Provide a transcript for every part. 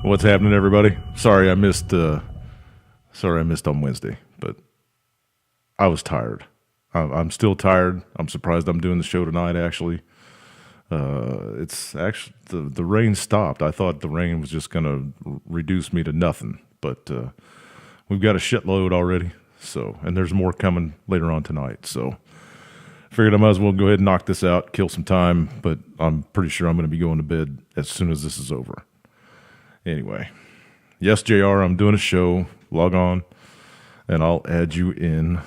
What's happening, everybody? Sorry I missed on Wednesday, but I was tired. I'm still tired. I'm surprised I'm doing the show tonight, actually. It's actually, the rain stopped. I thought the rain was just going to reduce me to nothing, but we've got a shitload already, and there's more coming later on tonight, so figured I might as well go ahead and knock this out, kill some time, but I'm pretty sure I'm going to be going to bed as soon as this is over. Anyway, yes, JR, I'm doing a show. Log on, and I'll add you in.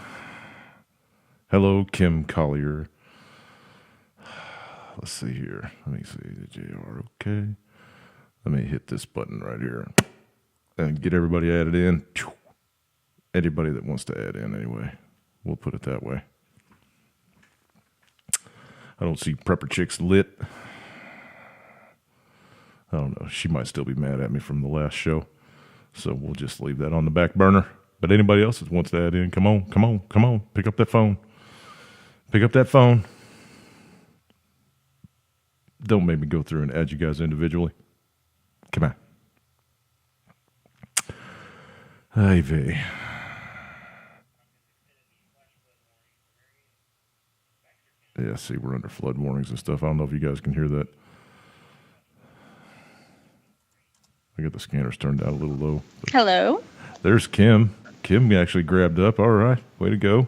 Hello, Kim Collier. Let's see here. Let me see. JR, okay. Let me hit this button right here and get everybody added in. Anybody that wants to add in, anyway. We'll put it that way. I don't see Prepper Chicks lit. I don't know. She might still be mad at me from the last show. So we'll just leave that on the back burner. But anybody else that wants to add in, come on. Pick up that phone. Don't make me go through and add you guys individually. Come on. Ivy. Yeah, see, we're under flood warnings and stuff. I don't know if you guys can hear that. I got the scanners turned down a little low. Hello. There's Kim. Kim actually grabbed up. All right. Way to go.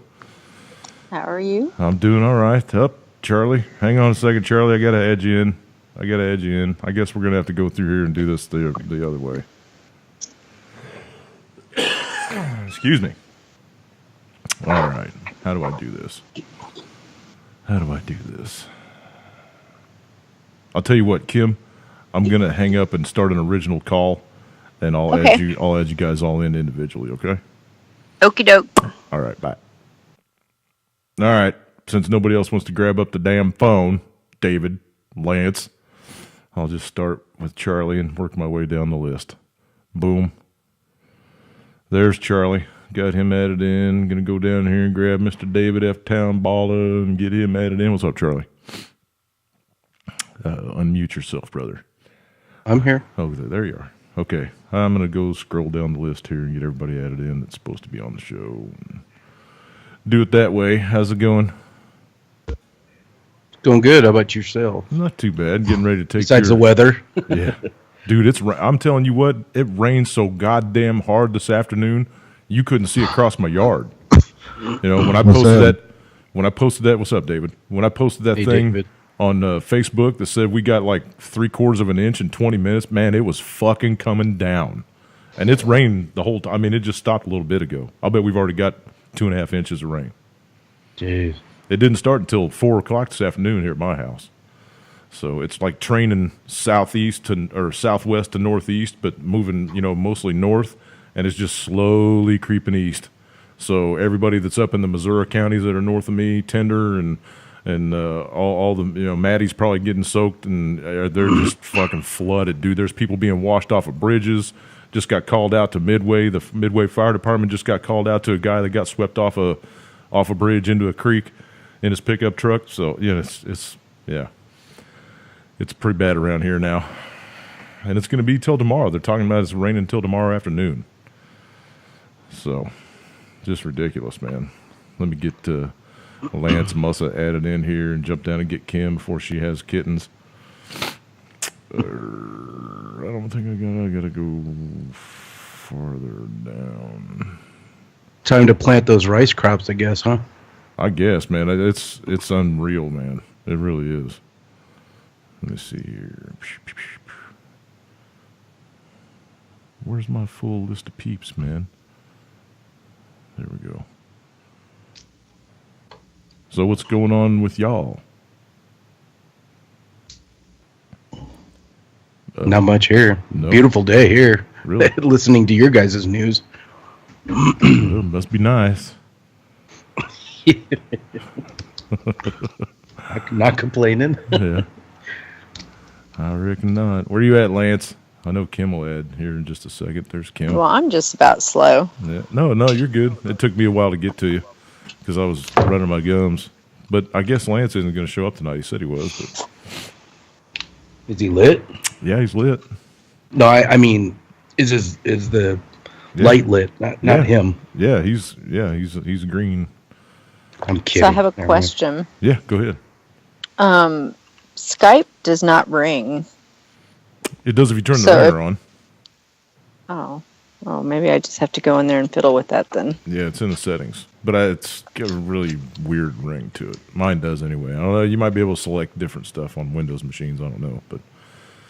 How are you? I'm doing all right. Up, Charlie. Hang on a second, Charlie. I got to add you in. I guess we're going to have to go through here and do this the other way. Excuse me. All right. How do I do this? I'll tell you what, Kim. I'm gonna hang up and start an original call, and I'll add you guys all in individually. Okay. Okie doke. All right. Bye. All right. Since nobody else wants to grab up the damn phone, David, Lance, I'll just start with Charlie and work my way down the list. Boom. There's Charlie. Got him added in. Gonna go down here and grab Mr. David F. Townballer and get him added in. What's up, Charlie? Unmute yourself, brother. I'm here. Oh, there you are. Okay. I'm going to go scroll down the list here and get everybody added in that's supposed to be on the show. Do it that way. How's it going? Going good. How about yourself? Not too bad. Getting ready to take Besides the weather. Yeah. Dude, I'm telling you what, it rained so goddamn hard this afternoon, you couldn't see across my yard. You know, when I posted that, what's up, David? When I posted that thing David. On Facebook that said we got like 3/4 of an inch in 20 minutes, man, it was fucking coming down. And it's rained the whole time. I mean, it just stopped a little bit ago. I'll bet we've already got 2.5 inches of rain. Jeez. It didn't start until 4 o'clock this afternoon here at my house. So it's like training southwest to northeast, but moving, mostly north, and it's just slowly creeping east. So everybody that's up in the Missouri counties that are north of me, Tender and all the, Maddie's probably getting soaked, and they're just fucking flooded, dude. There's people being washed off of bridges. Just got called out to Midway. The Midway Fire Department just got called out to a guy that got swept off a bridge into a creek in his pickup truck. So it's pretty bad around here now, and it's going to be till tomorrow. They're talking about it's raining until tomorrow afternoon. So just ridiculous, man. Let me get Lance Mussa added in here and jump down and get Kim before she has kittens. I don't think I gotta go farther down. Time to plant those rice crops, I guess, huh? I guess, man. It's unreal, man. It really is. Let me see here. Where's my full list of peeps, man? There we go. So what's going on with y'all? Not much here. No. Beautiful day here. Really? Listening to your guys' news. Well, must be nice. Not complaining. Yeah. I reckon not. Where you at, Lance? I know Kim will add here in just a second. There's Kim. Well, I'm just about slow. Yeah. No, you're good. It took me a while to get to you because I was running my gums. But I guess Lance isn't going to show up tonight. He said he was. But Is he lit? yeah, he's lit. No, I mean Is the Yeah. light lit? Not Yeah. him. Yeah, he's green. I'm kidding. So I have a All right. question. Yeah, go ahead. Skype does not ring. It does if you turn the So ringer on. Oh, maybe I just have to go in there and fiddle with that then. Yeah, it's in the settings, but it's got a really weird ring to it. Mine does anyway. I don't know. You might be able to select different stuff on Windows machines. I don't know, but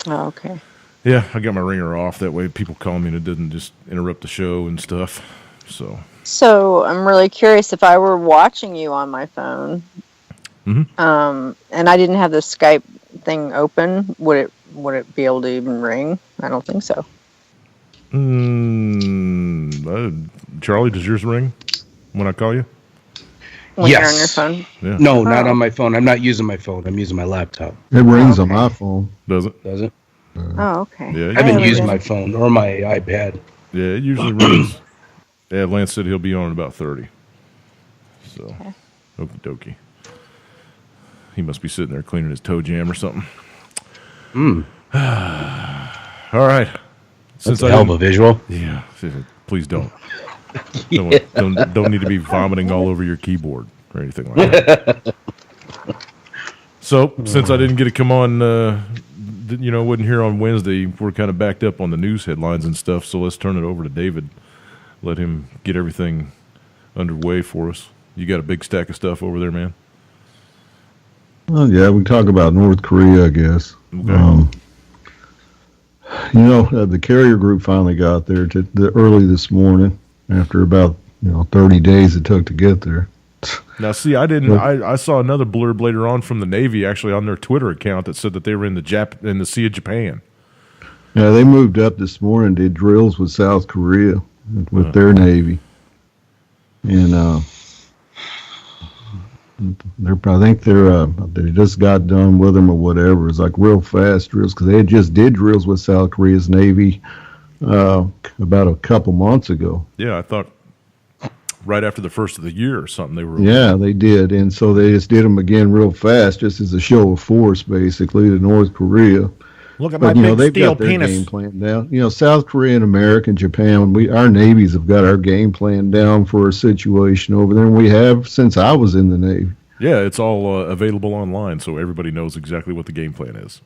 Oh, okay. yeah, I got my ringer off. That way, people call me and it doesn't just interrupt the show and stuff. So I'm really curious if I were watching you on my phone, Mhm. and I didn't have the Skype thing open, would it be able to even ring? I don't think so. Charlie, does yours ring when I call you? When you're on your Yes. phone. Yeah, No, not Oh. on my phone. I'm not using my phone. I'm using my laptop. It rings on okay. my phone. does it? Does it? Oh, okay. Yeah, I've been never using did. my phone or my iPad. Yeah, it usually rings. Yeah, Lance said he'll be on in about 30. So, Okay. okie dokie. He must be sitting there cleaning his toe jam or something. All right. That's a hell of a visual. Yeah, please don't. Don't need to be vomiting all over your keyboard or anything like that. So, since I didn't get to come on, wasn't here on Wednesday, we're kind of backed up on the news headlines and stuff. So let's turn it over to David. Let him get everything underway for us. You got a big stack of stuff over there, man. Well, yeah, we talk about North Korea, I guess. Okay. The carrier group finally got there early this morning after about 30 days it took to get there. Now, see, I saw another blurb later on from the Navy actually on their Twitter account that said that they were in the Sea of Japan. Yeah, they moved up this morning, did drills with South Korea with their Navy. And they just got done with them or whatever. It's like real fast drills because they just did drills with South Korea's Navy about a couple months ago. Yeah, I thought right after the first of the year or something they were. Yeah, they did, and so they just did them again real fast, just as a show of force, basically, to North Korea. Look at But they've got their game plan down. South Korea and America and Japan, our navies have got our game plan down for a situation over there, and we have since I was in the Navy. Yeah, it's all available online, so everybody knows exactly what the game plan is.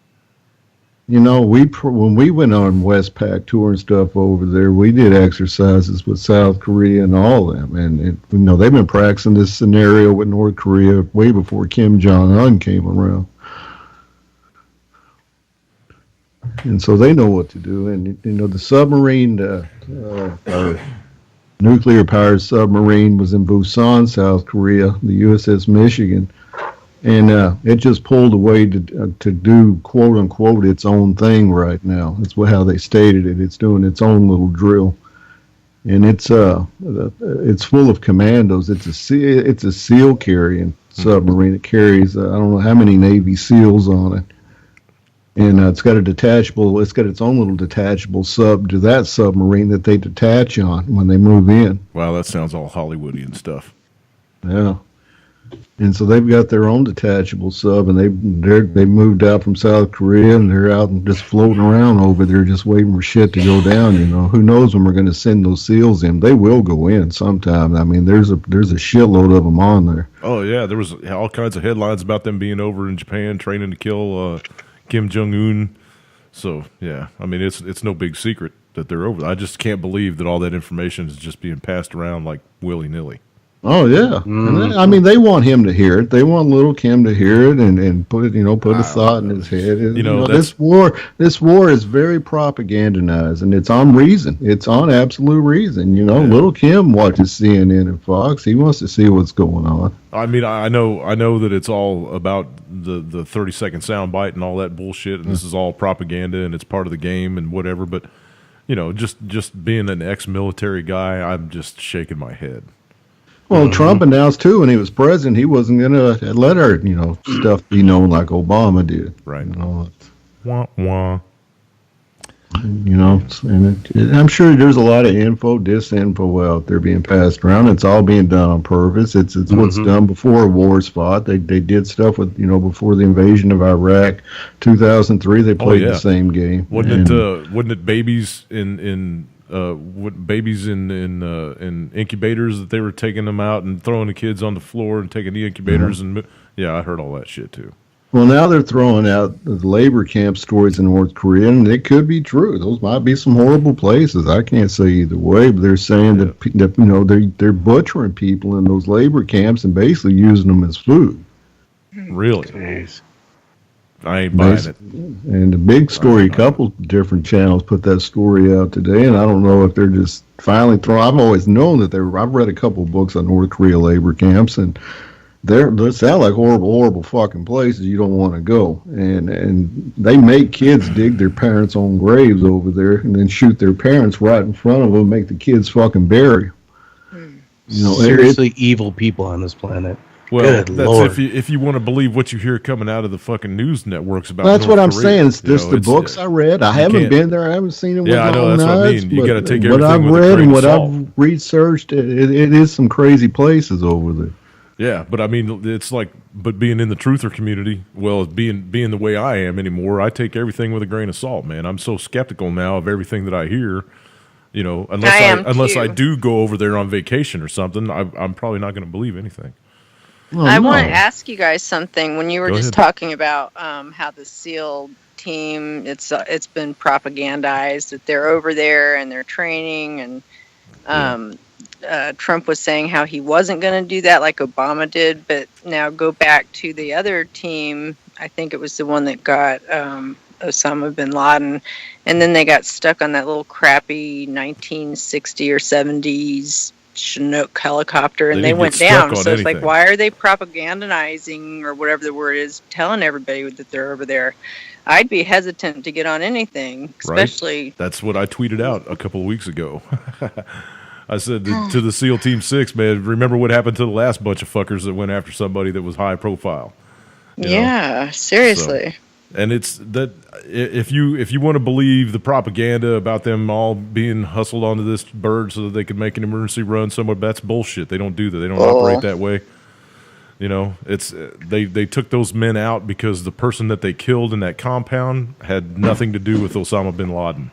When we went on Westpac tour and stuff over there, we did exercises with South Korea and all of them, and they've been practicing this scenario with North Korea way before Kim Jong-un came around. And so they know what to do. And, the submarine, our nuclear-powered submarine was in Busan, South Korea, the USS Michigan. And it just pulled away to do, quote-unquote, its own thing right now. That's how they stated it. It's doing its own little drill. And it's full of commandos. It's a SEAL carrying submarine. It carries, I don't know how many Navy SEALs on it. And it's got its own little detachable sub to that submarine that they detach on when they move in. Wow, that sounds all Hollywoody and stuff. Yeah. And so they've got their own detachable sub, and they moved out from South Korea, and they're out and just floating around over there, just waiting for shit to go down. Who knows when we're going to send those SEALs in? They will go in sometime. I mean, there's a shitload of them on there. Oh yeah, there was all kinds of headlines about them being over in Japan training to kill Kim Jong-un. So yeah, I mean it's no big secret that they're over. I just can't believe that all that information is just being passed around like willy-nilly. Oh yeah, and they want him to hear it. They want little Kim to hear it and put a thought in his head. This war is very propagandized, and it's on reason. It's on absolute reason. Little Kim watches CNN and Fox. He wants to see what's going on. I mean, I know that it's all about the 30-second sound bite and all that bullshit, and this is all propaganda and it's part of the game and whatever. But just being an ex-military guy, I'm just shaking my head. Well, Trump announced too, when he was president, he wasn't going to let our stuff be known like Obama did. Right. Wah, wah. You know, I'm sure there's a lot of disinfo out there being passed around. It's all being done on purpose. It's what's done before a war's fought. They did stuff with, before the invasion of Iraq, 2003. They played the same game. Wasn't it babies in incubators that they were taking them out and throwing the kids on the floor and taking the incubators and I heard all that shit too. Well, now they're throwing out the labor camp stories in North Korea, and it could be true. Those might be some horrible places. I can't say either way, but they're saying that they're butchering people in those labor camps and basically using them as food. Really? Jeez. I ain't buying it. And the big story, a couple different channels put that story out today, and I don't know if they're just finally throwing. I've always known that I've read a couple of books on North Korea labor camps, and they sound like horrible fucking places you don't want to go. And they make kids dig their parents' own graves over there and then shoot their parents right in front of them and make the kids fucking bury. Seriously evil people on this planet. Well, Good that's Lord. if you want to believe what you hear coming out of the fucking news networks about. That's North what I'm Korea. saying. It's just the books I read. I haven't can't- been there. I haven't seen it with Yeah, I my know, own that's what I eyes, mean. You but gotta take what everything I've with a read grain and of what salt. I've researched, it is some crazy places over there. Yeah, but I mean, it's like, but being in the truther community, well, being the way I am anymore, I take everything with a grain of salt, man. I'm so skeptical now of everything that I hear. Unless I too. do go over there on vacation or something, I'm probably not going to believe anything. Well, I no. want to ask you guys something. When you were Go just ahead. talking about how the SEAL team, it's been propagandized that they're over there and they're training, and Trump was saying how he wasn't going to do that like Obama did, but now go back to the other team. I think it was the one that got Osama bin Laden, and then they got stuck on that little crappy 1960 or 70s Chinook helicopter, and They they didn't went get stuck down. on So it's like, anything. why are they propagandizing or whatever the word is, telling everybody that they're over there? I'd be hesitant to get on anything, especially. That's what I tweeted out a couple of weeks ago. I said to the SEAL Team 6, man, remember what happened to the last bunch of fuckers that went after somebody that was high profile. You know? Yeah, seriously. And it's that if you want to believe the propaganda about them all being hustled onto this bird so that they could make an emergency run somewhere, that's bullshit. They don't do that. They don't operate that way. It's they took those men out because the person that they killed in that compound had nothing to do with Osama bin Laden.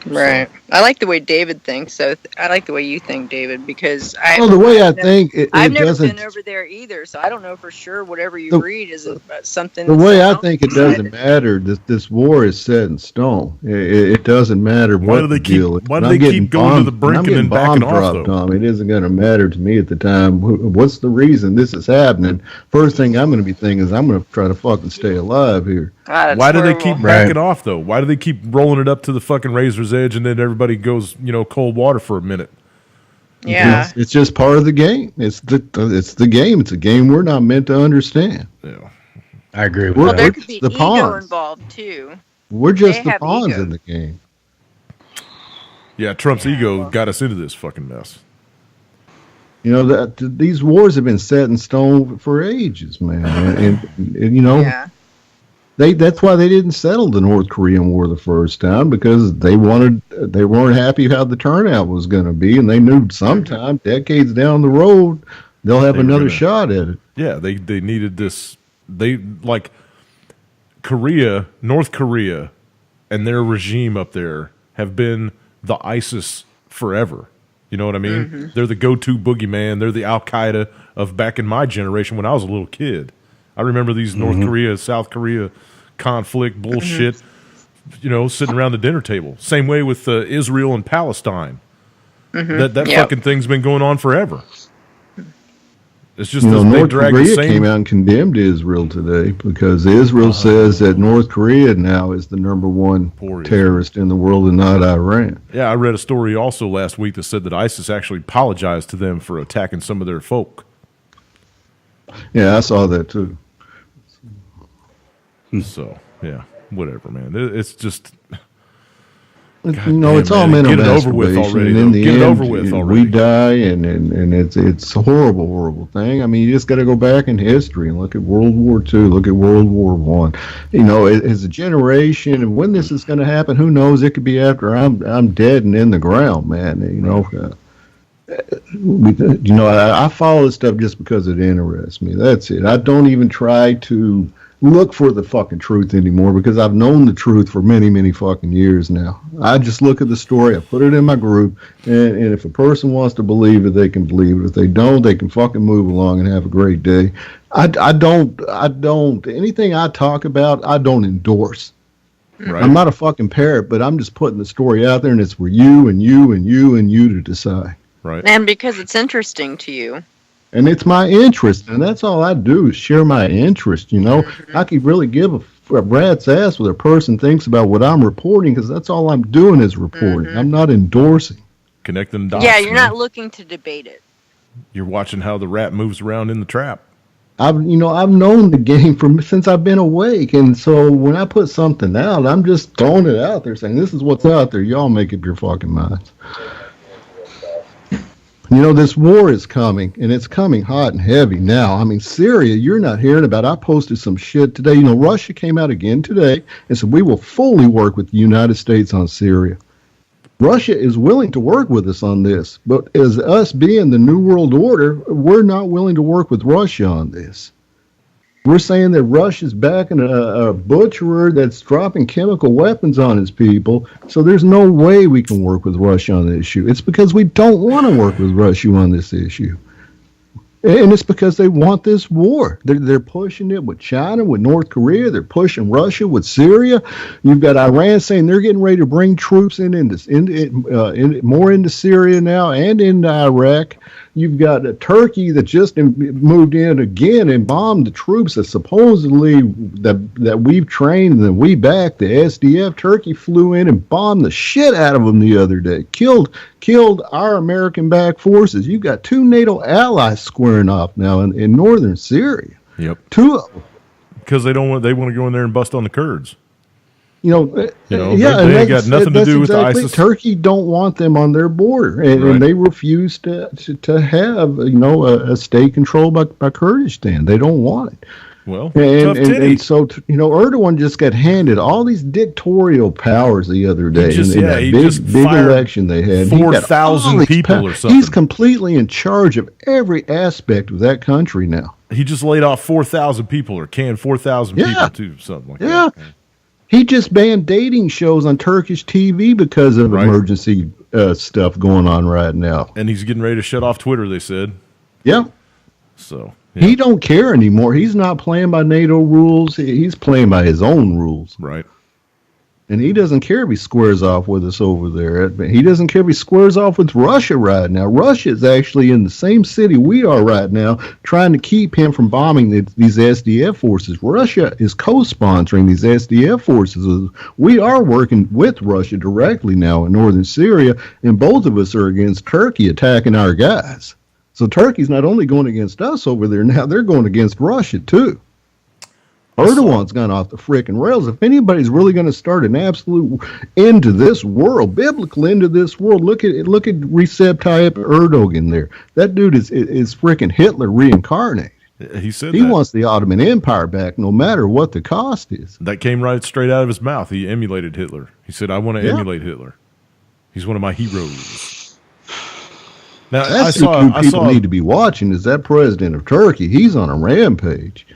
Right. I like the way David thinks. So I like the way you think, David, because Well, the way I think I've it never doesn't. been over there either, so I don't know for sure. Whatever you read is something. The way I that's think it doesn't matter. This war is set in stone. It doesn't matter Why what do they the keep- deal is. why do And I'm they keep getting going to the brink I'm and then getting backing bomb off, dropped though? on me. It isn't going to matter to me at the time. What's the reason this is happening? First thing I'm going to be thinking is I'm going to try to fucking stay alive here. Why do they keep horrible. backing off though? Why do they keep rolling it up to the fucking razor's edge and then everybody goes, cold water for a minute? Yeah. It's just part of the game. It's the game. It's a game we're not meant to understand. Yeah. I agree with Well, Well, that. there we're could be the ego pawns. involved too. We're just They the have pawns ego. in the game. Yeah, Trump's ego got us into this fucking mess. These wars have been set in stone for ages, man. And Yeah. that's why they didn't settle the North Korean War the first time, because they weren't happy how the turnout was going to be, and they knew sometime decades down the road they'll have They were another gonna- shot at it. Yeah, they needed this. They like North Korea, and their regime up there have been the ISIS forever. You know what I mean? They're the go-to boogeyman. They're the Al Qaeda of back in my generation when I was a little kid. I remember these North Korea, South Korea conflict bullshit. Sitting around the dinner table. Same way with Israel and Palestine. That Yep. fucking thing's been going on forever. It's just they North drag the Korea same. came out and condemned Israel today because Israel says that North Korea now is the number one Poor Israel. terrorist in the world and not Iran. Yeah, I read a story also last week that said that ISIS actually apologized to them for attacking some of their folk. Yeah, I saw that too. So, yeah, whatever, man. It's just, It's all man, mental get it over with masturbation, already, and though. in the Get it end, over with already. we die, and it's a horrible thing. I mean, you just got to go back in history and look at World War II, look at World War One. As a generation, and when this is going to happen, who knows? It could be after I'm dead and in the ground, man. I follow this stuff just because it interests me. That's it. I don't even try to look for the fucking truth anymore because I've known the truth for many, many fucking years now. I just look at the story, I put it in my group, and if a person wants to believe it, they can believe it. If they don't, they can fucking move along and have a great day. I don't, anything I talk about, I don't endorse. Right. I'm not a fucking parrot, but I'm just putting the story out there, and it's for you and you and you and you to decide. Right. And because it's interesting to you. And it's my interest, and that's all I do is share my interest. I could really give a rat's ass what a person thinks about what I'm reporting because that's all I'm doing is reporting. I'm not endorsing. Connecting dots. Yeah, you're man. not looking to debate it. You're watching how the rat moves around in the trap. I've known the game since I've been awake, and so when I put something out, I'm just throwing it out there, saying this is what's out there. Y'all make up your fucking minds. This war is coming, and it's coming hot and heavy now. I mean, Syria, you're not hearing about. I posted some shit today. Russia came out again today and said we will fully work with the United States on Syria. Russia is willing to work with us on this, but as us being the New World Order, we're not willing to work with Russia on this. We're saying that Russia's backing a butcherer that's dropping chemical weapons on his people, so there's no way we can work with Russia on this issue. It's because we don't want to work with Russia on this issue. And it's because they want this war. They're pushing it with China, with North Korea. They're pushing Russia with Syria. You've got Iran saying they're getting ready to bring troops more into Syria now and into Iraq. You've got Turkey that just moved in again and bombed the troops that supposedly that we've trained and that we back. The SDF, Turkey flew in and bombed the shit out of them the other day. Killed our American-backed forces. You've got 2 NATO allies squaring off now in northern Syria. Yep. 2 of them. Because they want to go in there and bust on the Kurds. They ain't got nothing to do with ISIS. Turkey don't want them on their border, and they refuse to have a state controlled by Kurdistan. They don't want it. Well, and so Erdogan just got handed all these dictatorial powers the other day in that big election they had. 4,000 people or something. He's completely in charge of every aspect of that country now. He just laid off 4,000 people or canned 4,000 people too, something like that. Yeah. He just banned dating shows on Turkish TV because of emergency stuff going on right now. And he's getting ready to shut off Twitter, they said. Yeah. So yeah. He don't care anymore. He's not playing by NATO rules. He's playing by his own rules. Right. And he doesn't care if he squares off with us over there. He doesn't care if he squares off with Russia right now. Russia is actually in the same city we are right now, trying to keep him from bombing these SDF forces. Russia is co-sponsoring these SDF forces. We are working with Russia directly now in northern Syria, and both of us are against Turkey attacking our guys. So Turkey's not only going against us over there now, they're going against Russia too. Erdogan's gone off the frickin' rails. If anybody's really going to start an absolute end to this world, biblical end to this world, look at Recep Tayyip Erdogan there. That dude is frickin' Hitler reincarnated. He said he wants the Ottoman Empire back, no matter what the cost is. That came right straight out of his mouth. He emulated Hitler. He said, "I want to emulate Hitler. He's one of my heroes." Now that's who people need to be watching. Is that president of Turkey? He's on a rampage.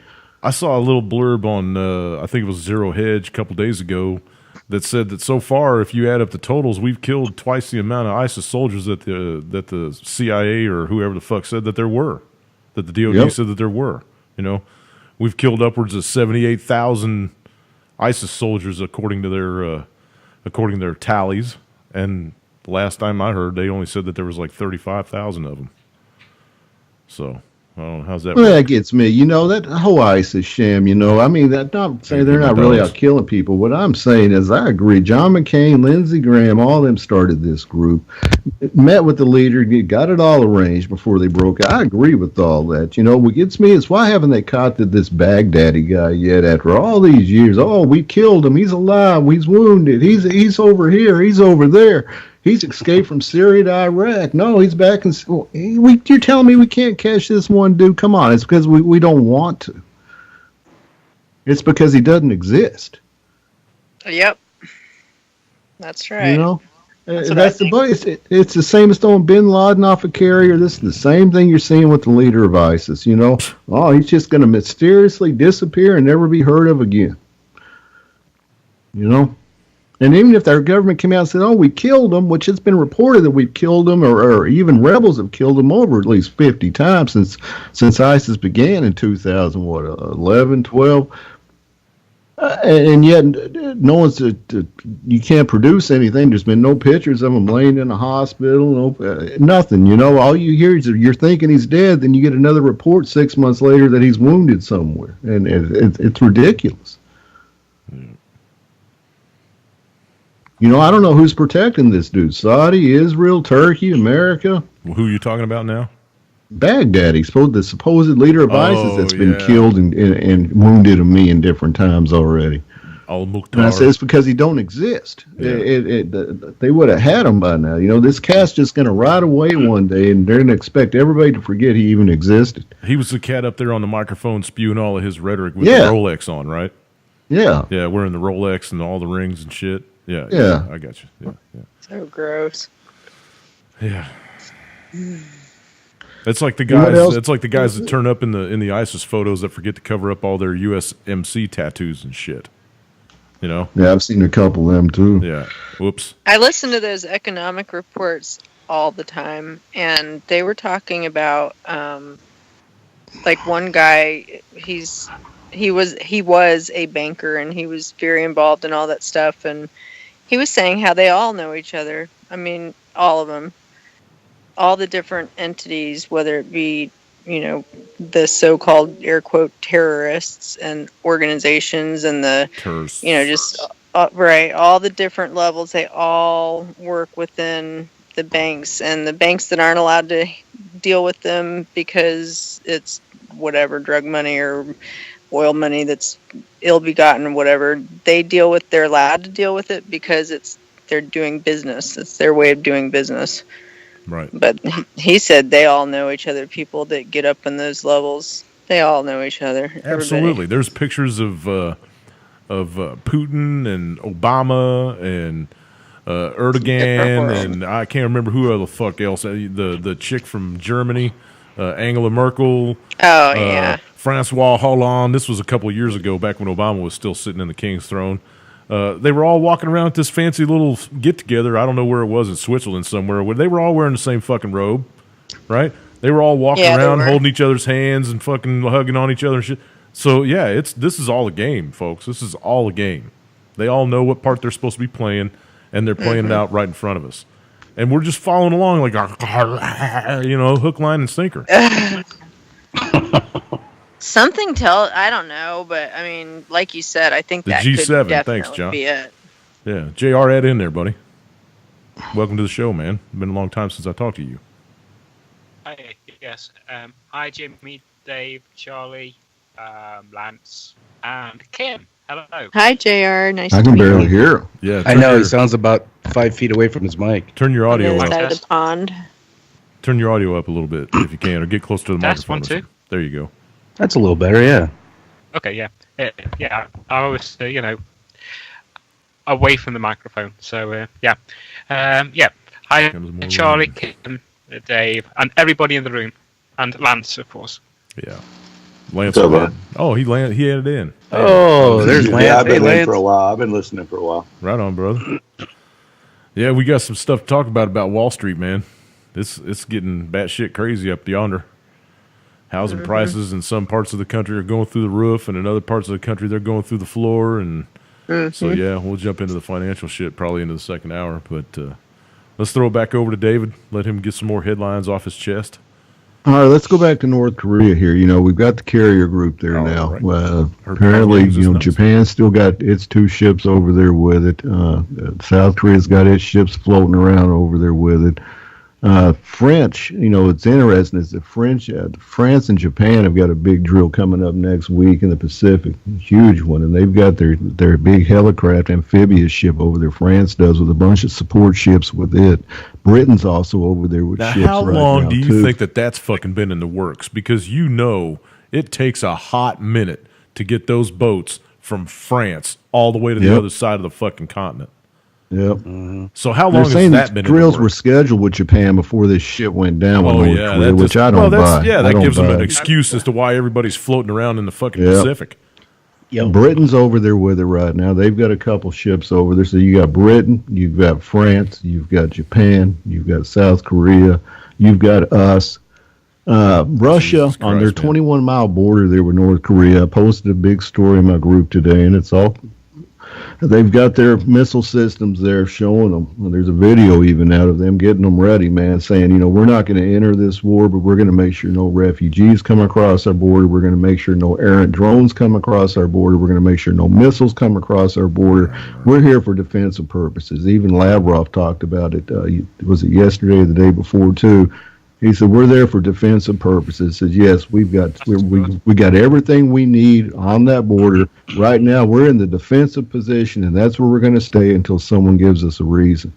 I saw a little blurb on, I think it was Zero Hedge a couple days ago, that said that so far, if you add up the totals, we've killed twice the amount of ISIS soldiers that the CIA or whoever the fuck said that there were, that the DoD said that there were. We've killed upwards of 78,000 ISIS soldiers according to their tallies, and the last time I heard, they only said that there was like 35,000 of them. So. Oh, how's that Well, work? that gets me. That whole ISIS sham. I mean, that not saying they're not really out killing people. What I'm saying is, I agree. John McCain, Lindsey Graham, all of them started this group, met with the leader, got it all arranged before they broke out. I agree with all that. What gets me is, why haven't they caught this Baghdadi guy yet after all these years? Oh, we killed him. He's alive. He's wounded. He's over here. He's over there. He's escaped from Syria to Iraq. No, he's back in. You're telling me we can't catch this one dude? Come on, it's because we don't want to. It's because he doesn't exist. Yep. That's right. That's the buddy. It's the same as throwing Bin Laden off a carrier. This is the same thing you're seeing with the leader of ISIS. Oh, he's just going to mysteriously disappear and never be heard of again. And even if our government came out and said, "Oh, we killed him," which has been reported that we've killed him, or even rebels have killed him over at least 50 times since ISIS began in 2011, 12, and yet no one's you can't produce anything. There's been no pictures of him laying in a hospital, nothing. All you hear is you're thinking he's dead, then you get another report 6 months later that he's wounded somewhere, and it's ridiculous. I don't know who's protecting this dude. Saudi, Israel, Turkey, America. Well, who are you talking about now? Baghdadi, the supposed leader of ISIS that's been killed and wounded a million different times already. Al-Mukhtar. And I say it's because he don't exist. Yeah. They would have had him by now. This cat's just going to ride away one day, and they're going to expect everybody to forget he even existed. He was the cat up there on the microphone spewing all of his rhetoric with the Rolex on, right? Yeah. Yeah, wearing the Rolex and all the rings and shit. Yeah, I got you. Yeah. So gross. Yeah. It's like the guys. It's like the guys that turn up in the ISIS photos that forget to cover up all their USMC tattoos and shit. Yeah, I've seen a couple of them too. Yeah. Whoops. I listen to those economic reports all the time, and they were talking about like one guy. He was a banker, and he was very involved in all that stuff, and he was saying how they all know each other. I mean, all of them, all the different entities, whether it be, the so-called air quote terrorists and organizations and the, terrorists. Just right, all the different levels, they all work within the banks, and the banks that aren't allowed to deal with them because it's whatever, drug money or oil money that's ill-begotten or whatever, they're allowed to deal with it because they're doing business. It's their way of doing business. Right. But he said they all know each other. People that get up in those levels, they all know each other. Everybody. Absolutely. There's pictures of Putin and Obama and Erdogan and I can't remember who the fuck else. The chick from Germany, Angela Merkel. Oh yeah. Francois Hollande. This was a couple of years ago, back when Obama was still sitting in the king's throne. They were all walking around at this fancy little get-together. I don't know where it was, in Switzerland somewhere, where they were all wearing the same fucking robe, right? They were all walking around holding each other's hands and fucking hugging on each other and shit. So, yeah, this is all a game, folks. This is all a game. They all know what part they're supposed to be playing, and they're playing it out right in front of us. And we're just following along like, hook, line, and sinker. I don't know, but I mean, like you said, I think that G7. could definitely Thanks, John. be it. Yeah, JR, add in there, buddy. Welcome to the show, man. It's been a long time since I talked to you. Hi, yes. Hi, Jimmy, Dave, Charlie, Lance, and Kim. Hello. Hi, JR. Nice I to can meet barely you. hear him. Yeah, I know he sounds about 5 feet away from his mic. Turn your audio On the up. other side of the pond. Turn your audio up a little bit if you can, or get close to the Test, microphone. 1, 2. There you go. That's a little better, yeah. Okay, yeah. Yeah, I was, away from the microphone. So, yeah. Yeah. Hi, Charlie, Kim, Dave, and everybody in the room. And Lance, of course. Yeah. Lance. He added in. Oh, there's Lance. Yeah, I've been in for a while. I've been listening for a while. Right on, brother. Yeah, we got some stuff to talk about Wall Street, man. It's getting batshit crazy up yonder. Housing prices in some parts of the country are going through the roof, and in other parts of the country they're going through the floor. And so, yeah, we'll jump into the financial shit probably into the second hour. But let's throw it back over to David. Let him get some more headlines off his chest. All right, let's go back to North Korea here. You know, we've got the carrier group there Oh, now. right. Apparently, Pyongyang's is you know, nuts. Japan's still got its 2 ships over there with it. South Korea's got its ships floating around over there with it. French, you know, it's interesting is that France and Japan have got a big drill coming up next week in the Pacific, a huge one, and they've got their big helicraft amphibious ship over there. France does with a bunch of support ships with it. Britain's also over there with Now, ships how right long now, do you too. think that's fucking been in the works? Because you know it takes a hot minute to get those boats from France all the way to the Yep. other side of the fucking continent. Yep. So how They're long has saying that these been drills in the were works? scheduled with Japan before this shit went down with Oh North yeah, Korea, which I don't buy. Yeah, I that don't gives them buy an it. excuse as to why everybody's floating around in the fucking Yep. Pacific. Britain's over there with it right now. They've got a couple ships over there. So you got Britain, you've got France, you've got Japan, you've got South Korea, you've got us. Russia Jesus on their Christ, man. 21-mile border there with North Korea. I posted a big story in my group today, and it's all. They've got their missile systems there showing them. And there's a video even out of them getting them ready, man, saying, you know, we're not going to enter this war, but we're going to make sure no refugees come across our border. We're going to make sure no errant drones come across our border. We're going to make sure no missiles come across our border. We're here for defensive purposes. Even Lavrov talked about it. Was it yesterday or the day before, too? He said, we're there for defensive purposes. Says, yes, we got everything we need on that border. Right now, we're in the defensive position, and that's where we're going to stay until someone gives us a reason.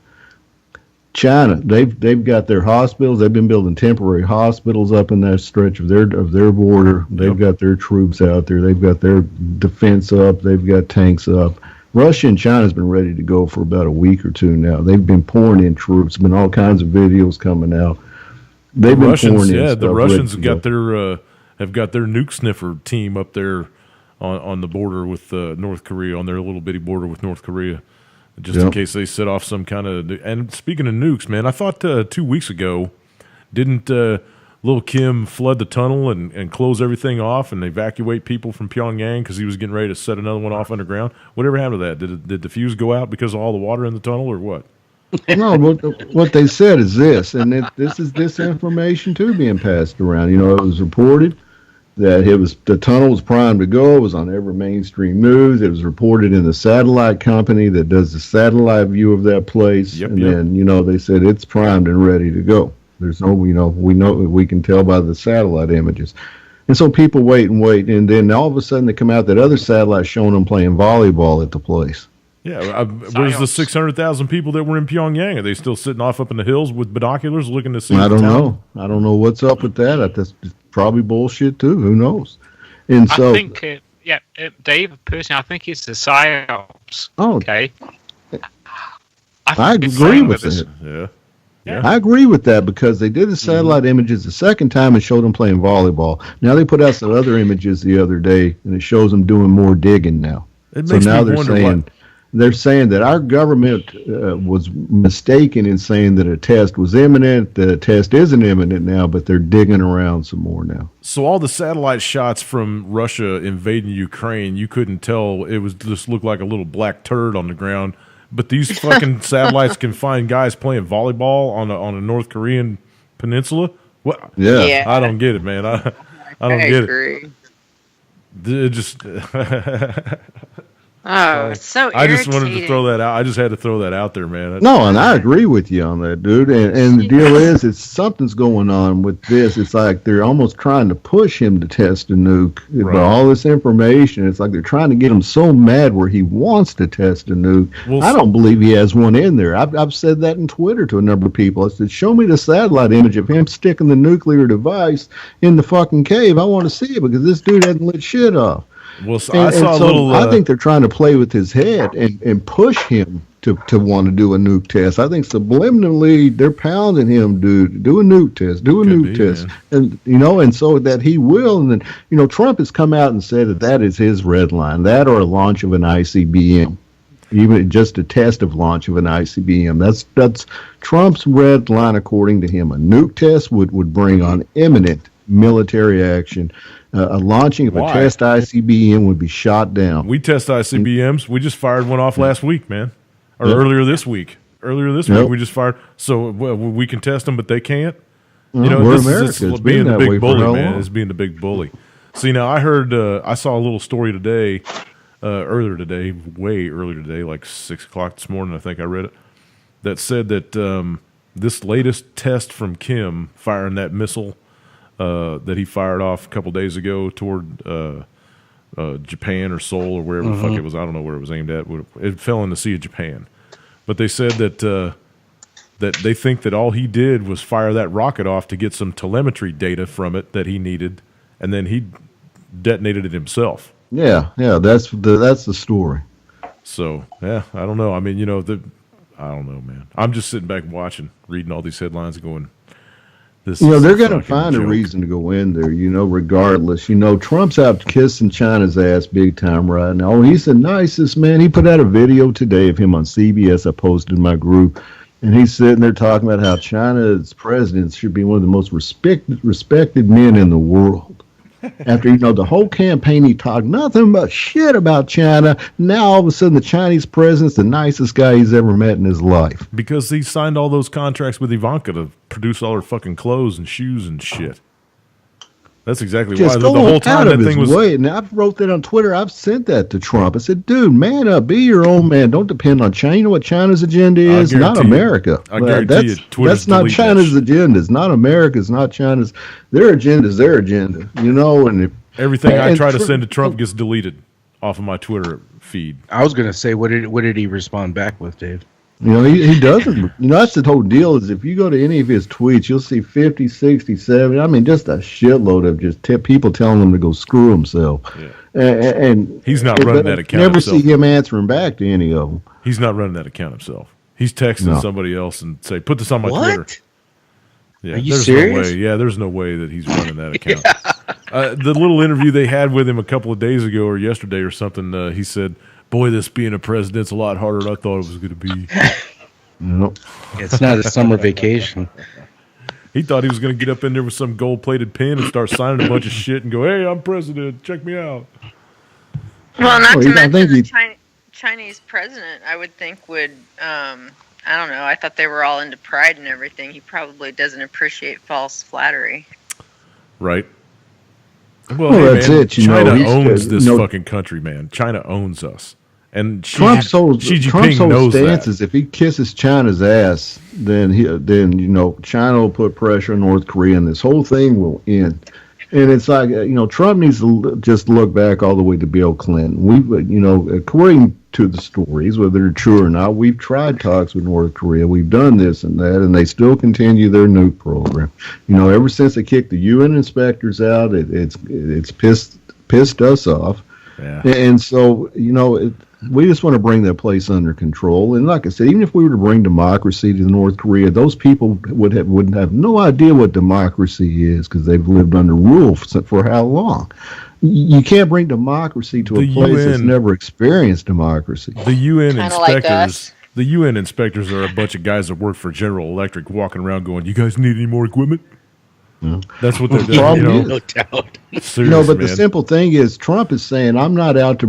China, they've got their hospitals. They've been building temporary hospitals up in that stretch of their border. They've got their troops out there. They've got their defense up. They've got tanks up. Russia and China's been ready to go for about a week or two now. They've been pouring in troops. Been all kinds of videos coming out. They've been pouring in The stuff Russians ready to have got their nuke sniffer team up there on the border with North Korea, on their little bitty border with North Korea, just in Yep. case they set off some kind of. And speaking of nukes, man, I thought 2 weeks ago, didn't Lil Kim flood the tunnel and close everything off and evacuate people from Pyongyang because he was getting ready to set another one off underground? Whatever happened to that? Did the fuse go out because of all the water in the tunnel, or what? No, what they said is this, and this is disinformation too being passed around. You know, it was reported that the tunnel was primed to go. It was on every mainstream news. It was reported in the satellite company that does the satellite view of that place. Yep, and yep. then, you know, they said it's primed and ready to go. There's no, you know, we can tell by the satellite images. And so people wait, and then all of a sudden they come out that other satellite showing them playing volleyball at the place. Yeah, where's the 600,000 people that were in Pyongyang? Are they still sitting off up in the hills with binoculars looking to see? I the don't town? know. I don't know what's up with that. That's probably bullshit too. Who knows? And so, I think, Dave, personally, I think it's the psyops. oh, Okay. I think it's agree saying with that this- Yeah. I agree with that because they did the satellite images the second time and showed them playing volleyball. Now they put out some other images the other day and it shows them doing more digging now. It So makes now me they're wonder saying that our government was mistaken in saying that a test was imminent. That a test isn't imminent now, but they're digging around some more now. So all the satellite shots from Russia invading Ukraine, you couldn't tell. It was just looked like a little black turd on the ground. But these fucking satellites can find guys playing volleyball on a North Korean peninsula. What? Yeah. Yeah. I don't get it, man. I don't get it. agree. It just. Oh, it's so I irritating. just wanted to throw that out. I just had to throw that out there, man. No, and I agree with you on that, dude. And the deal is, it's something's going on with this. It's like they're almost trying to push him to test a nuke. Right. But all this information, it's like they're trying to get him so mad where he wants to test a nuke. Well, I don't believe he has one in there. I've said that in Twitter to a number of people. I said, show me the satellite image of him sticking the nuclear device in the fucking cave. I want to see it because this dude hasn't lit shit off. Well, so I saw a so little. I think they're trying to play with his head and push him to want to do a nuke test. I think subliminally they're pounding him, dude, do a nuke test, do a Could nuke be, test. man. And so that he will. And then, Trump has come out and said that is his red line, that or a launch of an ICBM. Even just a test of launch of an ICBM. That's Trump's red line, according to him. A nuke test would bring on imminent military action. A launching of Why? a test ICBM would be shot down. We test ICBMs. We just fired one off last week, man, or Yep. earlier this week. Earlier this Yep. week, we just fired. So we can test them, but they can't. You know, we're this America. is It's being been the that way big for bully, how man. long? It's being the big bully. See, now I heard, I saw a little story today, earlier today, way earlier today, like 6 o'clock this morning, I think I read it, that said that this latest test from Kim firing that missile that he fired off a couple days ago toward Japan or Seoul or wherever the fuck it was. I don't know where it was aimed at. It fell in the Sea of Japan. But they said that that they think that all he did was fire that rocket off to get some telemetry data from it that he needed, and then he detonated it himself. Yeah, that's the story. So, yeah, I don't know. I mean, you know, I don't know, man. I'm just sitting back watching, reading all these headlines and going, this You know, is they're a going to fucking find a joke. reason to go in there, you know, regardless. You know, Trump's out kissing China's ass big time right now. Oh, he's the nicest man. He put out a video today of him on CBS. I posted in my group. And he's sitting there talking about how China's president should be one of the most respected men in the world. After, you know, the whole campaign, he talked nothing but shit about China. Now, all of a sudden, the Chinese president's the nicest guy he's ever met in his life. Because he signed all those contracts with Ivanka to produce all her fucking clothes and shoes and shit. That's exactly Just why. The going whole time out that of his thing was. way. And I wrote that on Twitter. I've sent that to Trump. I said, dude, man up. Be your own man. Don't depend on China. You know what China's agenda is? Not guarantee you- America. I guarantee you Twitter's That's not deleting that China's shit. agenda. It's not America's. Not China's. Their agenda is their agenda. You know, and if, Everything I and try to Trump- send to Trump gets deleted off of my Twitter feed. I was gonna say, what did he respond back with, Dave? You know, he doesn't. You know, that's the whole deal is if you go to any of his tweets, you'll see 50, 60, 70. I mean, just a shitload of just people telling him to go screw himself. Yeah. And He's not running that account Never himself. see him answering back to any of them. He's not running that account himself. He's texting No. somebody else and say, "Put this on my Twitter." Yeah, Are you there's serious? No way. Yeah, there's no way that he's running that account. The little interview they had with him a couple of days ago or yesterday or something, he said, "Boy, this being a president's a lot harder than I thought it was going to be." You know? It's not a summer vacation. He thought he was going to get up in there with some gold-plated pen and start signing a bunch of shit and go, "Hey, I'm president. Check me out." Well, not Oh, to I mention think the Chinese president, I would think would, I don't know, I thought they were all into pride and everything. He probably doesn't appreciate false flattery. Right. Well, Well, hey, that's man, it, you China know, he's, owns this you know- fucking country, man. China owns us. And Trump's whole Xi Trump's Jinping whole knows stance that. is if he kisses China's ass, then you know China will put pressure on North Korea, and this whole thing will end. And it's like you know Trump needs to just look back all the way to Bill Clinton. You know, according to the stories, whether they're true or not, we've tried talks with North Korea. We've done this and that, and they still continue their nuke program. You know, ever since they kicked the UN inspectors out, it's pissed us off. Yeah. And so, you know, we just want to bring that place under control. And like I said, even if we were to bring democracy to North Korea, those people wouldn't have no idea what democracy is because they've lived under rule for how long. You can't bring democracy to a The place that's UN never experienced democracy. The UN Kinda like inspectors, us. the UN inspectors are a bunch of guys that work for General Electric walking around going, "You guys need any more equipment?" Yeah. That's what they're doing. Problem You is- know? No doubt. Seriously, No, but the man. simple thing is, Trump is saying, "I'm not out to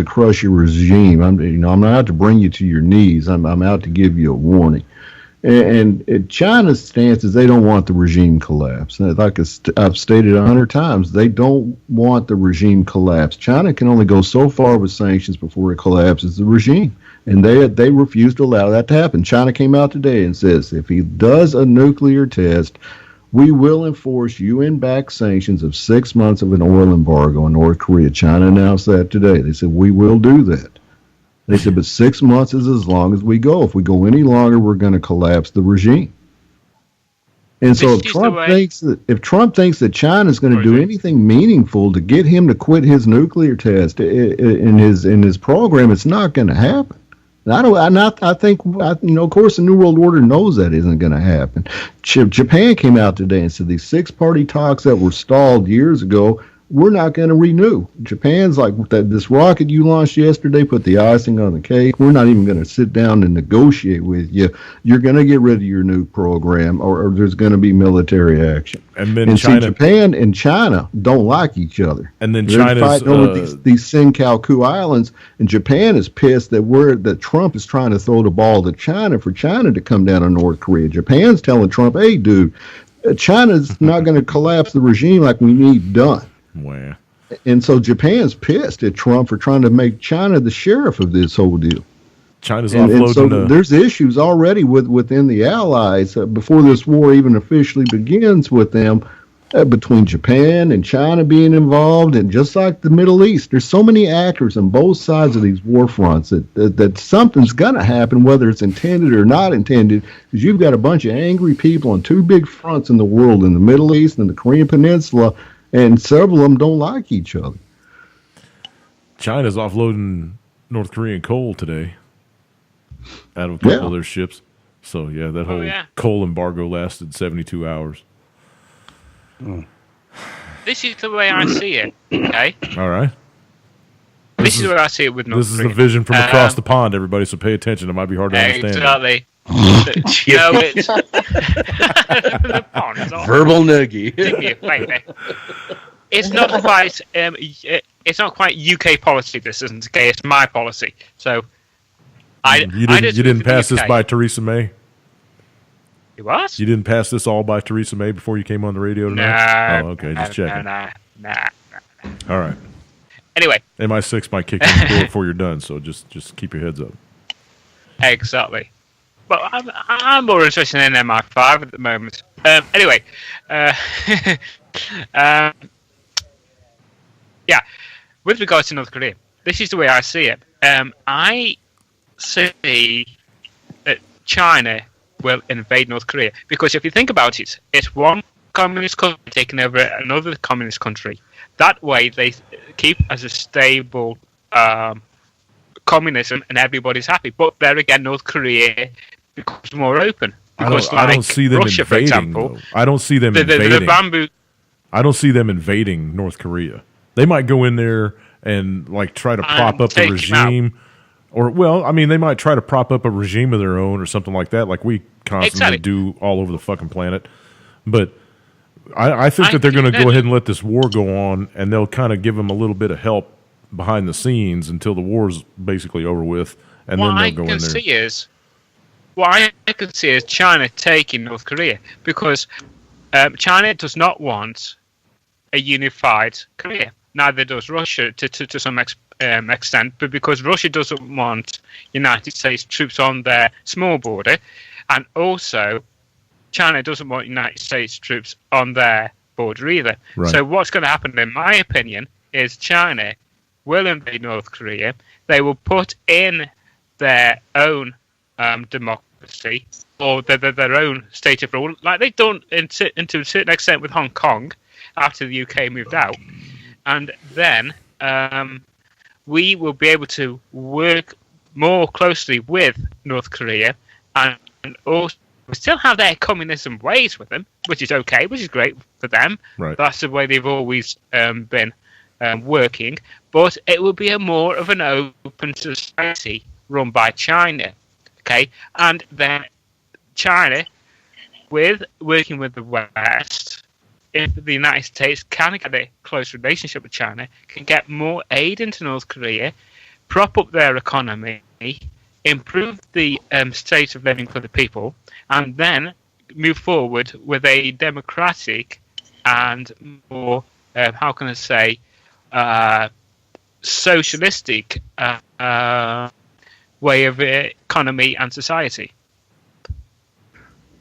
crush your regime. I'm not out to bring you to your knees. I'm out to give you a warning." And China's stance is they don't want the regime collapse. And like I've stated 100 times, they don't want the regime collapse. China can only go so far with sanctions before it collapses the regime. And they refuse to allow that to happen. China came out today and says if he does a nuclear test, we will enforce UN-backed sanctions of 6 months of an oil embargo on North Korea. China announced that today. They said, we will do that. They said, but 6 months is as long as we go. If we go any longer, we're going to collapse the regime. And so This is the way- if Trump thinks that China is going to do Sorry. anything meaningful to get him to quit his nuclear test in his program, it's not going to happen. I think, of course, the New World Order knows that isn't going to happen. Japan came out today and said these 6-party talks that were stalled years ago we're not going to renew. Japan's like, this rocket you launched yesterday put the icing on the cake. We're not even going to sit down and negotiate with you. You're going to get rid of your nuke program, or there's going to be military action. And then see, Japan and China don't like each other. And then They're fighting over these Senkaku Islands, and Japan is pissed that Trump is trying to throw the ball to China for China to come down on North Korea. Japan's telling Trump, hey, dude, China's not going to collapse the regime like we need done. Wow. And so Japan's pissed at Trump for trying to make China the sheriff of this whole deal. China's offloading. And so there's issues already within the allies before this war even officially begins with them, between Japan and China being involved. And just like the Middle East, there's so many actors on both sides of these war fronts that something's going to happen, whether it's intended or not intended, because you've got a bunch of angry people on two big fronts in the world, in the Middle East and the Korean Peninsula, and several of them don't like each other. China's offloading North Korean coal today out of a couple of their ships. So, yeah, that whole coal embargo lasted 72 hours. This is the way I see it, okay? All right. This is the way I see it with North Korea. This is the vision from across the pond, everybody, so pay attention. It might be hard to understand. Exactly. No, it's the pond. Verbal noogie. It's not quite. It's not quite UK policy. This isn't okay. It's my policy. So, you didn't pass this by Theresa May. You what? You didn't pass this all by Theresa May before you came on the radio tonight? Oh, okay. Just checking. Nah. All right. Anyway. MI6 might kick in the door before you're done, so just keep your heads up. Exactly. Well, I'm more interested in MI5 at the moment. Anyway. Yeah. With regards to North Korea, this is the way I see it. I see that China will invade North Korea, because if you think about it, it's one communist country taking over another communist country. That way they keep as a stable communism and everybody's happy. But there again, North Korea becomes more open, because I don't see them Russia, invading, for example, I don't see them invading. The bamboo. I don't see them invading North Korea. They might go in there and try to prop up the regime. Or, well, I mean, they might try to prop up a regime of their own or something like that, like we constantly do all over the fucking planet. But I think that they're going to go ahead and let this war go on, and they'll kind of give them a little bit of help behind the scenes until the war's basically over with, and then they'll go in there. What I can see is China taking North Korea, because China does not want a unified Korea. Neither does Russia to some extent, but because Russia doesn't want United States troops on their small border, and also China doesn't want United States troops on their border either. Right. So what's going to happen, in my opinion, is China will invade North Korea. They will put in their own democracy, or their own state of rule, like they've done to a certain extent with Hong Kong after the UK moved out. And then we will be able to work more closely with North Korea, and also still have their communism ways with them, which is okay, which is great for them. Right. That's the way they've always been working. But it will be a more of an open society run by China. Okay, and then China, with working with the West, if the United States can get a close relationship with China, can get more aid into North Korea, prop up their economy, improve the state of living for the people, and then move forward with a democratic and more, how can I say, socialistic way of economy and society.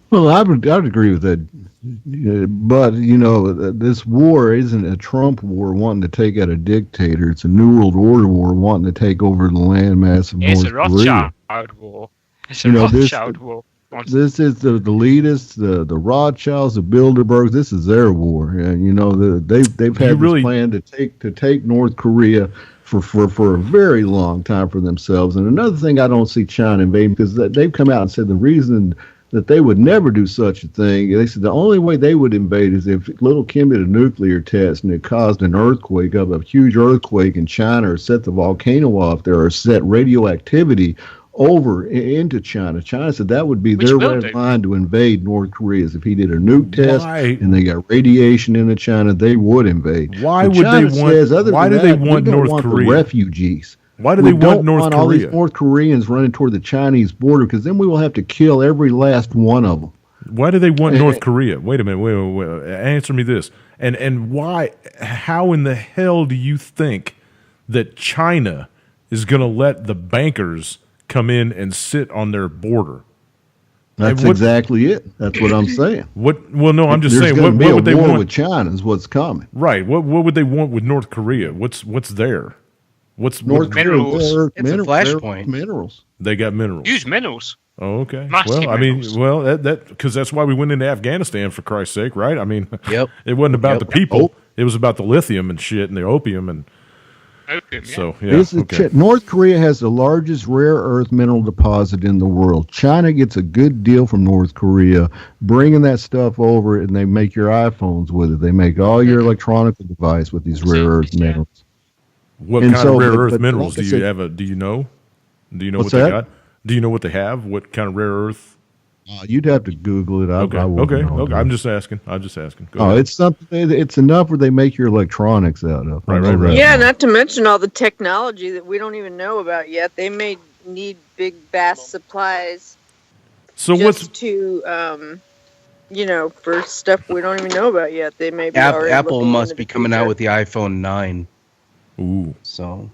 Well, I would agree with that, but this war isn't a Trump war wanting to take out a dictator. It's a New World Order war wanting to take over the landmass of North Korea. It's a Rothschild war. It's a Rothschild war. This is the elitists, the Rothschilds, the Bilderbergs. This is their war, and they've had this plan to take North Korea for a very long time for themselves. And another thing, I don't see China invading, because they've come out and said the reason that they would never do such a thing. They said the only way they would invade is if little Kim did a nuclear test and it caused an earthquake, of a huge earthquake in China, or set the volcano off there, or set radioactivity over into China. China said that would be Which their will red do. line to invade North Korea. If he did a nuke test Why? and they got radiation into China, they would invade. Why But would China they want? says, other Why do than they that, we want don't North want the Korea? refugees. Why do We they want don't North want all these Korea? North Koreans running toward the Chinese border, because then we will have to kill every last one of them. Why do they want North Korea? Wait a minute. Wait. Answer me this. And why? How in the hell do you think that China is going to let the bankers come in and sit on their border? That's what- exactly it. That's what I'm saying. What? Well, no. I'm just There's saying. gonna What be a would they war want? with China is what's coming. Right. What would they want with North Korea? What's there? What's North Korea, Minerals. rare earth It's a flashpoint. minerals. They got minerals. Use minerals. Oh, okay. Massive Well, I mean, minerals. well, that because that's why we went into Afghanistan, for Christ's sake, right? I mean, Yep. it wasn't about Yep. the people; Oh. it was about the lithium and shit and the opium, and Opium, yeah. so yeah. This is Okay. North Korea has the largest rare earth mineral deposit in the world. China gets a good deal from North Korea, bringing that stuff over, and they make your iPhones with it. They make all your electronic device with these rare earth Yeah. minerals. What And kind so, of rare but- earth but minerals like I do you said- have? Do you know? Do you know What's what they that? got? Do you know what they have? What kind of rare earth? You'd have to Google it. Okay, I wouldn't okay, know. okay. I'm just asking. Go Oh, ahead. it's something. It's enough where they make your electronics out of. I Right, know right, right. that. Yeah, not to mention all the technology that we don't even know about yet. They may need big, vast supplies So just what's to, for stuff we don't even know about yet. They may be already Apple looking must into be the coming out future. with the iPhone 9. ooh? So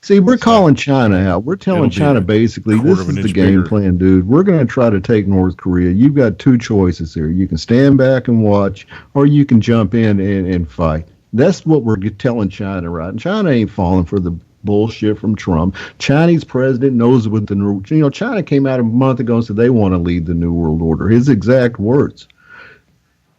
See, we're calling China out. We're telling It'll be China a basically quarter this of an is the inch game bigger. plan, dude. We're going to try to take North Korea. You've got two choices here. You can stand back and watch, or you can jump in and fight. That's what we're telling China, right? And China ain't falling for the bullshit from Trump. Chinese president knows what the new, China came out a month ago and said they want to lead the new world order. His exact words.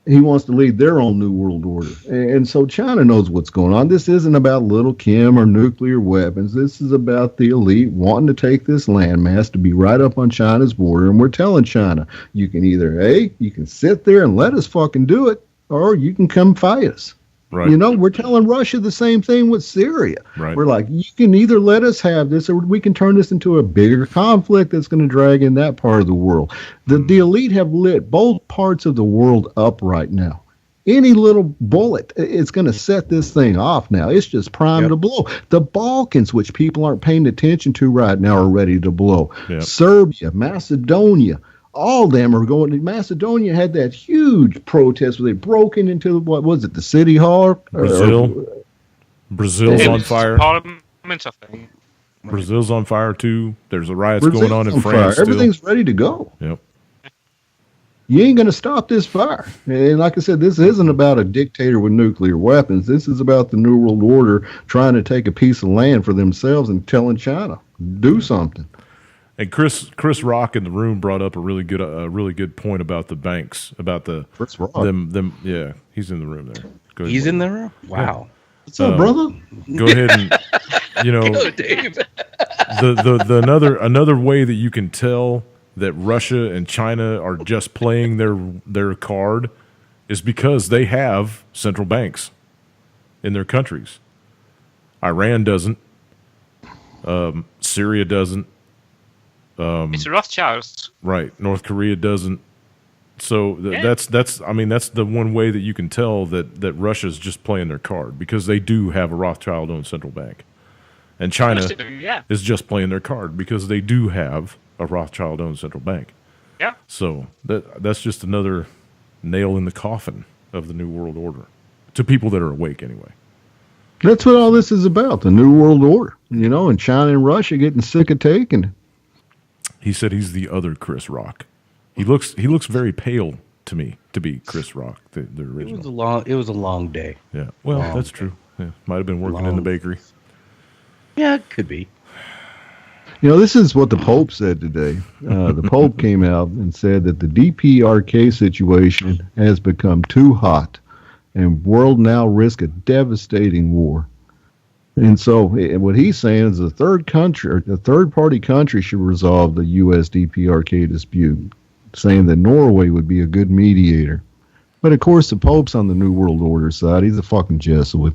He wants to lead their own new world order. And so China knows what's going on. This isn't about little Kim or nuclear weapons. This is about the elite wanting to take this landmass to be right up on China's border. And we're telling China, you can either, you can sit there and let us fucking do it, or you can come fight us. Right. We're telling Russia the same thing with Syria. Right. We're like, you can either let us have this, or we can turn this into a bigger conflict that's going to drag in that part of the world. The elite have lit both parts of the world up right now. Any little bullet, it's going to set this thing off now. It's just primed to blow. The Balkans, which people aren't paying attention to right now, are ready to blow. Yep. Serbia, Macedonia, all of them are going. Macedonia had that huge protest where they broke into, what was it, the city hall? Brazil's It on was fire. Parliament, I think. Brazil's on fire too. There's a riots Brazil's going on in on France. fire. Still. Everything's ready to go. Yep. You ain't going to stop this fire. And like I said, this isn't about a dictator with nuclear weapons. This is about the New World Order trying to take a piece of land for themselves and telling China, do something. And Chris Rock in the room brought up a really good point about the banks, about the Chris Rock. them. Yeah, he's in the room there. Go ahead, he's Mike. in there? Wow. What's up, brother? Go ahead and Dave. the another way that you can tell that Russia and China are just playing their card is because they have central banks in their countries. Iran doesn't. Syria doesn't. It's Rothschilds. Right. North Korea doesn't. So that's the one way that you can tell that Russia's just playing their card, because they do have a Rothschild-owned central bank. And China Yeah. is just playing their card because they do have a Rothschild-owned central bank. Yeah. So that's just another nail in the coffin of the New World Order, to people that are awake anyway. That's what all this is about, the New World Order. And China and Russia getting sick of taking it. He said he's the other Chris Rock. He looks very pale to me to be Chris Rock, the original. It was a long day. Yeah, well, that's true. Yeah, might have been working in the bakery. Yeah, it could be. This is what the Pope said today. The Pope came out and said that the DPRK situation has become too hot, and world now risk a devastating war. And so what he's saying is the third country or the third party country should resolve the U.S. DPRK dispute, saying that Norway would be a good mediator. But of course, the Pope's on the New World Order side. He's a fucking Jesuit.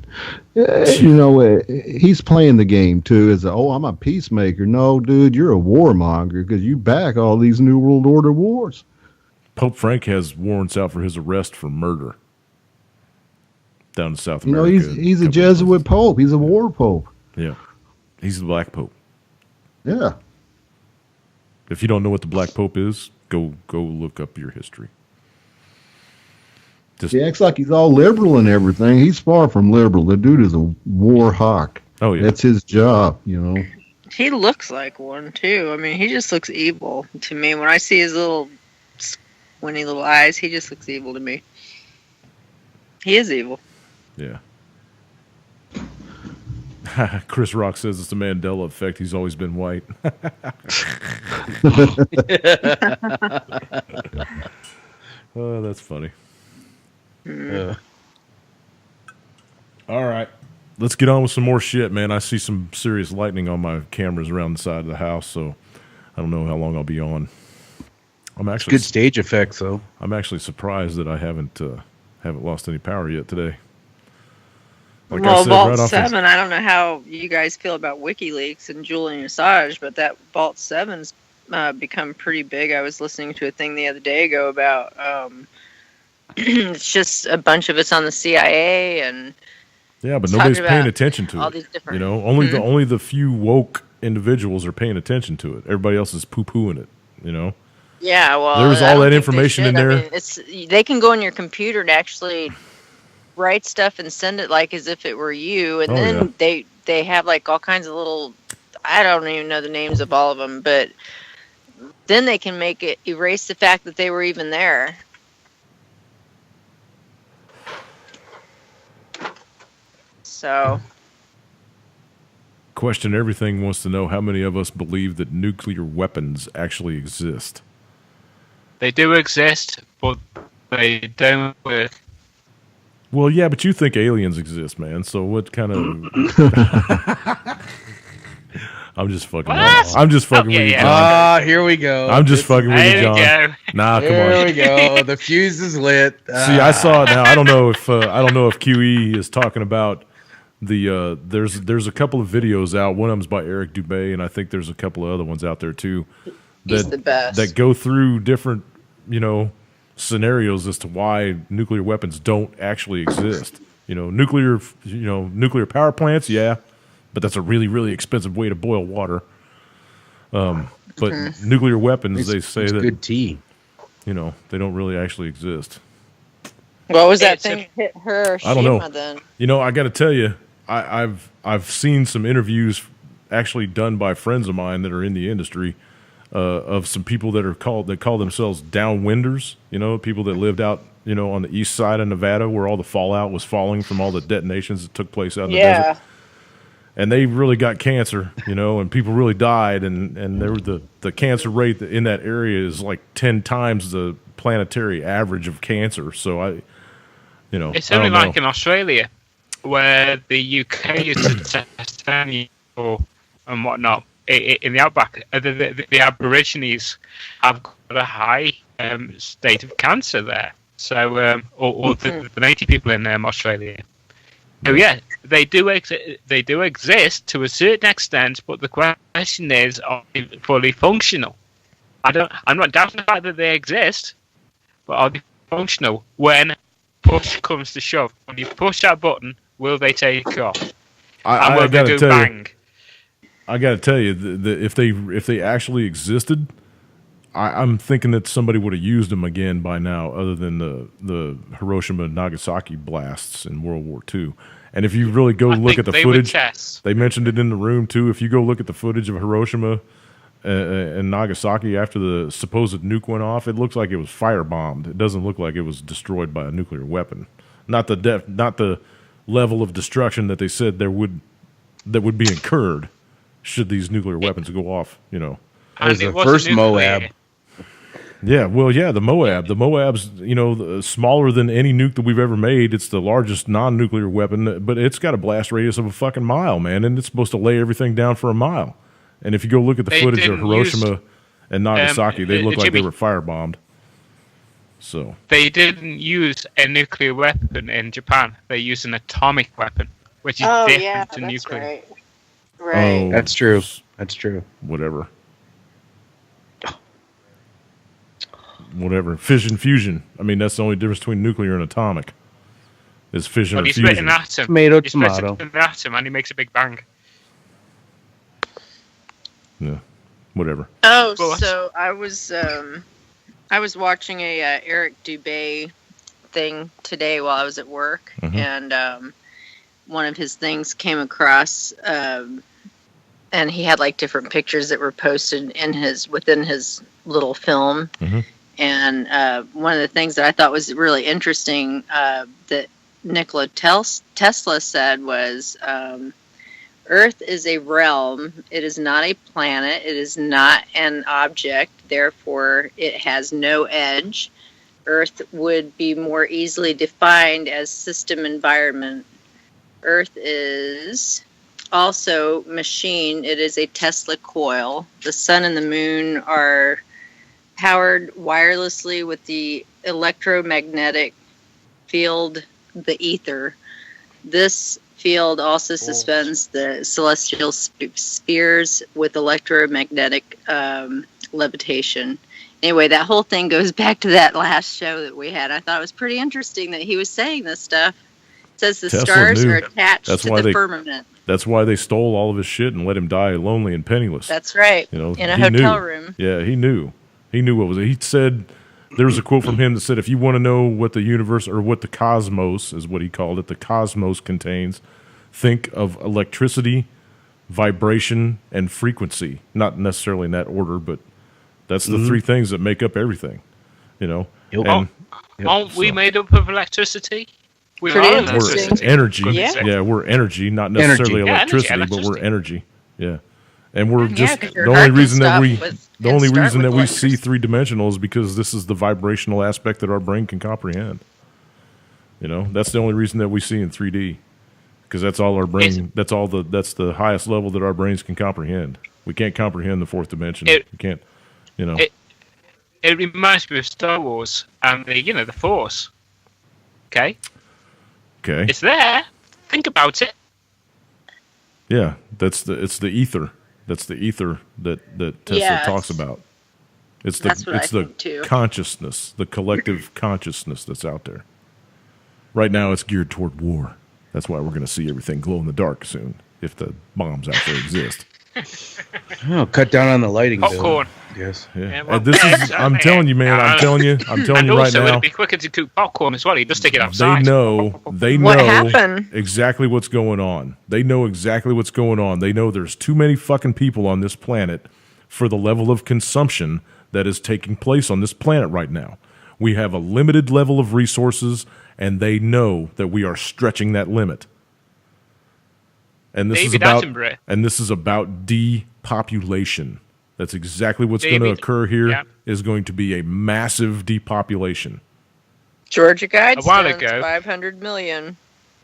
He's playing the game too. As I'm a peacemaker. No, dude, you're a warmonger because you back all these New World Order wars. Pope Frank has warrants out for his arrest for murder down in South America. He's a Jesuit Pope. He's a war Pope. Yeah, he's the Black Pope. Yeah. If you don't know what the Black Pope is, go look up your history. He acts like he's all liberal and everything. He's far from liberal. The dude is a war hawk. Oh, yeah. That's his job, He looks like one too. I mean, he just looks evil to me. When I see his little squinty little eyes, he just looks evil to me. He is evil. Yeah. Chris Rock says it's the Mandela effect. He's always been white. Oh, that's funny. All right. Let's get on with some more shit, man. I see some serious lightning on my cameras around the side of the house, so I don't know how long I'll be on. It's good stage effects, though. I'm actually surprised that I haven't lost any power yet today. Like well, I said, Vault right 7, I don't know how you guys feel about WikiLeaks and Julian Assange, but that Vault 7's become pretty big. I was listening to a thing the other day ago about it's just a bunch of it's on the CIA and yeah, but nobody's paying attention to all it. These different, only the few woke individuals are paying attention to it. Everybody else is poo-pooing it. Yeah, well, there's all that information in there. I mean, they can go on your computer and actually write stuff and send it like as if it were you, and then they have like all kinds of little, I don't even know the names of all of them, but then they can make it erase the fact that they were even there. So Question Everything wants to know how many of us believe that nuclear weapons actually exist. They do exist, but they don't work. Well, yeah, but you think aliens exist, man. So what kind of... I'm just fucking with you. I'm just fucking with you, John. Here we go. I'm just fucking with you, John. There we go. Nah, come There on. we go. The fuse is lit. See, I saw it now. I don't know if QE is talking about the there's a couple of videos out. One of them's by Eric Dubay, and I think there's a couple of other ones out there too. he's the best. That go through different, scenarios as to why nuclear weapons don't actually exist. Nuclear power plants, yeah, but that's a really, really expensive way to boil water. But nuclear weapons, they say that good tea. They don't really actually exist. What was that thing hit Hiroshima I don't know. then? I got to tell you, I've seen some interviews actually done by friends of mine that are in the industry of some people that call themselves downwinders. People that lived out on the east side of Nevada where all the fallout was falling from all the detonations that took place out in the desert. And they really got cancer, and people really died, and there were the cancer rate in that area is like 10 times the planetary average of cancer. So it's only like in Australia, where the UK used to test and whatnot in the outback. The Aborigines have got a high state of cancer there. So, or the native people in Australia. So yeah, they do exist to a certain extent, but the question is, are they fully functional? I'm not doubting the fact that they exist, but are they functional when push comes to shove? When you push that button, will they take off? And will they do bang? I got to tell you, if they actually existed, I'm thinking that somebody would have used them again by now, other than the Hiroshima and Nagasaki blasts in World War II. And if you really go look at the footage, they mentioned it in the room too. If you go look at the footage of Hiroshima and Nagasaki after the supposed nuke went off, it looks like it was firebombed. It doesn't look like it was destroyed by a nuclear weapon. Not the level of destruction that they said that would be incurred should these nuclear weapons go off. It was the first Moab. Yeah, well, yeah, the Moab. The Moab's, smaller than any nuke that we've ever made. It's the largest non-nuclear weapon, but it's got a blast radius of a fucking mile, man, and it's supposed to lay everything down for a mile. And if you go look at the footage of Hiroshima and Nagasaki, they look like they were firebombed. So they didn't use a nuclear weapon in Japan. They used an atomic weapon, which is different to nuclear. Right. Right. Oh, That's true. That's true. Whatever. Fission, fusion. I mean, that's the only difference between nuclear and atomic. Is fission Well, or you split fusion. an atom. Tomato, You split tomato. an atom, and he makes a big bang. Yeah, whatever. Oh, Well, so I was watching a Eric Dubé thing today while I was at work, Mhm. and one of his things came across, and he had like different pictures that were posted within his little film. Mhm. And one of the things that I thought was really interesting that Nikola Tesla said was, Earth is a realm. It is not a planet. It is not an object. Therefore, it has no edge. Earth would be more easily defined as system environment. Earth is also machine. It is a Tesla coil. The sun and the moon are powered wirelessly with the electromagnetic field, the ether. This field also suspends the celestial spheres with electromagnetic levitation. Anyway, that whole thing goes back to that last show that we had. I thought it was pretty interesting that he was saying this stuff. It says the Tesla stars knew. are attached That's to why the they- firmament. That's why they stole all of his shit and let him die lonely and penniless. That's right. in In a hotel room. Yeah, he knew. He knew what was it. He said, there was a quote from him that said, if you want to know what the universe, or what the cosmos is what he called it, the cosmos contains, think of electricity, vibration, and frequency. Not necessarily in that order, but that's the three things that make up everything. Yep. And Aren't we so- made up of electricity? We Pretty are interesting. we're electricity. energy. Could be Yeah. said. Yeah, we're energy, not necessarily Energy. Yeah, energy, electricity, but we're electricity. energy. Yeah. And we're Yeah, just 'cause your the heart only can reason that stop we with- the can only start reason with that we see electricity. three-dimensional is because this is the vibrational aspect that our brain can comprehend. That's the only reason that we see in 3D, because that's all our brain. That's the highest level that our brains can comprehend. We can't comprehend the fourth dimension. We can't. It reminds me of Star Wars and the Force. Okay, Okay. it's there. Think about it. Yeah. It's the ether. That's the ether that Tesla Yes. talks about. It's That's what I the think, too. consciousness, the collective consciousness that's out there. Right now, it's geared toward war. That's why we're going to see everything glow in the dark soon, if the bombs actually exist. Oh, cut down on the lighting. Popcorn. Bill. Yes. Yeah. Yeah, well, This is. I'm telling you, man. I'm telling you And right also, now. it'd be quicker to cook popcorn as well. You just take it They outside. know. What happened? exactly what's going on. They know exactly what's going on. They know there's too many fucking people on this planet for the level of consumption that is taking place on this planet right now. We have a limited level of resources, and they know that we are stretching that limit. And this David Attenborough. is about depopulation. That's exactly what's going to David- occur here. yeah. Is going to be a massive depopulation. Georgia while Guidestone's ago- 500 million.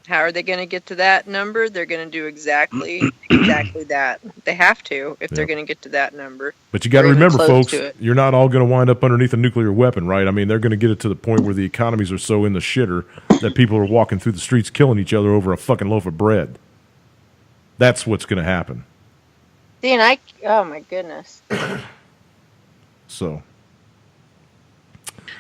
How are they going to get to that number? They're going to do exactly that. They have to if they're Yep. going to get to that number. But you got to Or even remember, close folks, to it. you're not all going to wind up underneath a nuclear weapon, right? I mean, they're going to get it to the point where the economies are so in the shitter that people are walking through the streets killing each other over a fucking loaf of bread. That's what's going to happen. See, oh my goodness. So,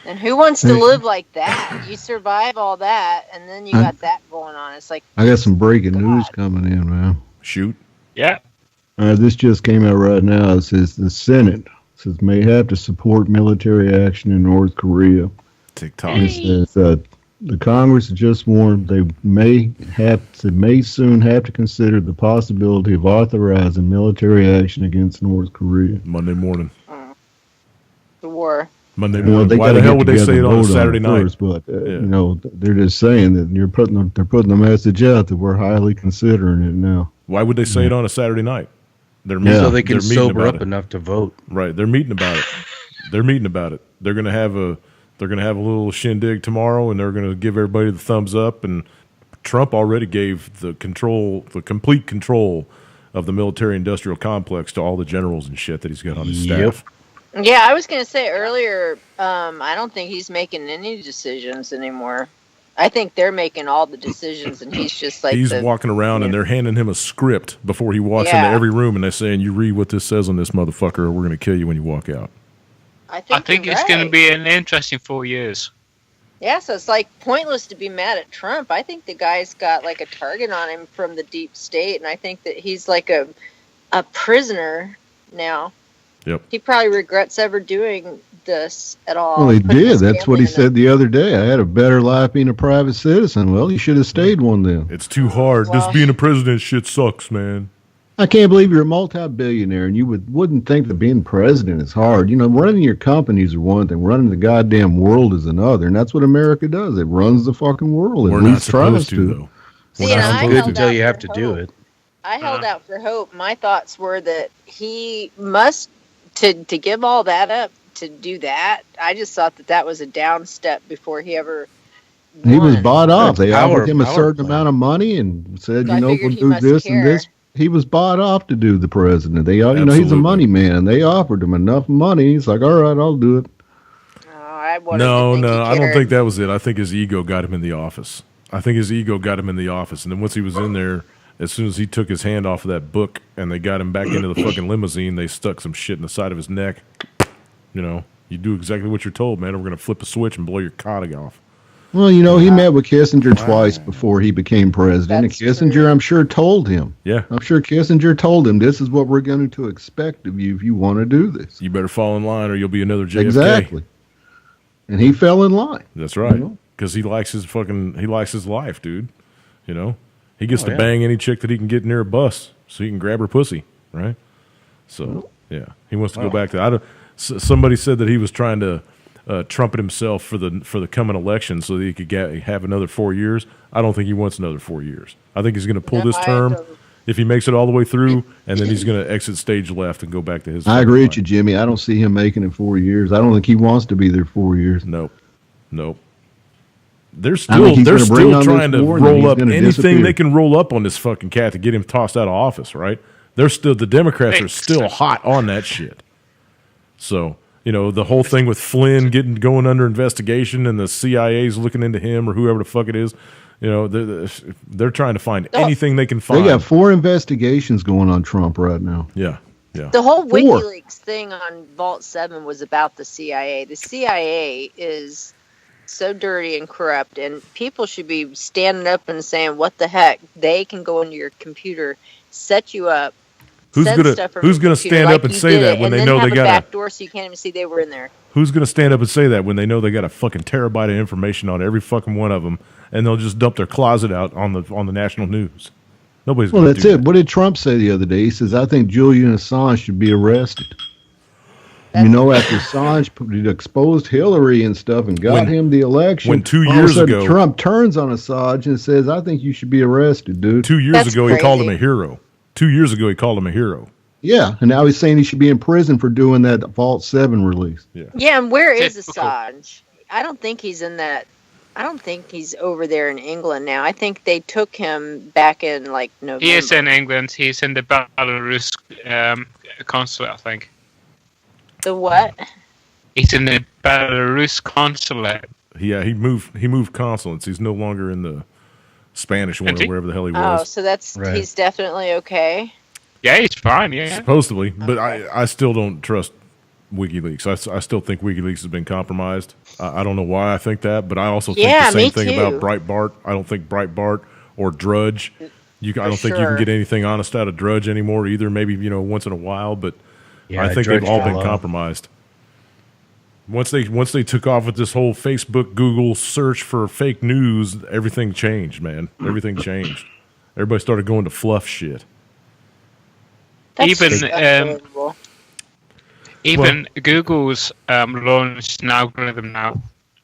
And who wants to live like that? You survive all that, and then you got that going on. It's like, I got some breaking news God. coming in, man. shoot. Yeah. This just came out right now. It says the Senate may have to support military action in North Korea. TikTok. It says the Congress just warned they may soon have to consider the possibility of authorizing military action against North Korea. Monday morning. the war. Monday Well, morning. they Why gotta the hell get would they together say it and on a vote Saturday it night? first, but Yeah. they're just saying that they're putting the message out that we're highly considering it now. Why would they say it on a Saturday night? They're Yeah. So they can they're meeting sober about up it. enough to vote. Right. They're meeting about it. They're meeting about it. They're gonna have a little shindig tomorrow, and they're gonna give everybody the thumbs up. And Trump already gave the complete control of the military-industrial complex to all the generals and shit that he's got on his staff. Yeah, I was going to say earlier, I don't think he's making any decisions anymore. I think they're making all the decisions, and he's just like he's walking around, and they're handing him a script before he walks into every room, and they're saying, "You read what this says on this motherfucker, or we're going to kill you when you walk out." I think it's going to be an interesting 4 years. Yeah, so it's like pointless to be mad at Trump. I think the guy's got like a target on him from the deep state, and I think that he's like a prisoner now. Yep. He probably regrets ever doing this at all. Well, he did. That's what he said the other day. I had a better life being a private citizen. Well, he should have stayed one then. It's too hard. This being a president shit sucks, man. I can't believe you're a multi-billionaire and you wouldn't think that being president is hard. You know, running your companies are one thing. Running the goddamn world is another. And that's what America does. It runs the fucking world. We're not supposed to, though. See, and I good held until out you have for to do hope. it. I held out for hope. My thoughts were that he must, to give all that up, to do that, I just thought that was a down step before he ever won. He was bought off. That's They offered him a power certain play. amount of money and said, So I we'll figured he do must this care. and this. He was bought off to do the president. They, he's a Absolutely. money man. They offered him enough money. He's like, all right, I'll do it. Oh, I wanted No, to think he I don't cared. think that was it. I think his ego got him in the office. And then once he was in there, as soon as he took his hand off of that book and they got him back into the fucking limousine, they stuck some shit in the side of his neck. You know, you do exactly what you're told, man. We're going to flip a switch and blow your cottage off. Well, you know, he met with Kissinger twice before he became president. That's and Kissinger, true. I'm sure, told him. Yeah. I'm sure Kissinger told him, this is what we're going to expect of you if you want to do this. You better fall in line or you'll be another JFK. Exactly. And he fell in line. That's right. You know? Because he likes his life, dude. You know? He gets to yeah. bang any chick that he can get near a bus so he can grab her pussy, right? So, yeah. He wants to go back to somebody said that he was trying to trumpet himself for the coming election so that he could have another 4 years. I don't think he wants another 4 years. I think he's going to pull No, this I term don't. if he makes it all the way through, and then he's going to exit stage left and go back to his. I agree with you, Jimmy. I don't see him making it 4 years. I don't think he wants to be there 4 years. Nope. They're I still think he's gonna bring on trying this to war and then roll he's up gonna anything disappear. they can roll up on this fucking cat to get him tossed out of office, right? The Democrats are still hot on that shit. So, you know, the whole thing with Flynn going under investigation and the CIA's looking into him or whoever the fuck it is, you know, they're trying to find anything they can They find. got 4 investigations going on Trump right now. Yeah. The whole 4. WikiLeaks thing on Vault 7 was about the CIA. The CIA is so dirty and corrupt, and people should be standing up and saying, what the heck? They can go into your computer, set you up, Who's send gonna stuff from Who's your gonna computer stand like up and you say did that it, when and they then know have they a got back door so you can't even see they were in there? Who's going to stand up and say that when they know they got a fucking terabyte of information on every fucking one of them, and they'll just dump their closet out on the national news? Nobody's. Well, gonna that's do it. that. What did Trump say the other day? He says, I think Julian Assange should be arrested. You know, after Assange exposed Hillary and stuff and got him the election, when 2 all of a years sudden ago- Trump turns on Assange and says, I think you should be arrested, dude. 2 years That's ago, he called him crazy. a hero. 2 years ago, he called him a hero. Yeah, and now he's saying he should be in prison for doing that Vault 7 release. Yeah, and where is Typical. Assange? I don't think he's in that. I don't think he's over there in England now. I think they took him back in like November. He is in England. He's in the Belarus consulate, I think. The what? He's in the Belarus consulate. Yeah, he moved consulates. He's no longer in the Spanish one or wherever the hell he Oh, was. so that's Right. he's definitely okay. Yeah, he's fine. Yeah. Supposedly, but I still don't trust WikiLeaks. I still think WikiLeaks has been compromised. I don't know why I think that, but I also think Yeah, the same me thing too. about Breitbart. I don't think Breitbart or Drudge. I don't think you sure. can get anything honest out of Drudge anymore either. Maybe once in a while, but Yeah, I think Drudge they've all fell been off. compromised. Once they took off with this whole Facebook, Google search for fake news, everything changed, man. Everything changed. Everybody started going to fluff shit. That's Even, just unbelievable. Even Google's launched an algorithm now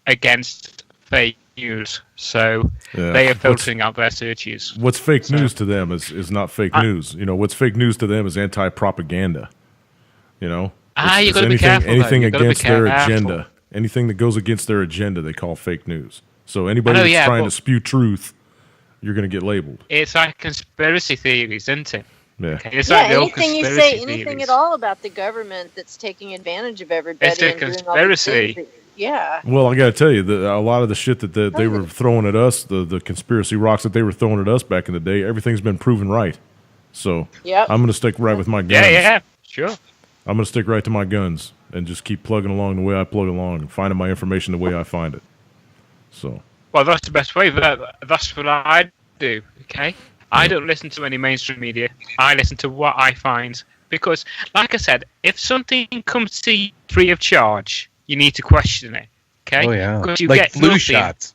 against fake news, so Yeah. they are filtering out their searches. What's fake news to them is not fake news. What's fake news to them is anti-propaganda. You've got to be anything, careful. anything You've got to be against their careful. agenda. Anything that goes against their agenda, they call fake news. So anybody I know, that's yeah, trying but- to spew truth, you're going to get labeled. It's like conspiracy theories, isn't it? Yeah. Okay, it's Yeah, like the old anything you conspiracy say, anything theories. at all about the government that's taking advantage of everybody. It's a and doing all these conspiracy. things that- yeah. Well, I got to tell you, a lot of the shit that they were throwing at us, the conspiracy rocks that they were throwing at us back in the day, everything's been proven right. So Yep. I'm going to stick right with my guns. Yeah, sure. I'm going to stick right to my guns and just keep plugging along the way I plug along and finding my information the way I find it. So, Well, that's the best way. That's what I do. Okay, I don't listen to any mainstream media. I listen to what I find because, like I said, if something comes to you free of charge, you need to question it. Okay. Oh yeah, 'Cause you like get flu nothing. shots.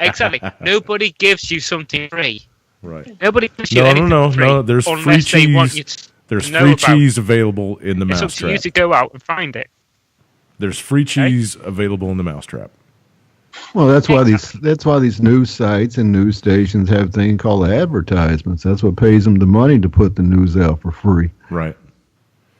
Exactly. Nobody gives you something free. right. Nobody gives you No, anything no, free no. There's free unless they want you cheese. to There's know free about- cheese available in the It's up to you mousetrap. to go out and find it. There's free cheese available in the mousetrap. Well, that's why these news sites and news stations have things called advertisements. That's what pays them the money to put the news out for free. Right.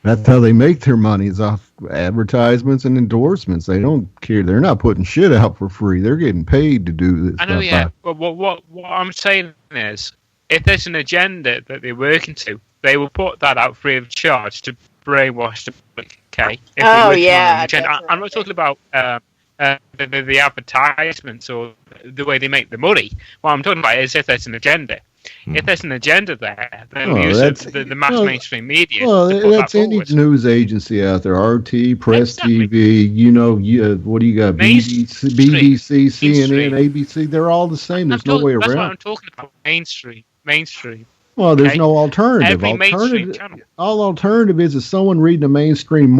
That's how they make their money, is off advertisements and endorsements. They don't care. They're not putting shit out for free. They're getting paid to do this I know, stuff. yeah. But what I'm saying is, if there's an agenda that they're working to, they will put that out free of charge to brainwash the public. Okay. If they're Oh, working on yeah, an agenda. I'm not definitely. talking about the advertisements or the way they make the money. What I'm talking about is if there's an agenda. If there's an agenda there, then we use that's- the mass well, mainstream media Well, to put that's that any forward. news agency out there. RT, Press Exactly. TV, what do you got? Mainstream. BBC, CNN, Mainstream. ABC. They're all the same. There's no way That's what around. I'm talking about. Mainstream. Well, there's okay. no alternative. Every mainstream channel. All alternative is someone reading a mainstream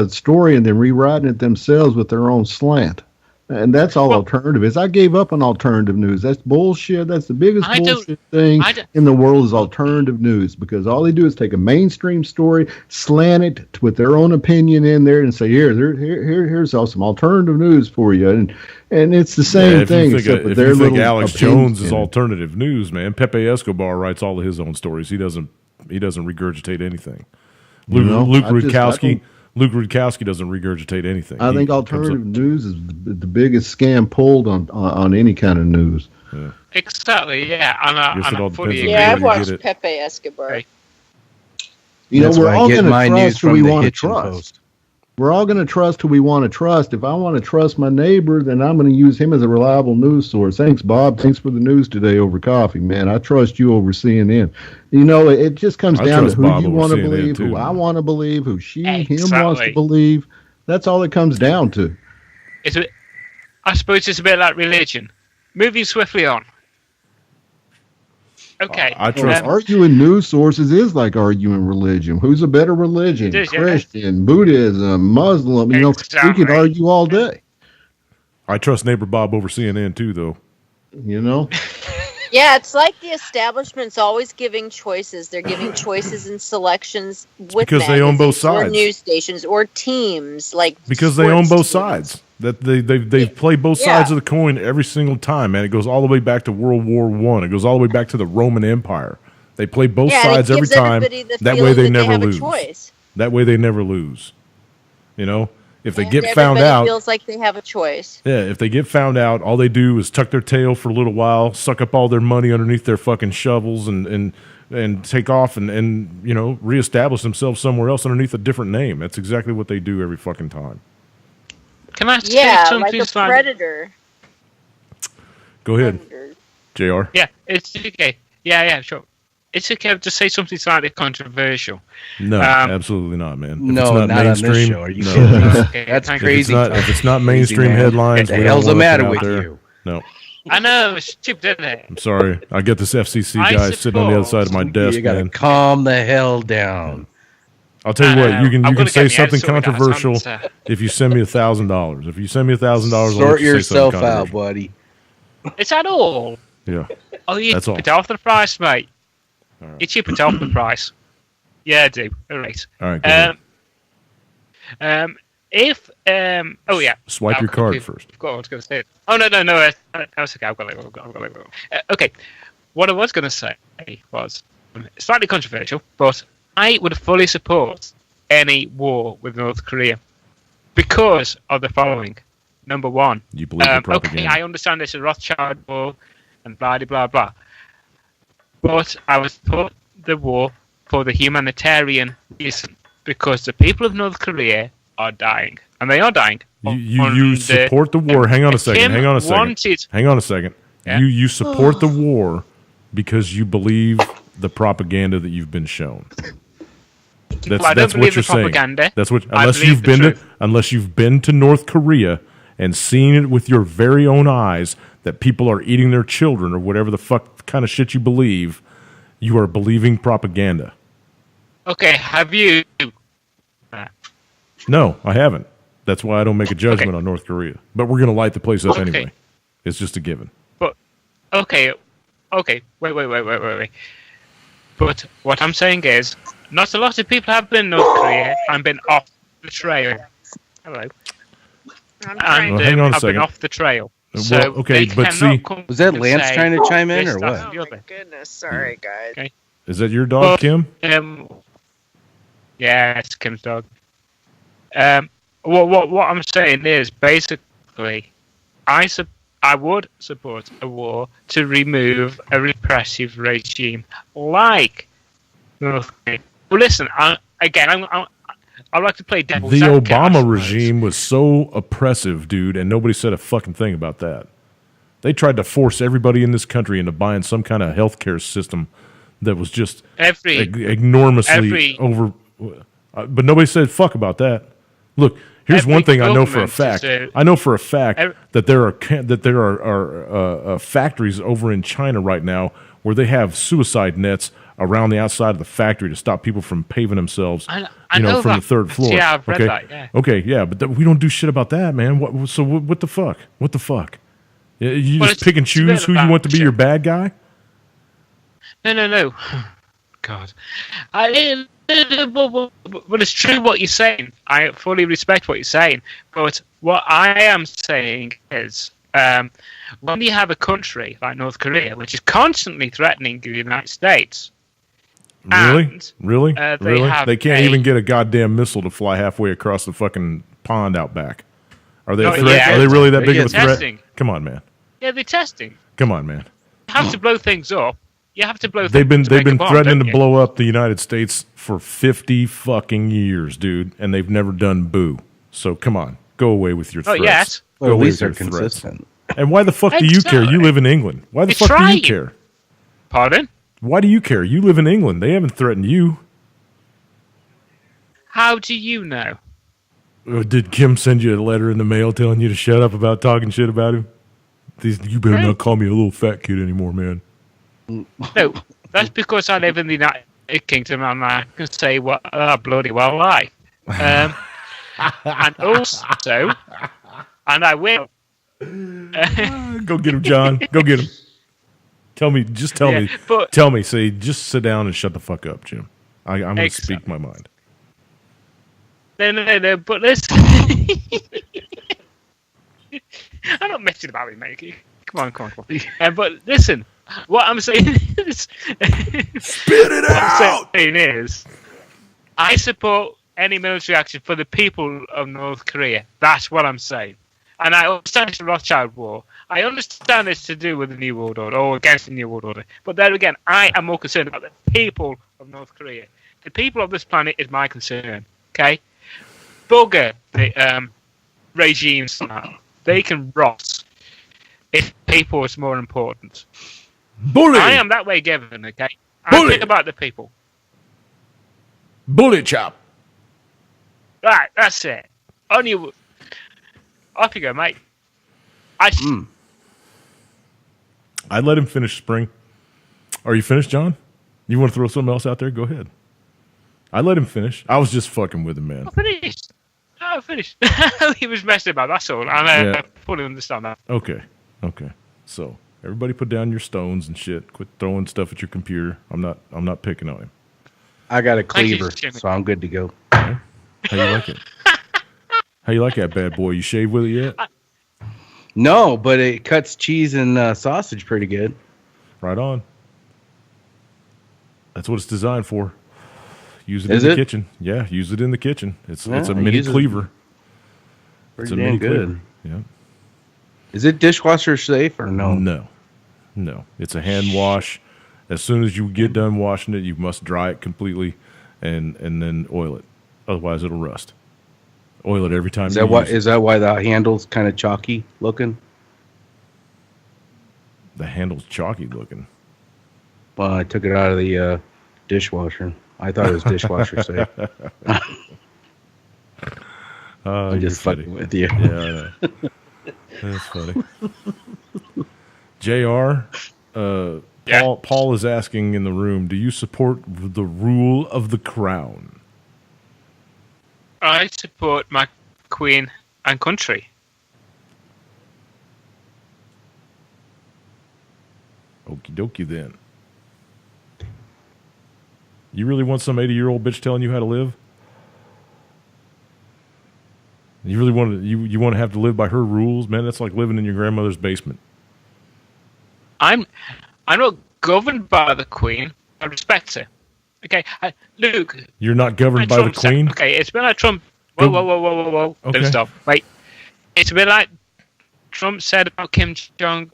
story and then rewriting it themselves with their own slant. And that's all Well- alternative is. I gave up on alternative news. That's bullshit. That's the biggest I don't- bullshit thing I don't- in the world is alternative news, because all they do is take a mainstream story, slant it with their own opinion in there, and say, here's some alternative news for you. And it's the same if thing, you except think, with if their you think little Alex opinions Jones is in it. alternative news, man, Pepe Escobar writes all of his own stories. He doesn't regurgitate anything. You know, Luke I Rudkowski doesn't regurgitate anything. I He think comes up- alternative news is the biggest scam pulled on any kind of news. Exactly, yeah. And Guess it all I fully depends on agree. Yeah, where I've you watched get it. Pepe Escobar. Okay. You That's know, we're where I all get going to my news trust who from we the want to Hitchin trust. Post. We're all going to trust who we want to trust. If I want to trust my neighbor, then I'm going to use him as a reliable news source. Thanks, Bob. Thanks for the news today over coffee, man. I trust you over CNN. You know, it just comes I down to trust who Bob you over want to CNN believe, too, who I man. want to believe, who him wants to Exactly. believe. That's all it comes down to. I suppose it's a bit like religion. Moving swiftly on. Okay. I trust- Arguing news sources is like arguing religion. Who's a better religion? It is, yeah. Christian, Buddhism, Muslim. You know, we Exactly. could argue all day. I trust neighbor Bob over CNN too, though. You know, Yeah, it's like the establishment's always giving choices. They're giving choices and selections with because they own both magazines or sides. news stations or teams, like Because they own both sports teams. sides. That they play both Yeah. sides of the coin every single time, man. It goes all the way back to World War I. It goes all the way back to the Roman Empire. They play both Yeah, and it sides every gives time. everybody the That way feeling they that never have lose. A choice. That way they never lose. You know, if they And get found everybody out, feels like they have a choice. yeah, if they get found out, all they do is tuck their tail for a little while, suck up all their money underneath their fucking shovels, and take off and you know, reestablish themselves somewhere else underneath a different name. That's exactly what they do every fucking time. Can I say Yeah, something like a slightly- predator. Go ahead, Predator. JR. Yeah, it's okay. Yeah, sure. It's okay to say something slightly controversial. No, Um, absolutely not, man. If No, it's not on this mainstream, show. Are you no. kidding me? Okay, That's thank If you. it's crazy. not, if it's not mainstream man. headlines, What the we don't hell's the want it matter out with there. you? No, I know, it's stupid, isn't it? I'm sorry. I get this FCC I guy sitting on the other side of my desk, You gotta man. calm the hell down. I'll tell you what. You can I'm you can gonna say get my head something sorted out, controversial son. if you send me $1,000. If you send me $1,000, Sort yourself out, buddy. Is that all? Yeah. Oh, you That's all. chip it off the price, mate. All right. You chip it off the price. Yeah, I do. All right. All right. Go ahead. Oh yeah. Swipe I've your got card to- first. I was going to say it. Oh no. That's okay. I've got it. Okay. What I was going to say was slightly controversial, but I would fully support any war with North Korea because of the following. Number one, You believe the okay, propaganda? I understand it's a Rothschild war and blah blah blah, but I would support the war for the humanitarian reason because the people of North Korea are dying, and they are dying. You support the war. Hang on a second. Kim Hang on a second. wanted- Hang on a second. Yeah? You support the war because you believe the propaganda that you've been shown. Well, I don't That's believe what you're the propaganda. saying. That's what I unless believe you've the been to truth. unless you've been to North Korea and seen it with your very own eyes that people are eating their children or whatever the fuck kind of shit you believe, you are believing propaganda. Okay, have you? No, I haven't. That's why I don't make a judgment Okay. on North Korea. But we're going to light the place up Okay. anyway. It's just a given. But okay, wait. But what I'm saying is, not a lot of people have been in North Korea and been off the trail. Hello. I'm And trying Well, hang on a have been second. off the trail. Well, So okay, they but cannot see- come Was that and Lance say trying to chime in, this, or that, what? and the Oh other. my goodness! Sorry, guys. Okay. Is that your dog, Well, Kim? Yeah, it's Kim's dog. What I'm saying is basically, I would support a war to remove a repressive regime like North Korea. Well, listen, I like to play devil's The advocate, I Obama suppose. regime was so oppressive, dude, and nobody said a fucking thing about that. They tried to force everybody in this country into buying some kind of healthcare system that was just enormously every- over. But nobody said fuck about that. Look, here's Every one thing I know for a government fact. is I know for a fact Every- that there are factories over in China right now where they have suicide nets around the outside of the factory to stop people from paving themselves. I you know, know from that. the third floor. Yeah, I've read okay? that, yeah. Okay, yeah, but we don't do shit about that, man. What the fuck? What the fuck? You Well, just it's- pick and it's a bit choose who you about want to be shit. your bad guy? No. God. But it's true what you're saying. I fully respect what you're saying. But what I am saying is, when you have a country like North Korea, which is constantly threatening the United States, Really? And, Really? they Really? have They can't a- even get a goddamn missile to fly halfway across the fucking pond out back. Are they No, a threat? yeah, Are they really that they big of a get threat? testing. Come on, man. yeah, they're testing. Come on, man. You have to blow things up. You have to blow. They've been things to make a threatening bomb, don't to you? blow up the United States for 50 fucking years, dude, and they've never done boo. So come on, go away with your Not threats. yet. Go Well, at away least with they're your threats. consistent. And why the fuck do you care? You live in England. Why the They're fuck do you trying. care? Pardon? Why do you care? You live in England. They haven't threatened you. How do you know? Did Kim send you a letter in the mail telling you to shut up about talking shit about him? You better Hey. not call me a little fat kid anymore, man. No, that's because I live in the United Kingdom and I can say what I bloody well like. And also, and I will. Go get him, John. Go get him. Tell me. Yeah, but- Tell me. Say, just sit down and shut the fuck up, Jim. I'm going to Exactly. speak my mind. No, but listen. I'm not messing about with mate. Come on. But listen, what I'm saying is. Spit it What I'm saying is, I support any military action for the people of North Korea. That's what I'm saying. And I understand it's the Rothschild War. I understand it's to do with the New World Order or against the New World Order. But there again, I am more concerned about the people of North Korea. The people of this planet is my concern. Okay? Bugger the regimes now. They can rot if people is more important. Bully. I am that way given, okay? I Bully. think about the people. Bully chop. Right, that's it. On you. Off you go, mate. I'd let him finish Spring. Are you finished, John? You want to throw something else out there? Go ahead. I let him finish. I was just fucking with him, man. Finished. Oh, finished. He was messing about, that's all. And I fully understand that. Okay. So everybody, put down your stones and shit. Quit throwing stuff at your computer. I'm not picking on him. I got a Thank you, cleaver, Jimmy. so I'm good to go. How you like it? How you like that bad boy? You shaved with it yet? No, but it cuts cheese and sausage pretty good. Right on. That's what it's designed for. Use it Is in the it? kitchen. Yeah, use it in the kitchen. It's Yeah, a I mini use it. cleaver. Pretty It's a damn mini good. cleaver. Yeah. Is it dishwasher safe or no? No. It's a hand wash. As soon as you get done washing it, you must dry it completely, and then oil it. Otherwise, it'll rust. Oil it every time. Is you that why? use it. Is that why the handle's kind of chalky looking? The handle's chalky looking? Well, I took it out of the dishwasher. I thought it was dishwasher safe. Oh, I'm you're just funny. fucking with you. Yeah, I know. That's funny. JR, Yeah. Paul is asking in the room, do you support the rule of the crown? I support my queen and country. Okie dokie then. You really want some 80-year-old bitch telling you how to live? You really want to you want to have to live by her rules, man? That's like living in your grandmother's basement. I'm not governed by the queen. I respect her. Okay, Luke. You're not governed by the Trump said- queen? okay, it's been like Trump. Whoa. Okay. Don't stop. Wait. It's been like Trump said about Kim Jong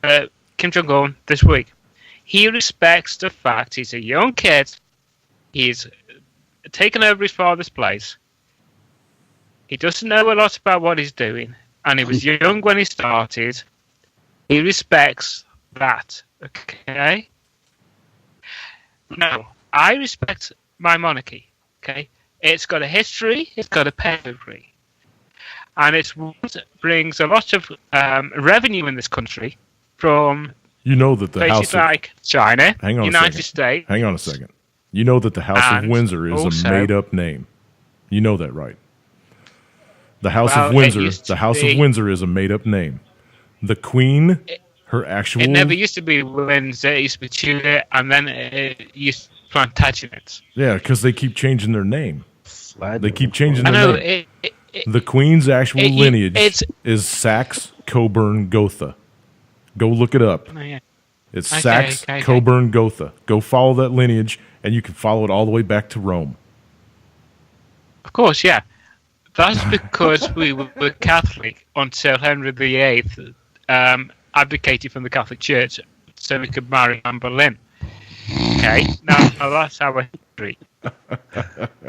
Un this week. He respects the fact he's a young kid. He's taken over his father's place. He doesn't know a lot about what he's doing, and he was young when he started. He respects that. Okay. No, I respect my monarchy. Okay, it's got a history, it's got a pedigree, and it's what brings a lot of revenue in this country from You know that the places House of, like China, Hang on a United second. States. Hang on a second. You know that the House of And Windsor is also- a made-up name. You know that, right? The House Well, of it Windsor. used to The House be- of Windsor is a made-up name. The Queen, her actual. It never used to be Windsor. It used to be Tudor, and then it used to be Plantagenets. Yeah, because they keep changing their name. Slide. They keep changing I their know. name. The Queen's actual It- lineage it's- is Saxe Coburn Gotha. Go look it up. Oh, yeah. It's Okay, Saxe okay. Coburn Gotha. Go follow that lineage, and you can follow it all the way back to Rome. Of course, yeah. That's because we were Catholic until Henry VIII abdicated from the Catholic Church so we could marry Anne Boleyn. Okay, now that's our history.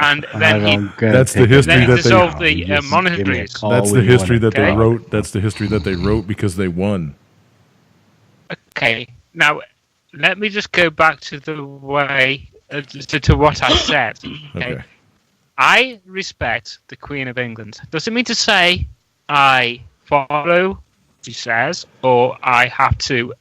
And then he That's the history then he that they- dissolved the You just give me a monasteries. call That's the when you history wanna that they okay. wrote. That's the history that they wrote because they won. Okay, now let me just go back to the way to what I said. Okay. I respect the Queen of England. Doesn't mean to say I follow what she says or I have to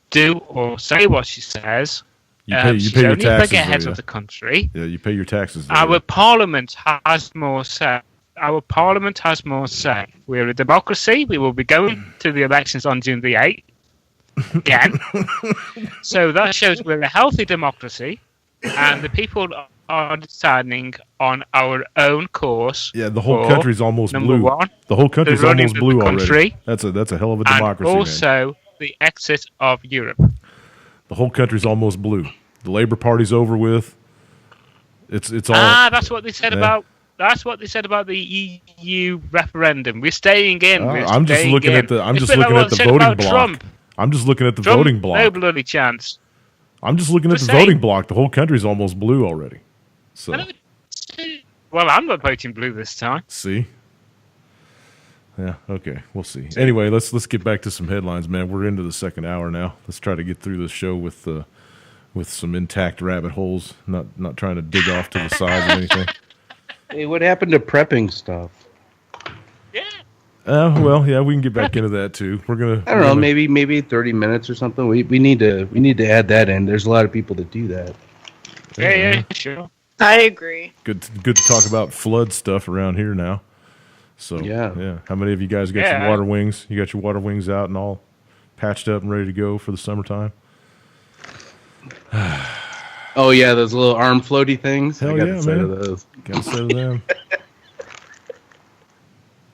do or say what she says. You pay She's your only a taxes. figurehead There, of the country. yeah, you pay your taxes. There, Our Parliament has more say. Our Parliament has more say. We're a democracy. We will be going to the elections on June the 8th. Again. So that shows we're a healthy democracy and the people are deciding on our own course. yeah, the whole for country's almost number blue. one, The whole country's the running almost of blue the already. country, That's a hell of a and democracy, man. also the exit of Europe. The whole country's almost blue. The Labor Party's over with. It's all. That's what they said Yeah. about. That's what they said about the EU referendum. We're staying in. We're I'm just staying looking in. at the. I'm It's just a bit looking like at what the they said voting about block. Trump. I'm just looking at the Trump, voting block. no bloody chance. I'm just looking at Just the saying. voting block. The whole country's almost blue already. So Well, I'm not voting blue this time. see. Yeah. Okay. We'll see. Anyway, let's get back to some headlines, man. We're into the second hour now. Let's try to get through this show with some intact rabbit holes. Not trying to dig off to the sides or anything. Hey, what happened to prepping stuff? Yeah. Well, yeah, we can get back into that too. We're gonna. I don't know, maybe 30 minutes or something. We need to add that in. There's a lot of people that do that. Yeah, sure. I agree. Good to talk about flood stuff around here now. So Yeah. How many of you guys got your Yeah. water wings? You got your water wings out and all patched up and ready to go for the summertime? Oh yeah, those little arm floaty things. Hell I got yeah, a set man. of those. Got a set of them.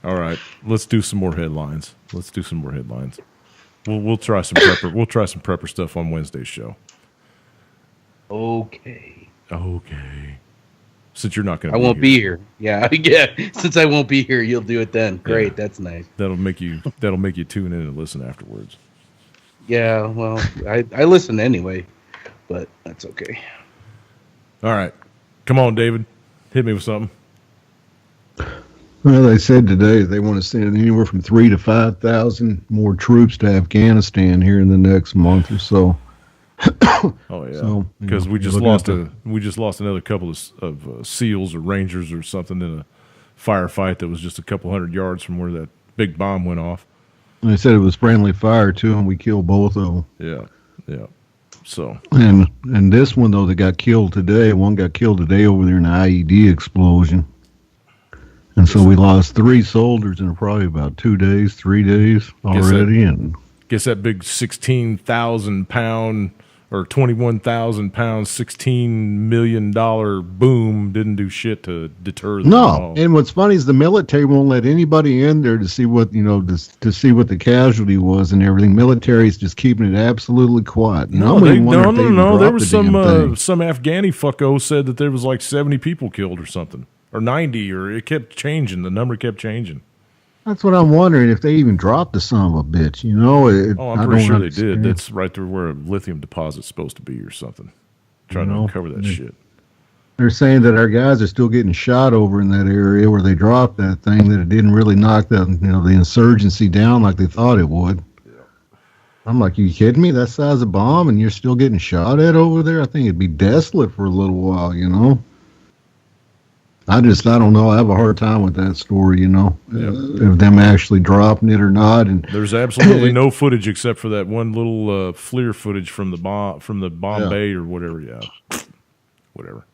All right, let's do some more headlines. We'll try some prepper. We'll try some prepper stuff on Wednesday's show. Okay. Okay. Since you're not going I to won't be here. Yeah, yeah. Since I won't be here, you'll do it then. Great, that's nice. That'll make you tune in and listen afterwards. Yeah, well, I listen anyway, but that's okay. All right. Come on, David. Hit me with something. Well, they said today they want to send anywhere from 3,000 to 5,000 more troops to Afghanistan here in the next month or so. Oh yeah, So, because you we know, just looking lost another couple of SEALs or Rangers or something in a firefight that was just a couple hundred yards from where that big bomb went off. They said it was friendly fire too, and we killed both of them. Yeah. So And this one though, that got killed today. One got killed today over there in an IED explosion. And so we lost 3 soldiers in probably about 3 days already. And guess that big 16,000 pound or 21,000 pound, $16 million boom didn't do shit to deter them. no, and what's funny is the military won't let anybody in there to see what to see what the casualty was and everything. Military's just keeping it absolutely quiet. No. There was some Afghani fucko said that there was like 70 people killed or something, or 90, or it kept changing. The number kept changing. That's what I'm wondering, if they even dropped the son of a bitch. I'm pretty sure they did. That's right there where a lithium deposit's supposed to be or something. Trying to uncover that shit. They're saying that our guys are still getting shot over in that area where they dropped that thing, that it didn't really knock the insurgency down like they thought it would. Yeah. I'm like, you kidding me? That size of bomb and you're still getting shot at over there? I think it'd be desolate for a little while, I don't know. I have a hard time with that story, of them actually dropping it or not. And there's absolutely no footage except for that one little FLIR footage from the Bombay or whatever. Yeah, whatever.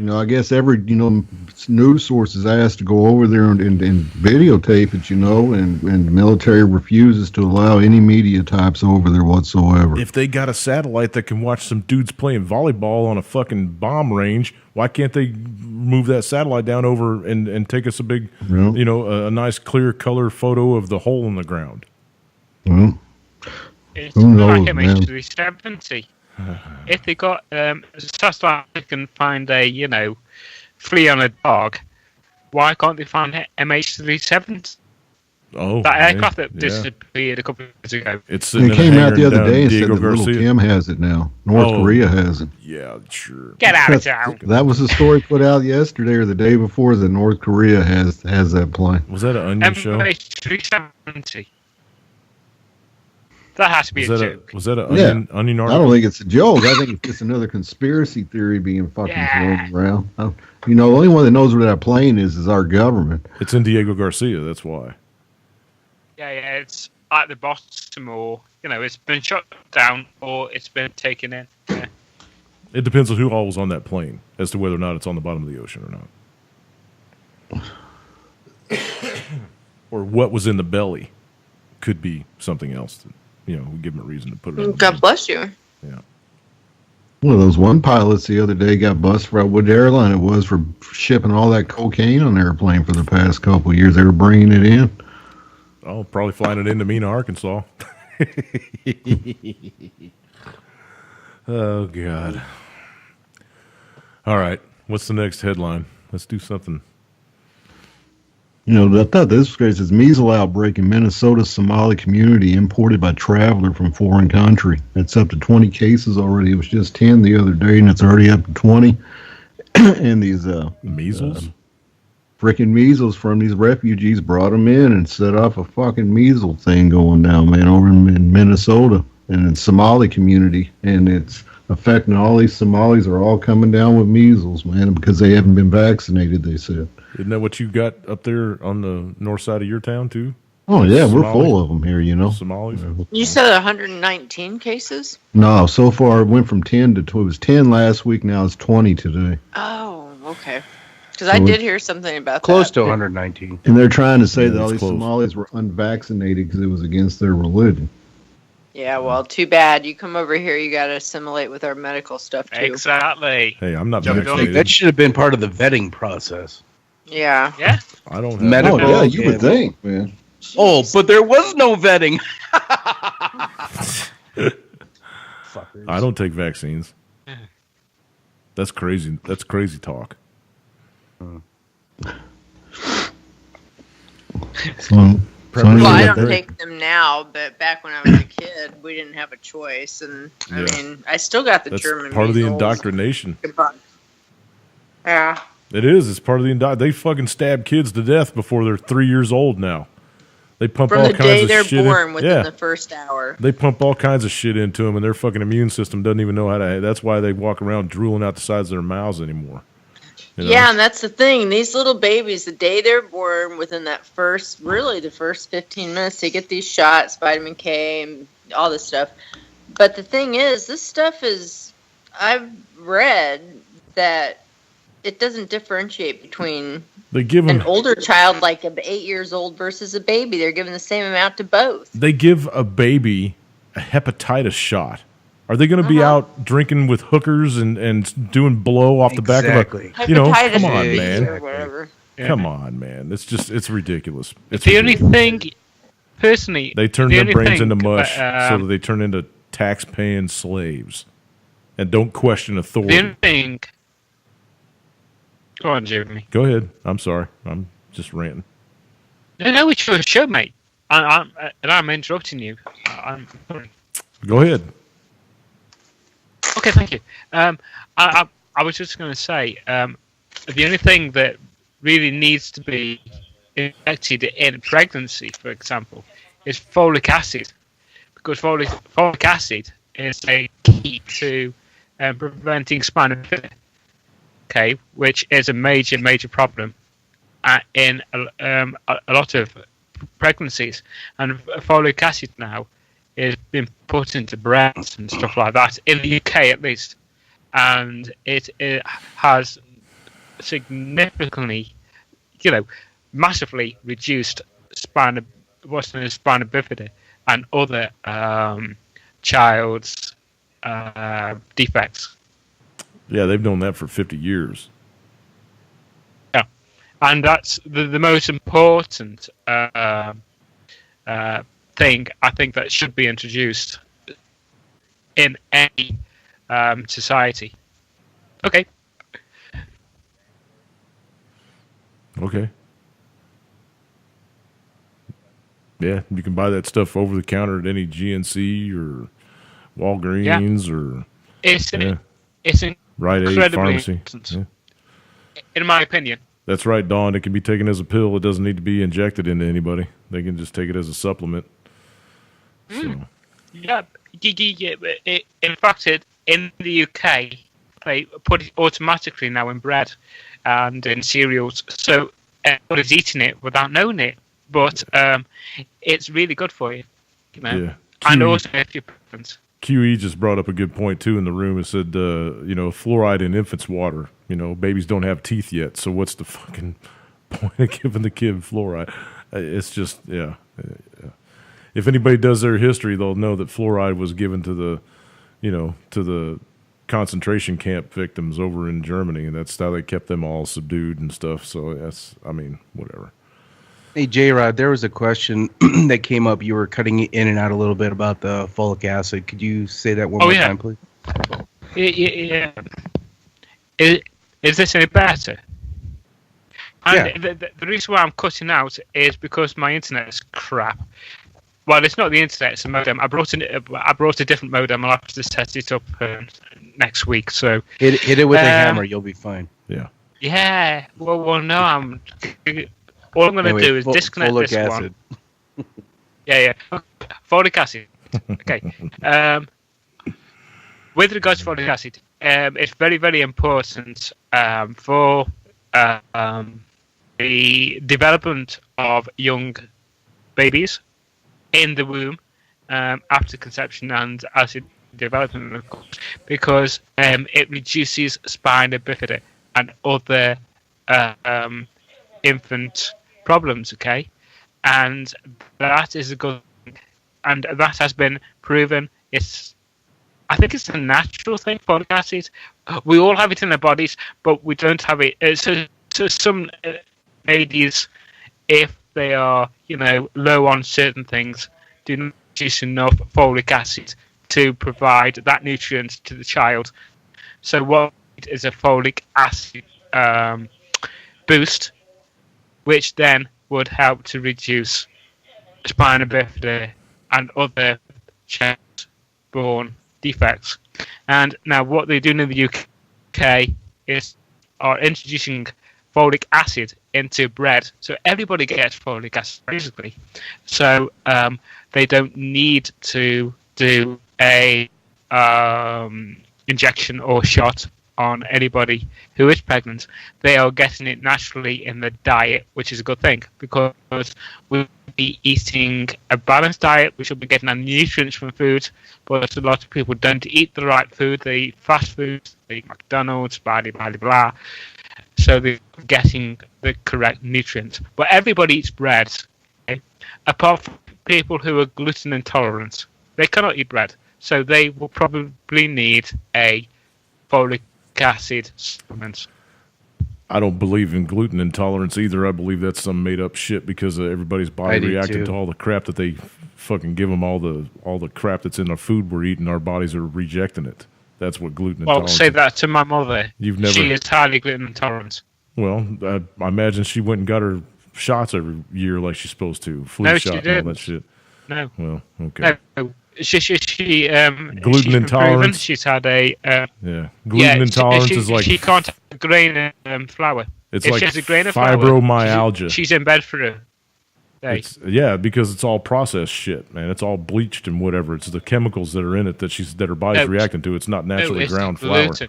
I guess every news source is asked to go over there and videotape it, and the military refuses to allow any media types over there whatsoever. If they got a satellite that can watch some dudes playing volleyball on a fucking bomb range, why can't they move that satellite down over and take us a big, a nice clear color photo of the hole in the ground? Well, It's who knows, like man? MH370. If they got a satellite that can find a flea on a dog, why can't they find MH370? Oh, That aircraft that disappeared a couple of years ago. It's It came out the other day and said that little Kim has it now. North Korea has it. Yeah, sure. Get out of town. That was the story put out yesterday or the day before, that North Korea has that plane. Was that an Onion show? MH370. That has to be a joke. Was that an Onion article? I don't think it's a joke. I think it's just another conspiracy theory being fucking thrown around. The only one that knows where that plane is our government. It's in Diego Garcia. That's why. Yeah, it's at the bottom, or it's been shut down, or it's been taken in. Yeah. It depends on who all was on that plane as to whether or not it's on the bottom of the ocean or not, or what was in the belly. Could be something else that we give them a reason to put it. God bless you. Yeah. One of those pilots the other day got busted for what airline it was for shipping all that cocaine on the airplane for the past couple of years. They were bringing it in. Oh, probably flying it into Mena, Arkansas. Oh, God. All right. What's the next headline? Let's do something. I thought this was great. It says measles outbreak in Minnesota Somali community imported by traveler from foreign country. It's up to 20 cases already. It was just 10 the other day, and it's already up to 20. And these measles? Freaking measles from these refugees brought them in and set off a fucking measles thing going down, man, over in Minnesota and in Somali community. And it's affecting all these Somalis are all coming down with measles, man, because they haven't been vaccinated, they said. Isn't that what you got up there on the north side of your town, too? Oh, yeah, we're full of them here, Somalis? You said 119 cases? No, so far it went from 10 to 12. It was 10 last week, now it's 20 today. Oh, okay. Because I did hear something about Close that. to 119. And they're trying to say that all it's these close. Somalis were unvaccinated because it was against their religion. Yeah, well, too bad. You come over here, you got to assimilate with our medical stuff, too. Exactly. Hey, I'm not Jump vaccinated. That should have been part of the vetting process. Yeah. Yeah. I don't have Medical. Oh, yeah, you would think, man. Oh, but there was no vetting. I don't take vaccines. That's crazy. That's crazy talk. Well, I don't take them now, but back when I was a kid, we didn't have a choice, and I mean, I still got the That's German part of the measles. indoctrination. Yeah. It is. It's part of the They fucking stab kids to death before they're 3 years old now. They pump From all the kinds day of they're shit born, in. within the first hour. They pump all kinds of shit into them, and their fucking immune system doesn't even know how to. That's why they walk around drooling out the sides of their mouths anymore. You know? Yeah, and that's the thing. These little babies, the day they're born, within that the first 15 minutes, they get these shots, vitamin K, and all this stuff. But the thing is, this stuff is, I've read that it doesn't differentiate between They give them. an older child, like 8 years old, versus a baby. They're given the same amount to both. They give a baby a hepatitis shot. Are they going to be out drinking with hookers and doing blow off the back of a? Hepatitis Come on, B man. or whatever. Come on, man. It's ridiculous. It's The only ridiculous. thing, personally, They turn the their only brains thing, into mush but, so that they turn into tax-paying slaves and don't question the authority. only thing. Go on, Jeremy. Go ahead. I'm sorry. I'm just ranting. No, it's your show, mate. I'm interrupting you. I'm sorry. Go ahead. Okay, thank you. I was just going to say, the only thing that really needs to be injected in pregnancy, for example, is folic acid, because folic acid is a key to preventing spina bifida, okay, which is a major problem in a lot of pregnancies, and folic acid now is being put into breads and stuff like that in the UK at least, and it has significantly, massively reduced what's known as spina bifida and other child's defects. Yeah, they've known that for 50 years. Yeah, and that's the most important thing I think that should be introduced in any society. Okay. Okay. Yeah, you can buy that stuff over the counter at any GNC or Walgreens or It's yeah, it's Rite Aid incredibly pharmacy. important, Yeah. in my opinion. That's right, Dawn. It can be taken as a pill. It doesn't need to be injected into anybody. They can just take it as a supplement. So, Yeah, in fact, in the UK, they put it automatically now in bread and in cereals, so everybody's eating it without knowing it. But it's really good for you, yeah. And also if you're pregnant. QE just brought up a good point too in the room. It said, fluoride in infants' water. Babies don't have teeth yet, so what's the fucking point of giving the kid fluoride? It's just, yeah. If anybody does their history, they'll know that fluoride was given to the concentration camp victims over in Germany, and that's how they kept them all subdued and stuff. So whatever. Hey, J-Rod, there was a question that came up. You were cutting in and out a little bit about the folic acid. Could you say that one more time, please? Yeah. Is this any better? And the reason why I'm cutting out is because my internet is crap. Well, it's not the internet; it's a modem. I brought a different modem. I'll have to set it up next week. So hit it with a hammer. You'll be fine. Yeah. Yeah. Well, no. All I'm going to do is disconnect this acid. one. Yeah. Folic acid. Okay. With regards to folic acid, it's very, very important for the development of young babies in the womb after conception and as it development, of course, because it reduces spina bifida and other infant problems, okay? And that is a good thing. And that has been proven. I think it's a natural thing, folic acid. We all have it in our bodies, but we don't have it. So some ladies, if they are, low on certain things, do not produce enough folic acid to provide that nutrient to the child. So what is a folic acid boost, which then would help to reduce spina bifida and other chest-borne defects. And now what they're doing in the UK is are introducing folic acid into bread, so everybody gets folic acid basically. So they don't need to do a injection or shot on anybody who is pregnant. They are getting it naturally in the diet, which is a good thing, because we'll be eating a balanced diet, which will be getting our nutrients from food, but a lot of people don't eat the right food. They eat fast food, they eat McDonald's, blah, blah, blah. So they're getting the correct nutrients. But everybody eats bread, okay? Apart from people who are gluten intolerant. They cannot eat bread, so they will probably need a folic acid supplement. I don't believe in gluten intolerance either. I believe that's some made up shit because everybody's body I do reacting too. to all the crap that they fucking give them. All the crap that's in the food we're eating, our bodies are rejecting it. That's what gluten Well, intolerance say is. that to my mother. You've never. She is highly gluten intolerant. Well, I imagine she went and got her shots every year like she's supposed to. Flu No, shot she and all didn't. that shit. No, Well, okay. no. She she's Gluten been proven. intolerance? She's had a Yeah. Gluten intolerance is like she can't have a grain of flour. it's if like she has a grain of flour, fibromyalgia. she's in bed for a day. Yeah, because it's all processed shit, man. It's all bleached and whatever. It's the chemicals that are in it that her body's No, reacting to. It's not naturally it's ground the flour. gluten.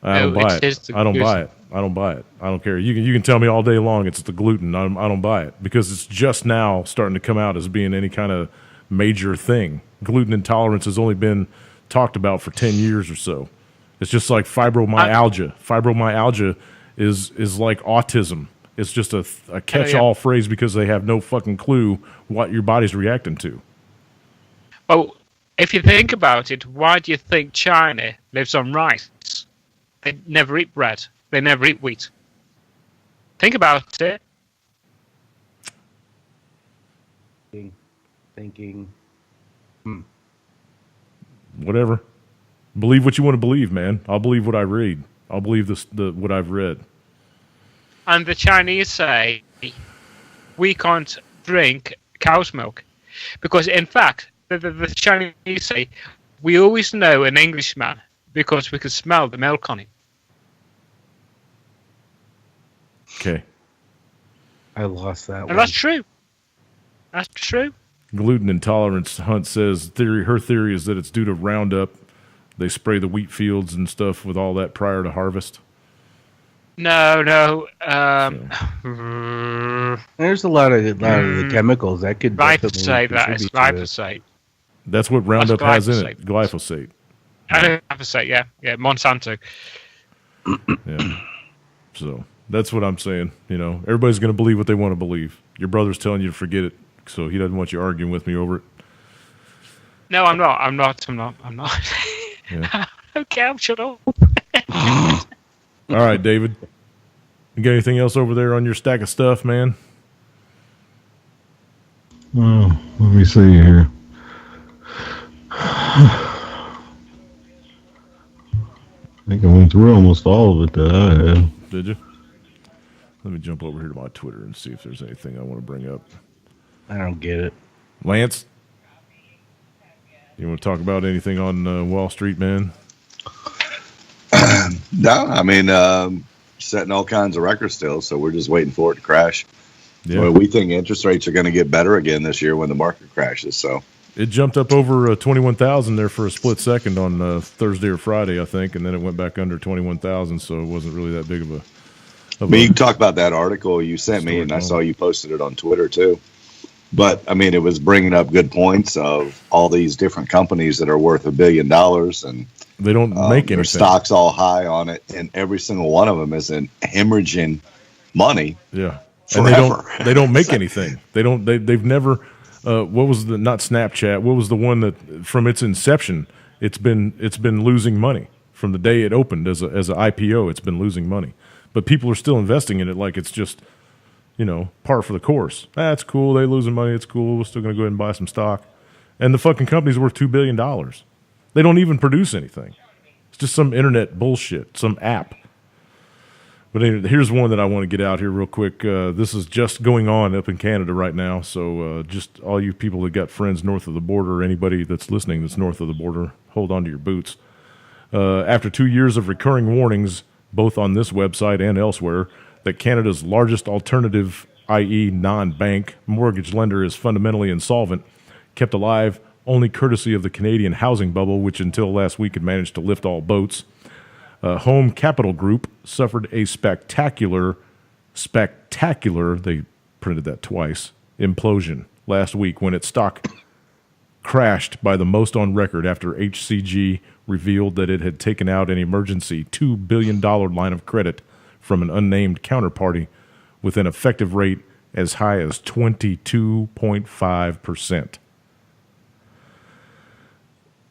I don't No, buy it it. is the I don't buy gluten. it. I don't buy it. I don't care. You can tell me all day long it's the gluten. I don't buy it because it's just now starting to come out as being any kind of major thing. Gluten intolerance has only been talked about for 10 years or so. It's just like fibromyalgia. Fibromyalgia is like autism. It's just a catch-all phrase because they have no fucking clue what your body's reacting to. Well, if you think about it, why do you think China lives on rice? They never eat bread. They never eat wheat. Think about it. Thinking. Whatever. Believe what you want to believe, man. I'll believe what I read. I'll believe what I've read. And the Chinese say we can't drink cow's milk because, in fact, the Chinese say we always know an Englishman because we can smell the milk on him. Okay. I lost that one. And that's true. That's true. Gluten intolerance, Hunt says, her theory is that it's due to Roundup. They spray the wheat fields and stuff with all that prior to harvest. No. There's a lot of the chemicals that could definitely Glyphosate, that is contribute to it. glyphosate. That's what Roundup has in it, glyphosate. Glyphosate, yeah, Monsanto. Yeah. So that's what I'm saying. You know, everybody's going to believe what they want to believe. Your brother's telling you to forget it, so he doesn't want you arguing with me over it. No, I'm not. Yeah. Okay, I'll shut up. All right, David. You got anything else over there on your stack of stuff, man? Oh, let me see here. I think I went through almost all of it that I had. Did you? Let me jump over here to my Twitter and see if there's anything I want to bring up. I don't get it. Lance, you want to talk about anything on Wall Street, man? No, I mean, setting all kinds of records still, so we're just waiting for it to crash. Yeah. Well, we think interest rates are going to get better again this year when the market crashes. So It jumped up over 21,000 there for a split second on Thursday or Friday, I think, and then it went back under 21,000, so it wasn't really that big of a. I mean, you can talk about that article you sent me, and I saw you posted it on Twitter too. But I mean, it was bringing up good points of all these different companies that are worth $1 billion, and They don't make their anything. stocks all high on it, and every single one of them is hemorrhaging money. Yeah, Forever. and they don't make anything. They've never. What was the not Snapchat? What was the one that from its inception it's been losing money from the day it opened as a IPO? It's been losing money, but people are still investing in it like it's just par for the course. That's cool. They losing money. It's cool. We're still going to go ahead and buy some stock, and the fucking company's worth $2 billion. They don't even produce anything. It's just some internet bullshit, some app. But anyway, here's one that I want to get out here real quick. This is just going on up in Canada right now. So just all you people that got friends north of the border, or anybody that's listening that's north of the border, hold on to your boots. After 2 years of recurring warnings, both on this website and elsewhere, that Canada's largest alternative, i.e. non-bank, mortgage lender is fundamentally insolvent, kept alive only courtesy of the Canadian housing bubble, which until last week had managed to lift all boats. Home Capital Group suffered a spectacular, they printed that twice, implosion last week when its stock crashed by the most on record after HCG revealed that it had taken out an emergency $2 billion line of credit from an unnamed counterparty with an effective rate as high as 22.5%.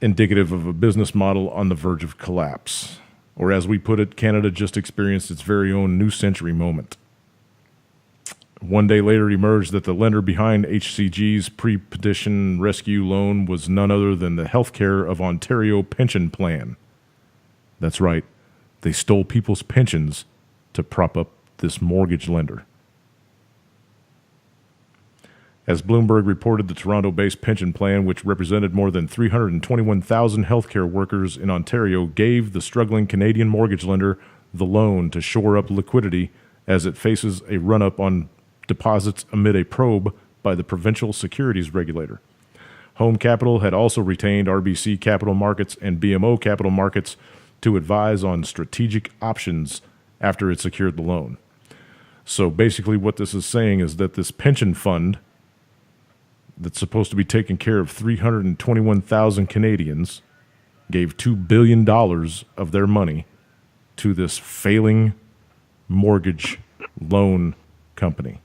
Indicative of a business model on the verge of collapse. Or as we put it, Canada just experienced its very own new century moment. One day later, it emerged that the lender behind HCG's pre-petition rescue loan was none other than the Healthcare of Ontario pension plan. That's right. They stole people's pensions to prop up this mortgage lender. As Bloomberg reported, the Toronto-based pension plan, which represented more than 321,000 healthcare workers in Ontario, gave the struggling Canadian mortgage lender the loan to shore up liquidity as it faces a run-up on deposits amid a probe by the provincial securities regulator. Home Capital had also retained RBC Capital Markets and BMO Capital Markets to advise on strategic options after it secured the loan. So basically what this is saying is that this pension fund that's supposed to be taking care of 321,000 Canadians gave $2 billion of their money to this failing mortgage loan company.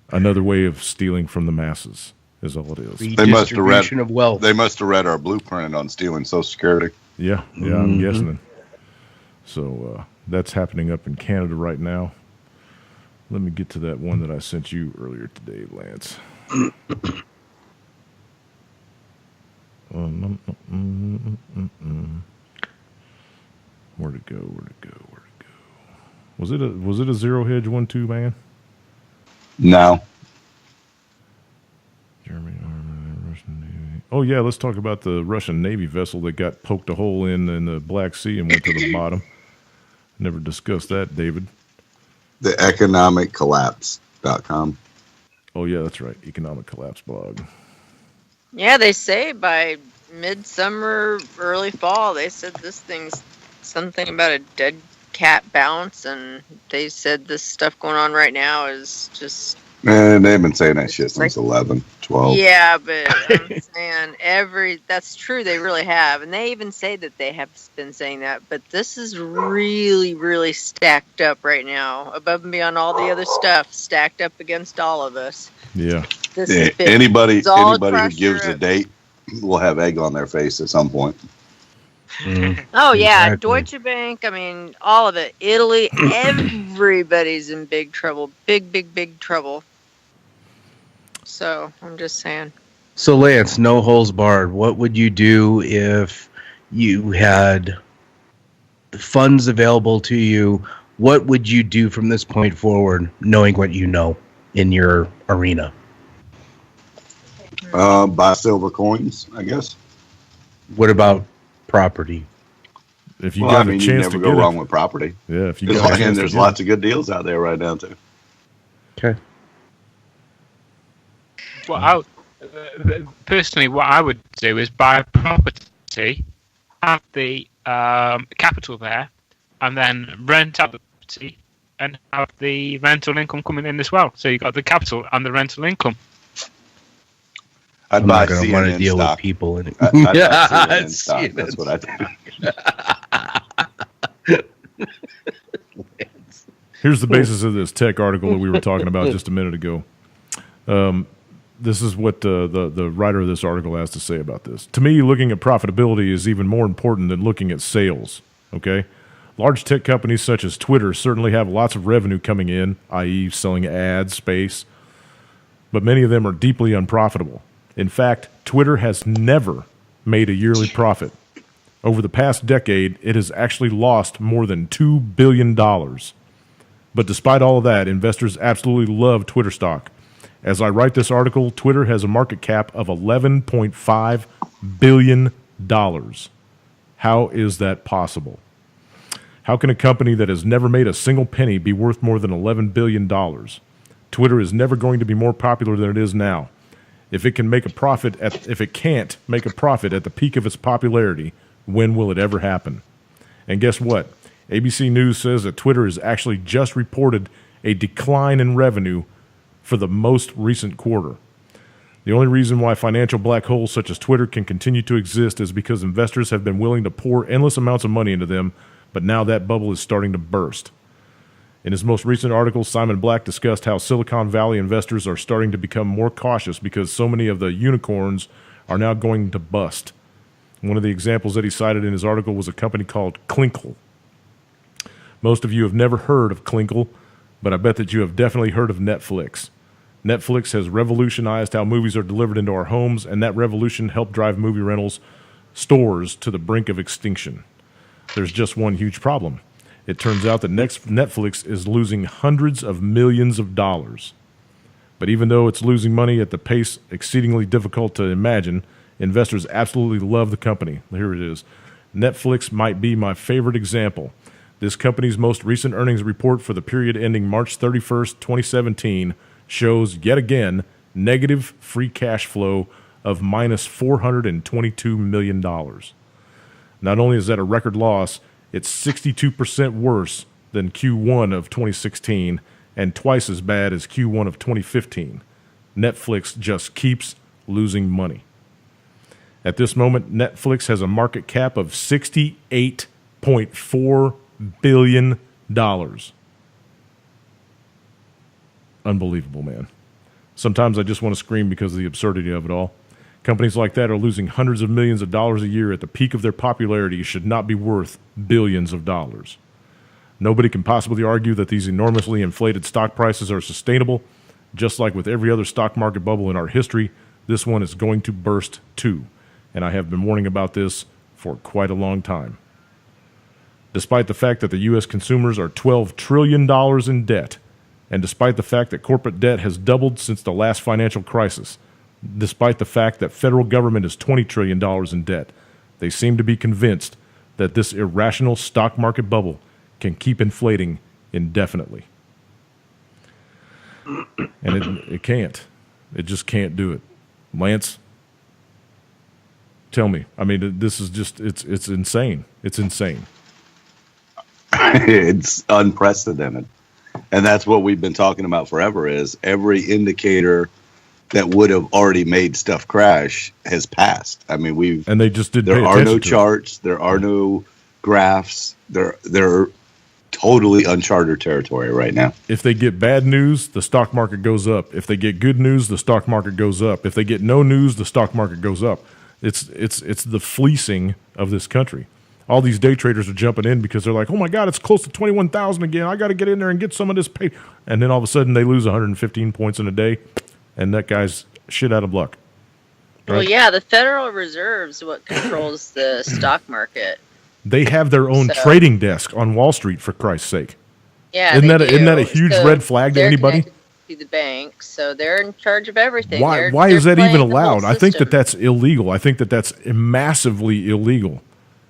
Another way of stealing from the masses is all it is. They must have read. Redistribution of wealth. They must have read our blueprint on stealing Social Security. Yeah, I'm guessing. So that's happening up in Canada right now. Let me get to that one that I sent you earlier today, Lance. Where'd it go? Was it a zero hedge 1-2 man? No. Germany Army, Russian Navy. Oh yeah, let's talk about the Russian Navy vessel that got poked a hole in the Black Sea and went to the bottom. Never discussed that, David. The economiccollapse.com. Oh yeah, that's right. Economic Collapse blog. Yeah, they say by midsummer, early fall, they said this thing's something about a dead cat bounce, and they said this stuff going on right now is just... And they've been saying that shit since 11, 12. Yeah, but I'm saying that's true, they really have. And they even say that they have been saying that. But this is really, really stacked up right now, above and beyond all the other stuff, stacked up against all of us. Yeah. This Yeah, is big. anybody It's all who across gives a Europe. date will have egg on their face at some point. Oh, yeah, Exactly. Deutsche Bank, I mean, all of it. Italy, everybody's in big trouble. Big, big, big trouble. So, I'm just saying. So, Lance, no holes barred. What would you do if you had funds available to you? What would you do from this point forward, knowing what you know in your arena? Buy silver coins, I guess. What about property? If you Well, got I mean, a you chance never to go get wrong it. with property. Yeah, if you There's, got a chance to there's get lots of good deals out there right now, too. Okay. Well, personally, what I would do is buy property, have the capital there, and then rent out the property and have the rental income coming in as well. So you got the capital and the rental income. I'd I'm buy not going to want to CNN deal stock. with people in it. I'd buy CNN It's stock. CNN That's what I do. Here's the basis of this tech article that we were talking about just a minute ago. This is what the writer of this article has to say about this. To me, looking at profitability is even more important than looking at sales. Okay? Large tech companies such as Twitter certainly have lots of revenue coming in, i.e. selling ad space, but many of them are deeply unprofitable. In fact, Twitter has never made a yearly profit. Over the past decade, it has actually lost more than $2 billion. But despite all of that, investors absolutely love Twitter stock. As I write this article, Twitter has a market cap of $11.5 billion. How is that possible? How can a company that has never made a single penny be worth more than $11 billion? Twitter is never going to be more popular than it is now. If it can't make a profit at the peak of its popularity, when will it ever happen? And guess what? ABC News says that Twitter has actually just reported a decline in revenue for the most recent quarter. The only reason why financial black holes such as Twitter can continue to exist is because investors have been willing to pour endless amounts of money into them, but now that bubble is starting to burst. In his most recent article, Simon Black discussed how Silicon Valley investors are starting to become more cautious because so many of the unicorns are now going to bust. One of the examples that he cited in his article was a company called Klinkle. Most of you have never heard of Klinkle, but I bet that you have definitely heard of Netflix. Netflix has revolutionized how movies are delivered into our homes, and that revolution helped drive movie rentals stores to the brink of extinction. There's just one huge problem. It turns out that Netflix is losing hundreds of millions of dollars. But even though it's losing money at the pace exceedingly difficult to imagine, investors absolutely love the company. Here it is. Netflix might be my favorite example. This company's most recent earnings report for the period ending March 31st, 2017 shows, yet again, negative free cash flow of minus $422 million. Not only is that a record loss, it's 62% worse than Q1 of 2016 and twice as bad as Q1 of 2015. Netflix just keeps losing money. At this moment, Netflix has a market cap of $68.4 billion. Unbelievable, man. Sometimes I just want to scream because of the absurdity of it all. Companies like that are losing hundreds of millions of dollars a year at the peak of their popularity should not be worth billions of dollars. Nobody can possibly argue that these enormously inflated stock prices are sustainable. Just like with every other stock market bubble in our history, this one is going to burst too. And I have been warning about this for quite a long time. Despite the fact that the U.S. consumers are $12 trillion in debt, and despite the fact that corporate debt has doubled since the last financial crisis, despite the fact that federal government is $20 trillion in debt, they seem to be convinced that this irrational stock market bubble can keep inflating indefinitely. And it can't. It just can't do it. Lance, tell me. I mean, this is just, it's insane. It's insane. It's unprecedented. And that's what we've been talking about forever is every indicator that would have already made stuff crash has passed. I mean, and they just didn't. There are no charts. There are no graphs. They're totally uncharted territory right now. If they get bad news, the stock market goes up. If they get good news, the stock market goes up. If they get no news, the stock market goes up. It's the fleecing of this country. All these day traders are jumping in because they're like, oh my God, it's close to 21,000 again. I got to get in there and get some of this pay. And then all of a sudden they lose 115 points in a day. And that guy's shit out of luck. Right? Well, yeah, the Federal Reserve is what controls the stock market. They have their own trading desk on Wall Street, for Christ's sake. Yeah, isn't that a huge red flag to anybody? To the bank, so they're in charge of everything. Why is that even allowed? I think that's illegal. I think that's massively illegal.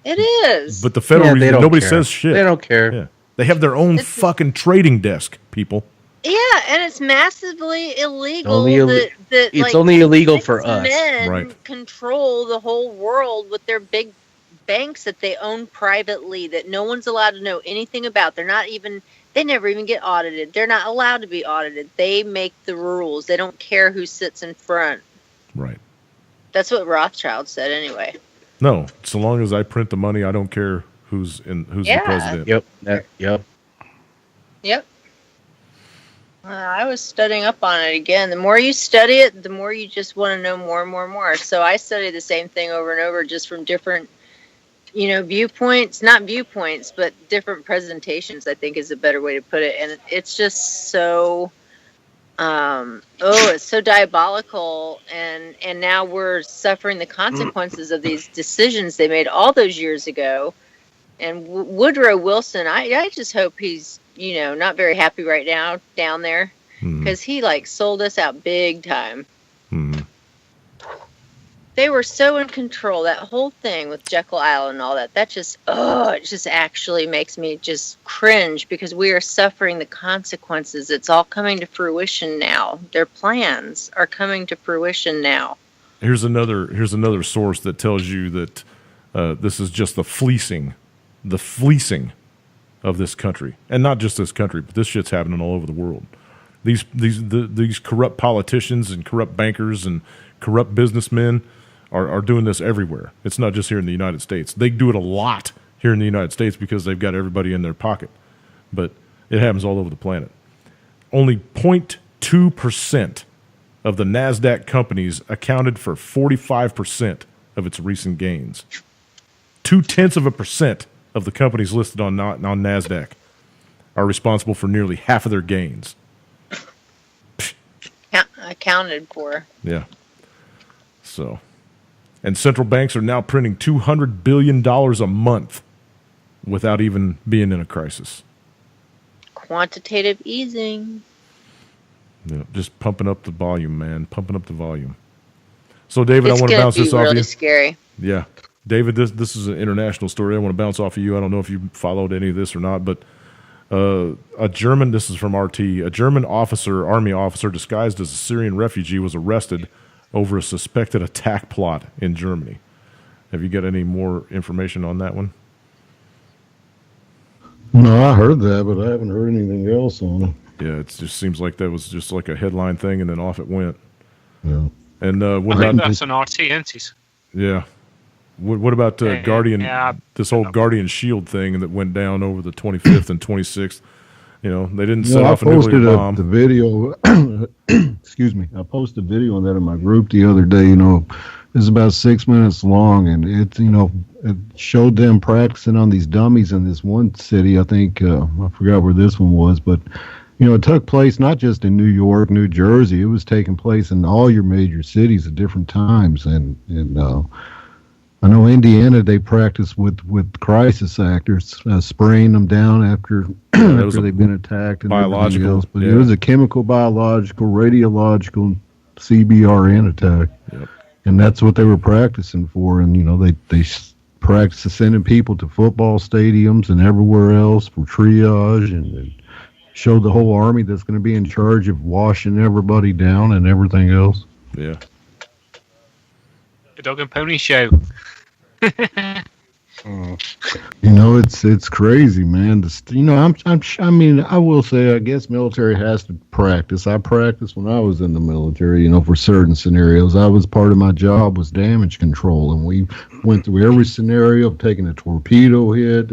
It is. But the Federal Reserve, nobody says shit. They don't care. Yeah. They have their own fucking trading desk, people. Yeah, and it's massively illegal. It's only illegal for us. Men control the whole world with their big banks that they own privately that no one's allowed to know anything about. They never even get audited. They're not allowed to be audited. They make the rules. They don't care who sits in front. Right. That's what Rothschild said anyway. No, so long as I print the money, I don't care who's the president. Yep. I was studying up on it again. The more you study it, the more you just want to know more and more and more. So I study the same thing over and over, just from different, viewpoints, not viewpoints, but different presentations, I think is a better way to put it. And it's just so it's so diabolical, and now we're suffering the consequences of these decisions they made all those years ago. And Woodrow Wilson, I just hope he's, not very happy right now down there, because he sold us out big time. They were so in control. That whole thing with Jekyll Island and all that, it just actually makes me just cringe, because we are suffering the consequences. It's all coming to fruition now. Their plans are coming to fruition now. Here's another source that tells you that this is just the fleecing of this country, and not just this country, but this shit's happening all over the world. These corrupt politicians and corrupt bankers and corrupt businessmen are doing this everywhere. It's not just here in the United States. They do it a lot here in the United States because they've got everybody in their pocket, but it happens all over the planet. Only 0.2% of the NASDAQ companies accounted for 45% of its recent gains. 0.2% of the companies listed on NASDAQ are responsible for nearly half of their gains. Accounted for. Yeah. So, and central banks are now printing $200 billion a month without even being in a crisis. Quantitative easing. Yeah, just pumping up the volume, man. Pumping up the volume. So, David, I want to bounce this It's off really you. Scary. Yeah. David, this is an international story. I want to bounce off of you. I don't know if you followed any of this or not, but this is from RT, a German army officer disguised as a Syrian refugee was arrested over a suspected attack plot in Germany. Have you got any more information on that one? No, I heard that, but I haven't heard anything else on it. Yeah, it just seems like that was just like a headline thing, and then off it went. Yeah. And I think that's an RT, isn't it? Yeah. What about Guardian? Yeah, this whole Guardian Shield thing that went down over the 25th and 26th. They didn't set off a nuclear bomb. The video. Excuse me. I posted a video on that in my group the other day. It's about 6 minutes long, and it showed them practicing on these dummies in this one city. I think I forgot where this one was, but it took place not just in New York, New Jersey. It was taking place in all your major cities at different times, and I know Indiana, they practice with crisis actors, spraying them down after they've been attacked and everything else. But it was a chemical, biological, radiological, CBRN attack. Yep. And that's what they were practicing for. And, they practiced sending people to football stadiums and everywhere else for triage, and showed the whole army that's going to be in charge of washing everybody down and everything else. Yeah. The Dog and Pony Show. It's crazy, man. I will say, I guess military has to practice. I practiced when I was in the military, for certain scenarios. I was part of my job was damage control, and we went through every scenario of taking a torpedo hit,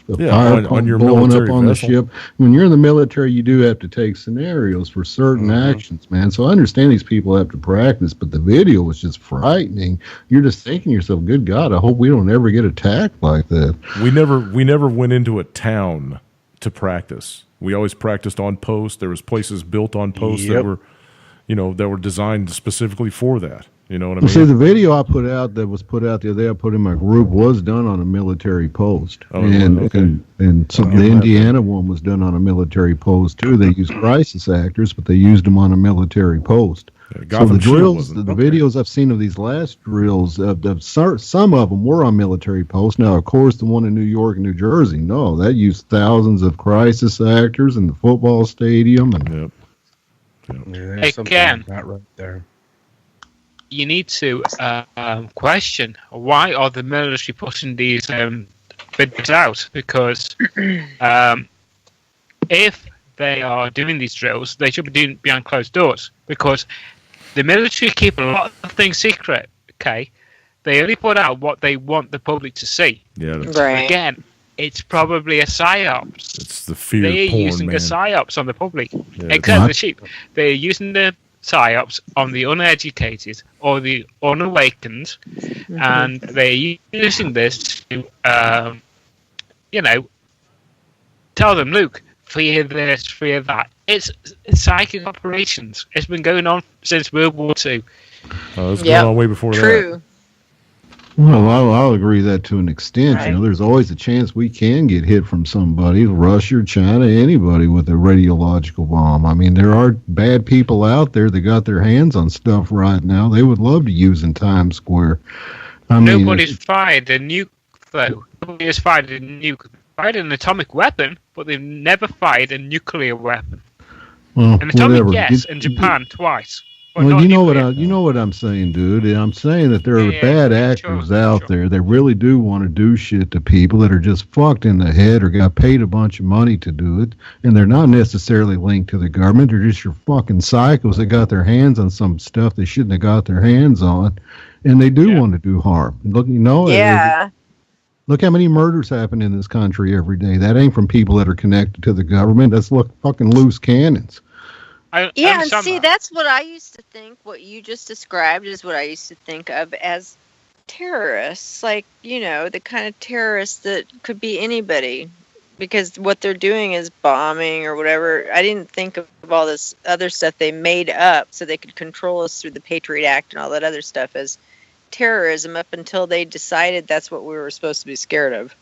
fire pump on your blowing military up on vessel. the ship. When you're in the military, you do have to take scenarios for certain actions, man. So I understand these people have to practice, but the video was just frightening. You're just thinking to yourself, good God, I hope we don't ever get attacked like that. We never went into a town to practice. We always practiced on post. There was places built on post that were designed specifically for that. You know what I mean? See, the video I put out that was put out the other day, I put in my group, was done on a military post. Oh, and so the Indiana one was done on a military post too. They used crisis actors, but they used them on a military post. So the drills, the videos I've seen of these last drills, some of them were on military posts. Now, of course, the one in New York and New Jersey, no, that used thousands of crisis actors in the football stadium. And Hey, Ken. Not right there. You need to question, why are the military putting these videos out? Because if they are doing these drills, they should be doing behind closed doors, because the military keep a lot of things secret. Okay, they only put out what they want the public to see. Yeah, Right. Again, it's probably a psyops. it's the fear They're porn, using man. a psyops on the public, Yeah, except the sheep. They're using the psyops on the uneducated or the unawakened, and they're using this to, tell them, Luke, fear this, fear that. It's psychic operations. It's been going on since World War II. It's Yep. going on way before that. True. Well, I'll agree with that to an extent. Right. You know, there's always a chance we can get hit from somebody, Russia, China, anybody with a radiological bomb. I mean, there are bad people out there that got their hands on stuff right now. They would love to use in Times Square. I mean, Nobody's fired a nuke, though. Nobody has fired a nuke. Fired an atomic weapon, but they've never fired a nuclear weapon. well, An atomic, whatever. yes, in Japan twice. But Well, not you know nuclear. you know what I'm saying, dude. I'm saying that there are Yeah, bad sure, actors out sure. there that really do want to do shit to people that are just fucked in the head or got paid a bunch of money to do it, and they're not necessarily linked to the government. They're just your fucking psychos that got their hands on some stuff they shouldn't have got their hands on, and they do Yeah. want to do harm. Look, you know, Yeah. look how many murders happen in this country every day. That ain't from people that are connected to the government. That's fucking loose cannons. I Yeah, and understand see, that. that's what I used to think. What you just described is what I used to think of as terrorists. Like, you know, the kind of terrorists that could be anybody. Because what they're doing is bombing or whatever. I didn't think of all this other stuff they made up so they could control us through the Patriot Act and all that other stuff as terrorism up until they decided that's what we were supposed to be scared of.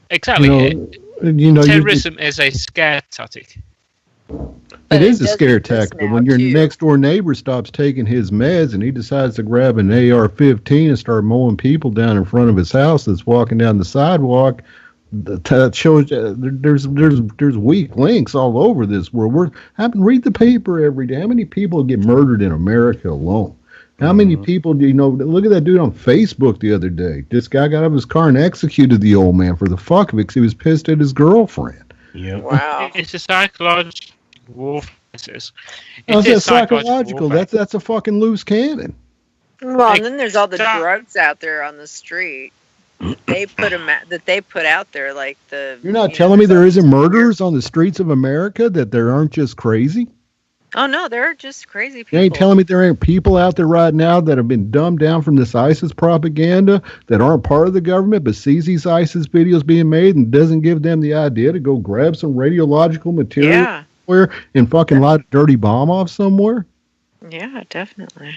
Exactly. Terrorism is a scare tactic. But It is a does scare exist tactic. now, When your too. next door neighbor stops taking his meds and he decides to grab an AR-15 and start mowing people down in front of his house that's walking down the sidewalk, that shows there's weak links all over this world. Read the paper every day. How many people get murdered in America alone? How many people do you know? Look at that dude on Facebook the other day. This guy got out of his car and executed the old man for the fuck of it because he was pissed at his girlfriend. Yep. Wow. It's a psychological warfare. That's psychological. That's a fucking loose cannon. Well, and then there's all the Stop. drugs out there on the street. They put them that they put out there, like the. You're not you telling know, me there there's isn't all- murders on the streets of America, that there aren't just crazy? Oh no, they're just crazy You people. ain't telling me there ain't people out there right now that have been dumbed down from this ISIS propaganda that aren't part of the government but sees these ISIS videos being made and doesn't give them the idea to go grab some radiological material Yeah, somewhere and fucking light a dirty bomb off somewhere? yeah, definitely.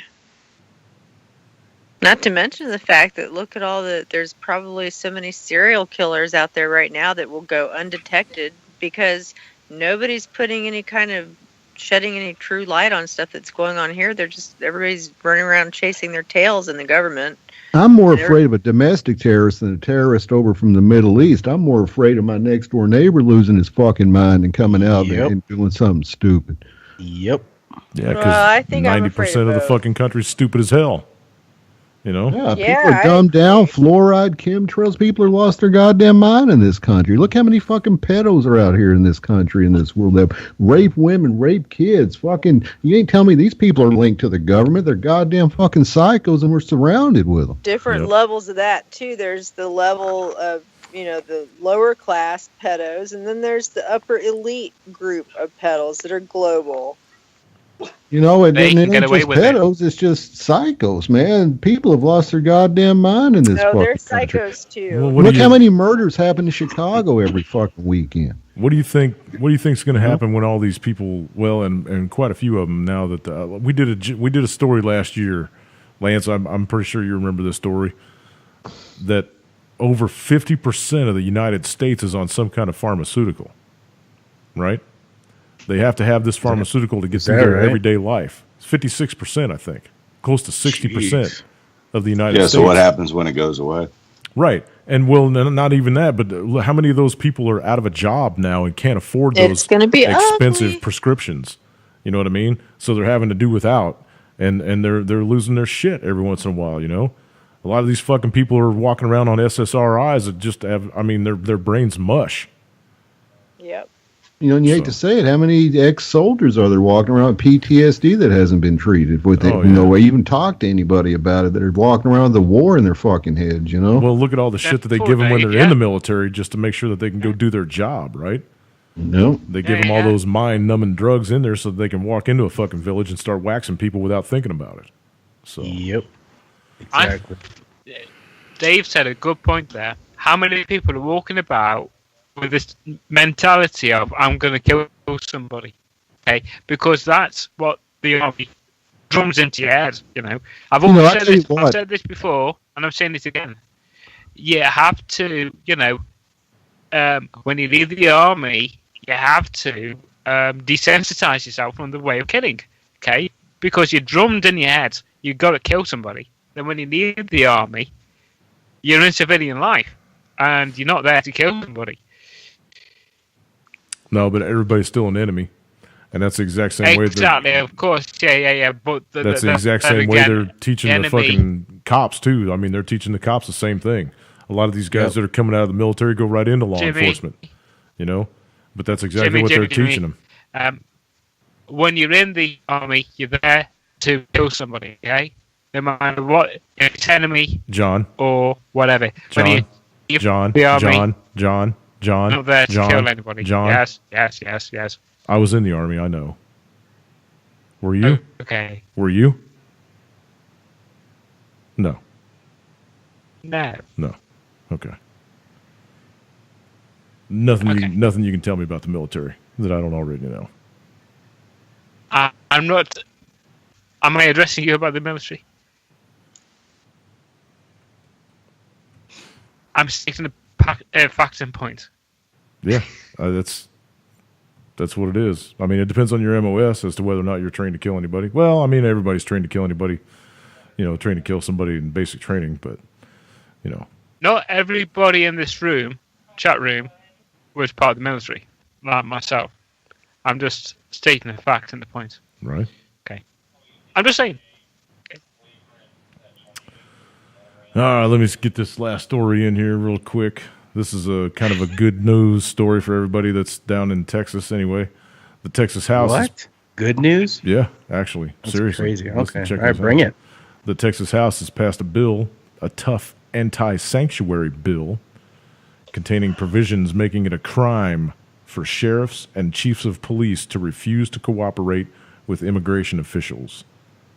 Not to mention the fact that look at all the. There's probably so many serial killers out there right now that will go undetected because nobody's putting any kind of shedding any true light on stuff that's going on here. They're just everybody's running around chasing their tails in the government. I'm more There- afraid of a domestic terrorist than a terrorist over from the Middle East. I'm more afraid of my next door neighbor losing his fucking mind and coming out Yep. and doing something stupid. Yep. Yeah, Well, I because think I'm afraid 90% of the both. fucking country's stupid as hell. You know? Yeah, Yeah, people are I dumbed down, fluoride, chemtrails. People are lost their goddamn mind in this country. Look how many fucking pedos are out here in this country, in this world that rape women, rape kids. Fucking, you ain't telling me these people are linked to the government. They're goddamn fucking psychos, and we're surrounded with them. Different Yep. levels of that too. There's the level of the lower class pedos, and then there's the upper elite group of pedos that are global. You know, and They it can ain't get away just with it. pedos. It's just psychos, man. People have lost their goddamn mind in this No, fucking they're country. psychos too. Well, what Look do you- how many murders happen in Chicago every fucking weekend. What do you think? What do you think's going to happen when all these people? Well, and quite a few of them now that we did a story last year, Lance. I'm pretty sure you remember this story. That over 50% of the United States is on some kind of pharmaceutical, right? They have to have this pharmaceutical to get through that their right? everyday life. It's 56%, I think, close to 60% Jeez. of the United Yeah. States. So what happens when it goes away? Right. And well, not even that, but how many of those people are out of a job now and can't afford those It's gonna be expensive ugly. prescriptions? You know what I mean? So they're having to do without, and they're losing their shit every once in a while. You know, a lot of these fucking people are walking around on SSRIs that just have. I mean, their brains mush. Yep. You know, and you hate to say it, how many ex-soldiers are there walking around with PTSD that hasn't been treated with it? Oh, You know, yeah. or even talk to anybody about it that are walking around with the war in their fucking heads, you know? Well, look at all the shit that they Poor give them when Dave, they're in yeah. the military just to make sure that they can go do their job, right? No. They give Yeah, them all yeah. those mind-numbing drugs in there so that they can walk into a fucking village and start waxing people without thinking about it. So Yep. I- Exactly. Dave said a good point there. How many people are walking about with this mentality of "I'm going to kill somebody"? okay? Because that's what the army drums into your head. I've You know, always I said tell you this. I've what. said this before, and I'm saying it again. You have to, when you leave the army, you have to desensitize yourself from the way of killing, okay? Because you're drummed in your head, you've got to kill somebody. Then when you leave the army, you're in civilian life, and you're not there to kill somebody. No, but everybody's still an enemy, and that's the exact same way. Exactly, of course, yeah. But That's the exact same way they're teaching the fucking cops too. I mean, they're teaching the cops the same thing. A lot of these guys that are coming out of the military go right into law enforcement, But that's exactly what they're teaching them. When you're in the army, you're there to kill somebody, okay? No matter what, if it's enemy John, or whatever. John, When John, the army, John, not there to kill anybody. John. Yes. I was in the army. I know. Were you? Okay. Were you? No. No. Okay. Nothing. Okay. Nothing you can tell me about the military that I don't already know. I'm not. Am I addressing you about the military? I'm sticking to facts and points. Yeah, that's what it is. I mean, it depends on your MOS as to whether or not you're trained to kill anybody. Well, I mean, everybody's trained to kill anybody. Trained to kill somebody in basic training, but Not everybody in this chat room, was part of the military, like myself. I'm just stating the facts and the points. right. Okay. I'm just saying. All right, let me get this last story in here real quick. This is a kind of a good news story for everybody that's down in Texas. Anyway, the Texas House. What? Good news? Yeah, actually, That's seriously. crazy. Listen, Okay. check All right, this bring out. it. The Texas House has passed a bill, a tough anti-sanctuary bill, containing provisions making it a crime for sheriffs and chiefs of police to refuse to cooperate with immigration officials.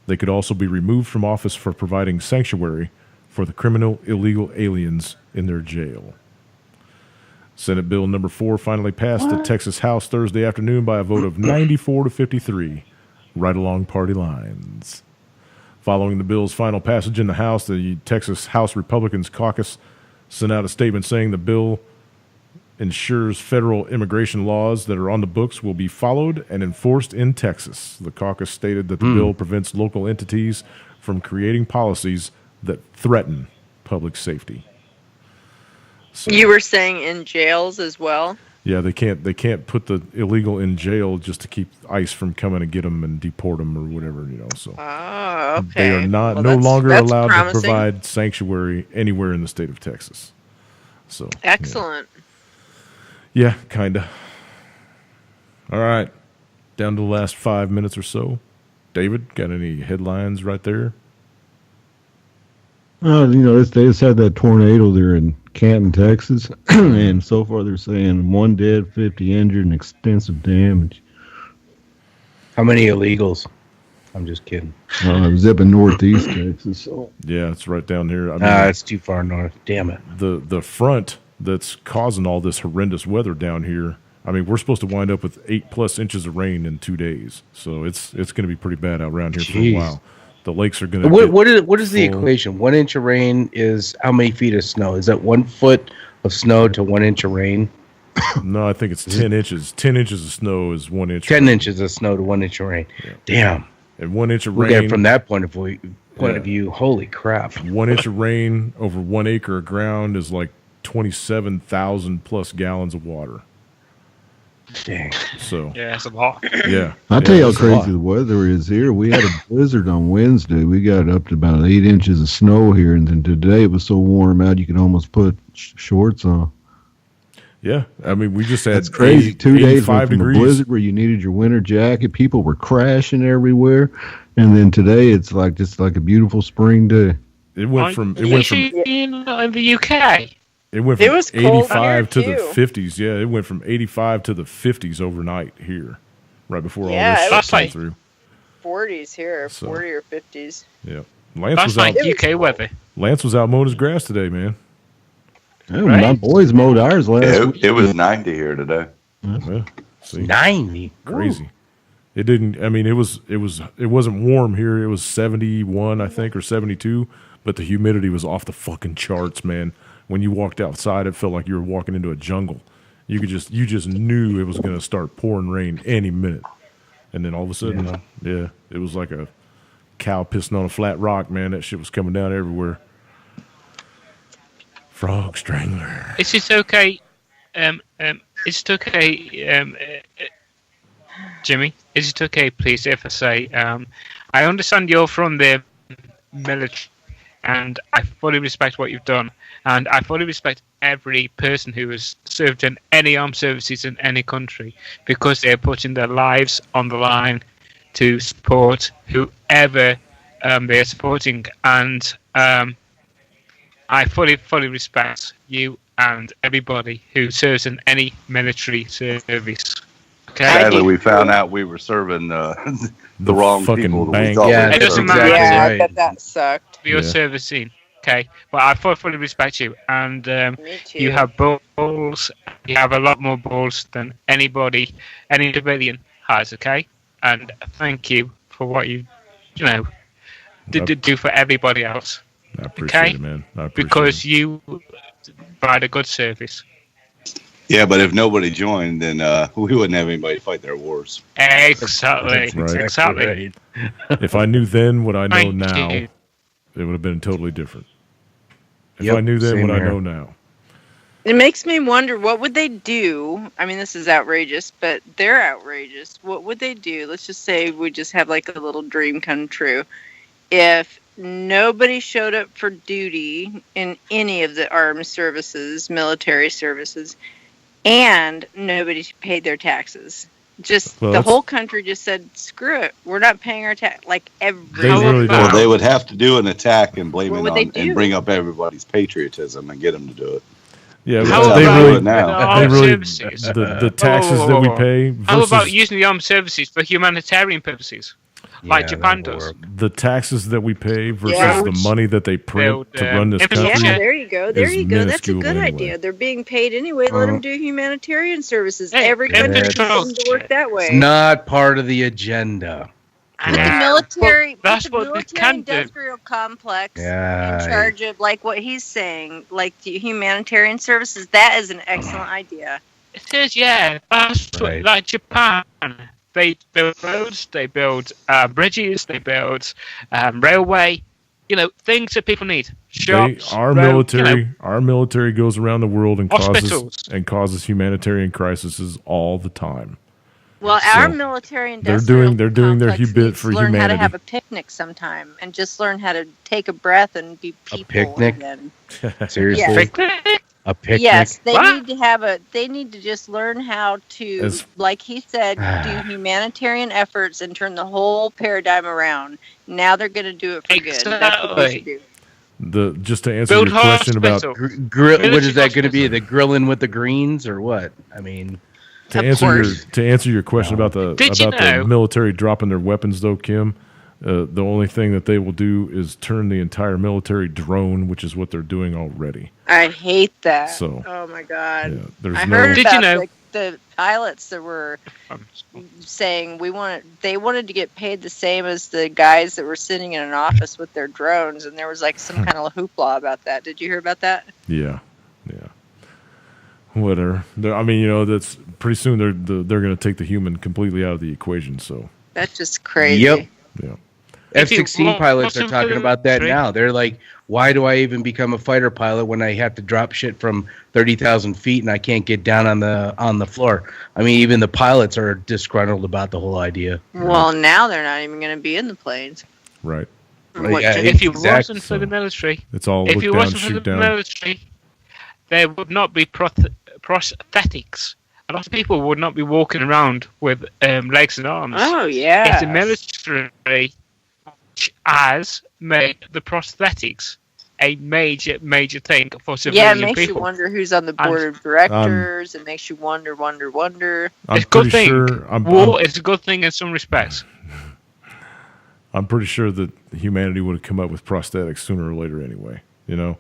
They could also be removed from office for providing sanctuary for the criminal illegal aliens in their jail. Senate Bill number 4 finally passed the Texas House Thursday afternoon by a vote of 94 to 53, right along party lines. Following the bill's final passage in the House, the Texas House Republicans caucus sent out a statement saying the bill ensures federal immigration laws that are on the books will be followed and enforced in Texas. The caucus stated that the bill prevents local entities from creating policies that threaten public safety. So, You were saying in jails as well? yeah, they can't put the illegal in jail just to keep ICE from coming and get them and deport them or whatever, So Oh, okay. they are not Well, no that's- longer that's allowed promising. to provide sanctuary anywhere in the state of Texas. So Excellent. yeah, kinda. All right, down to the last 5 minutes or so. David, got any headlines right there? They just had that tornado there in Canton, Texas, and so far they're saying 1 dead, 50 injured, and extensive damage. How many illegals? I'm just kidding. Zipping northeast Texas. So Yeah, it's right down here. I mean, It's too far north. Damn it. the front that's causing all this horrendous weather down here. I mean, we're supposed to wind up with 8+ inches of rain in 2 days, so it's going to be pretty bad out around here for a Jeez. while. The lakes are going to. What is the full. equation? 1 inch of rain is how many feet of snow? Is that 1 foot of snow to 1 inch of rain? No, I think it's 10 inches. 10 inches of snow is 1 inch. 10 inches of snow to 1 inch of rain. Damn. And 1 inch of Look rain. at it from that point of view. Holy crap. 1 inch of rain over 1 acre of ground is like 27,000 plus gallons of water. Dang. So Yeah, it's a lot. yeah, I'll tell you how it's a lot. crazy the weather is here. We had a blizzard on Wednesday. We got up to about 8 inches of snow here, and then today it was so warm out you could almost put shorts on. Yeah, I mean, we just had That's crazy. 2 days went 85 from a degrees. blizzard where you needed your winter jacket. People were crashing everywhere, and then today it's like just like a beautiful spring day. It went from in the UK. It went It from was cold 85 to here, the too. 50s. Yeah, it went from 85 to the 50s overnight here, right before Yeah, all it this was shit came like- through. 40s here, So- 40 or 50s. Yeah, Lance That's was like out. UK weather. Lance was out mowing his grass today, man. Oh, Right. my boys mowed ours last Yeah, week. it was 90 here today. Yeah, see, 90. crazy. It didn't. I mean, it wasn't warm here. It was 71, I think, or 72, but the humidity was off the fucking charts, man. When you walked outside, it felt like you were walking into a jungle. You just knew it was going to start pouring rain any minute, and then all of a sudden, it was like a cow pissing on a flat rock, man. That shit was coming down everywhere. Frog strangler. Is it okay? Is it okay, Jimmy? Is it okay, please, if I say, I understand you're from the military, and I fully respect what you've done, and I fully respect every person who has served in any armed services in any country, because they're putting their lives on the line to support whoever they're supporting, and I fully respect you and everybody who serves in any military service. Okay? Sadly, we found out we were serving the wrong fucking people that we bank. thought Yeah, we it doesn't served. matter. Yeah, right. I bet that sucked. For your Yeah. servicing, okay? But I fully respect you, and Me too. you have balls. You have a lot more balls than any civilian has, okay? And thank you for what you did do for everybody else, I appreciate Okay. it, man. I appreciate because it. you provide a good service. Yeah, but if nobody joined, then we wouldn't have anybody to fight their wars. Exactly, Right. exactly. If I knew then what I know Thank now, you. it would have been totally different. If Yep, I knew then same what I here. know now. It makes me wonder, what would they do? I mean, this is outrageous, but they're outrageous. What would they do? Let's just say we just have like a little dream come true. If nobody showed up for duty in any of the armed services, military services, and nobody paid their taxes. Just Well, the that's- whole country just said, screw it. We're not paying our tax. Like every. They really Wow. Well, don't. they would have to do an attack and blame What it would on they do? and bring up everybody's patriotism and get them to do it. Yeah, How but they about really, it now? the they armed really, services? the taxes that we pay How versus about using the armed services for humanitarian purposes, like Yeah, Japan that would does? work. the taxes that we pay versus Yeah. the money that they print Build, to run this infrastructure. country. Yeah, there you go. There is you go. That's a minuscule good anyway. idea. They're being paid anyway. Let them do humanitarian services. Hey, Every yeah, country that's needs true. to work that way. It's not part of the agenda. Put the Yeah. military, Well, that's put the what they military can do. industrial complex Yeah. in charge of like what he's saying, like the humanitarian services. That is an excellent idea. It is, yeah. That's what, Right. like Japan. They build roads, they build bridges, they build railway. You know, things that people need. Shops, Our road, military goes around the world and Hospitals. causes humanitarian crises all the time. Well, our So, military they're industrial doing their complex bit needs for to learn how to humanity. have a picnic sometime and just learn how to take a breath and be people. picnic? again. Seriously, Yeah. Picnic? a picnic. Yes, they What? need to have a. They need to just learn how to, As- like he said, do humanitarian efforts and turn the whole paradigm around. Now they're going to do it for good. That's what they should do. Just to answer Build your question about hospital. What is that going to be? Military The grilling with the greens or what? I mean, Of course. to answer your question about the Did you know- the military dropping their weapons, though, Kim, the only thing that they will do is turn the entire military drone, which is what they're doing already. I hate that. So, oh my god! Yeah, there's I no. heard Did you about know- the pilots that were saying they wanted to get paid the same as the guys that were sitting in an office with their drones, and there was like some kind of hoopla about that. Did you hear about that? Yeah. Whatever. I mean, that's pretty soon they're going to take the human completely out of the equation. So, That's just crazy. Yep. yeah. If you F-16 want pilots are some talking food, about that drink. now. They're like, why do I even become a fighter pilot when I have to drop shit from 30,000 feet and I can't get down on the floor? I mean, even the pilots are disgruntled about the whole idea. Well, now they're not even going to be in the planes. Right. Right, What, yeah, just- If you Exactly. wasn't for the military, It's all if look you down, wasn't for shoot the down. military, there would not be prosthetics. A lot of people would not be walking around with legs and arms. Oh yeah. It's the military which has made the prosthetics a major thing for Yeah, civilian it makes people. you wonder who's on the board of directors. It makes you wonder. I'm It's a good pretty thing. sure. War is a good thing in some respects. I'm pretty sure that humanity would have come up with prosthetics sooner or later anyway. It's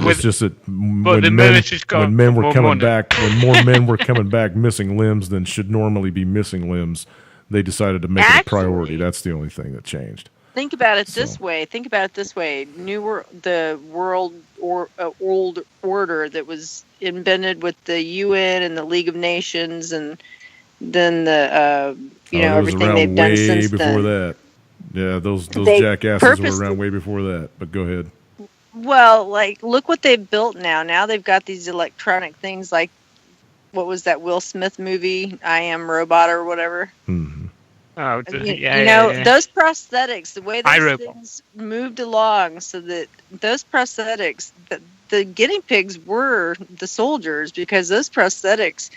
With- just that but the military's got when men were more coming money. back, when more men were coming back missing limbs than should normally be missing limbs, They decided to make it a priority. Actually- That's the only thing that changed. Think about it this So- way. Think about it this way. The world old order that was invented with the UN and the League of Nations, and then the That was everything around they've done way since before then. that. Yeah, those They jackasses were purposely- around way before that. But go ahead. Well, like look what they've built now. Now they've got these electronic things like what was that Will Smith movie, I Am Robot or whatever. Hmm. Oh, Those prosthetics, the way those iRobot. things moved along, so that those prosthetics, the guinea pigs were the soldiers, because those prosthetics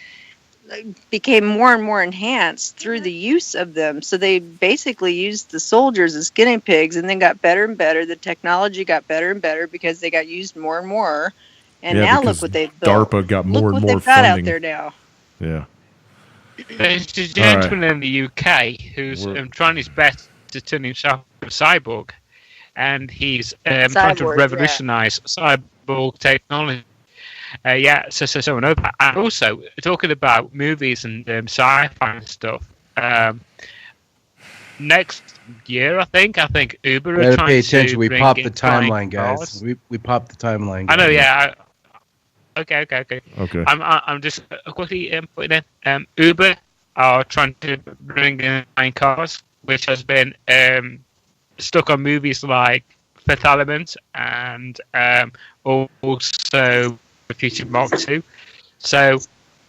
became more and more enhanced through the use of them. So they basically used the soldiers as guinea pigs, and then got better and better. The technology got better and better because they got used more and more. And Yeah, now because look what they've built. DARPA got Look more what and more they've got funding. out there now. Yeah. There's a gentleman in the UK who's We're- trying his best to turn himself a cyborg, and he's trying to Cyborg, revolutionise cyborg technology. So I know that. And also, talking about movies and sci-fi and stuff, next year, I think Uber are Gotta trying pay attention. to We bring popped in the flying timeline, guys. cars. We popped the timeline. I know, guys. yeah. Okay. Okay. I'm just quickly putting in. Uber are trying to bring in flying cars, which has been stuck on movies like Fifth Element and also Future Mark 2. So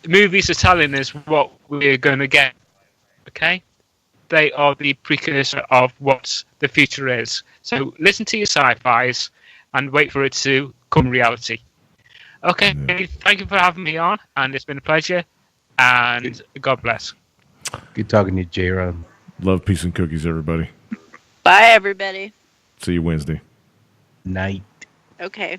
movies are telling us what we're going to get. Okay, they are the precursor of what the future is. So listen to your sci-fis and wait for it to come reality. Okay, thank you for having me on, and it's been a pleasure. And God bless. Good talking to you, J-Rod. Love, peace, and cookies, everybody. Bye, everybody. See you Wednesday. Night. Okay.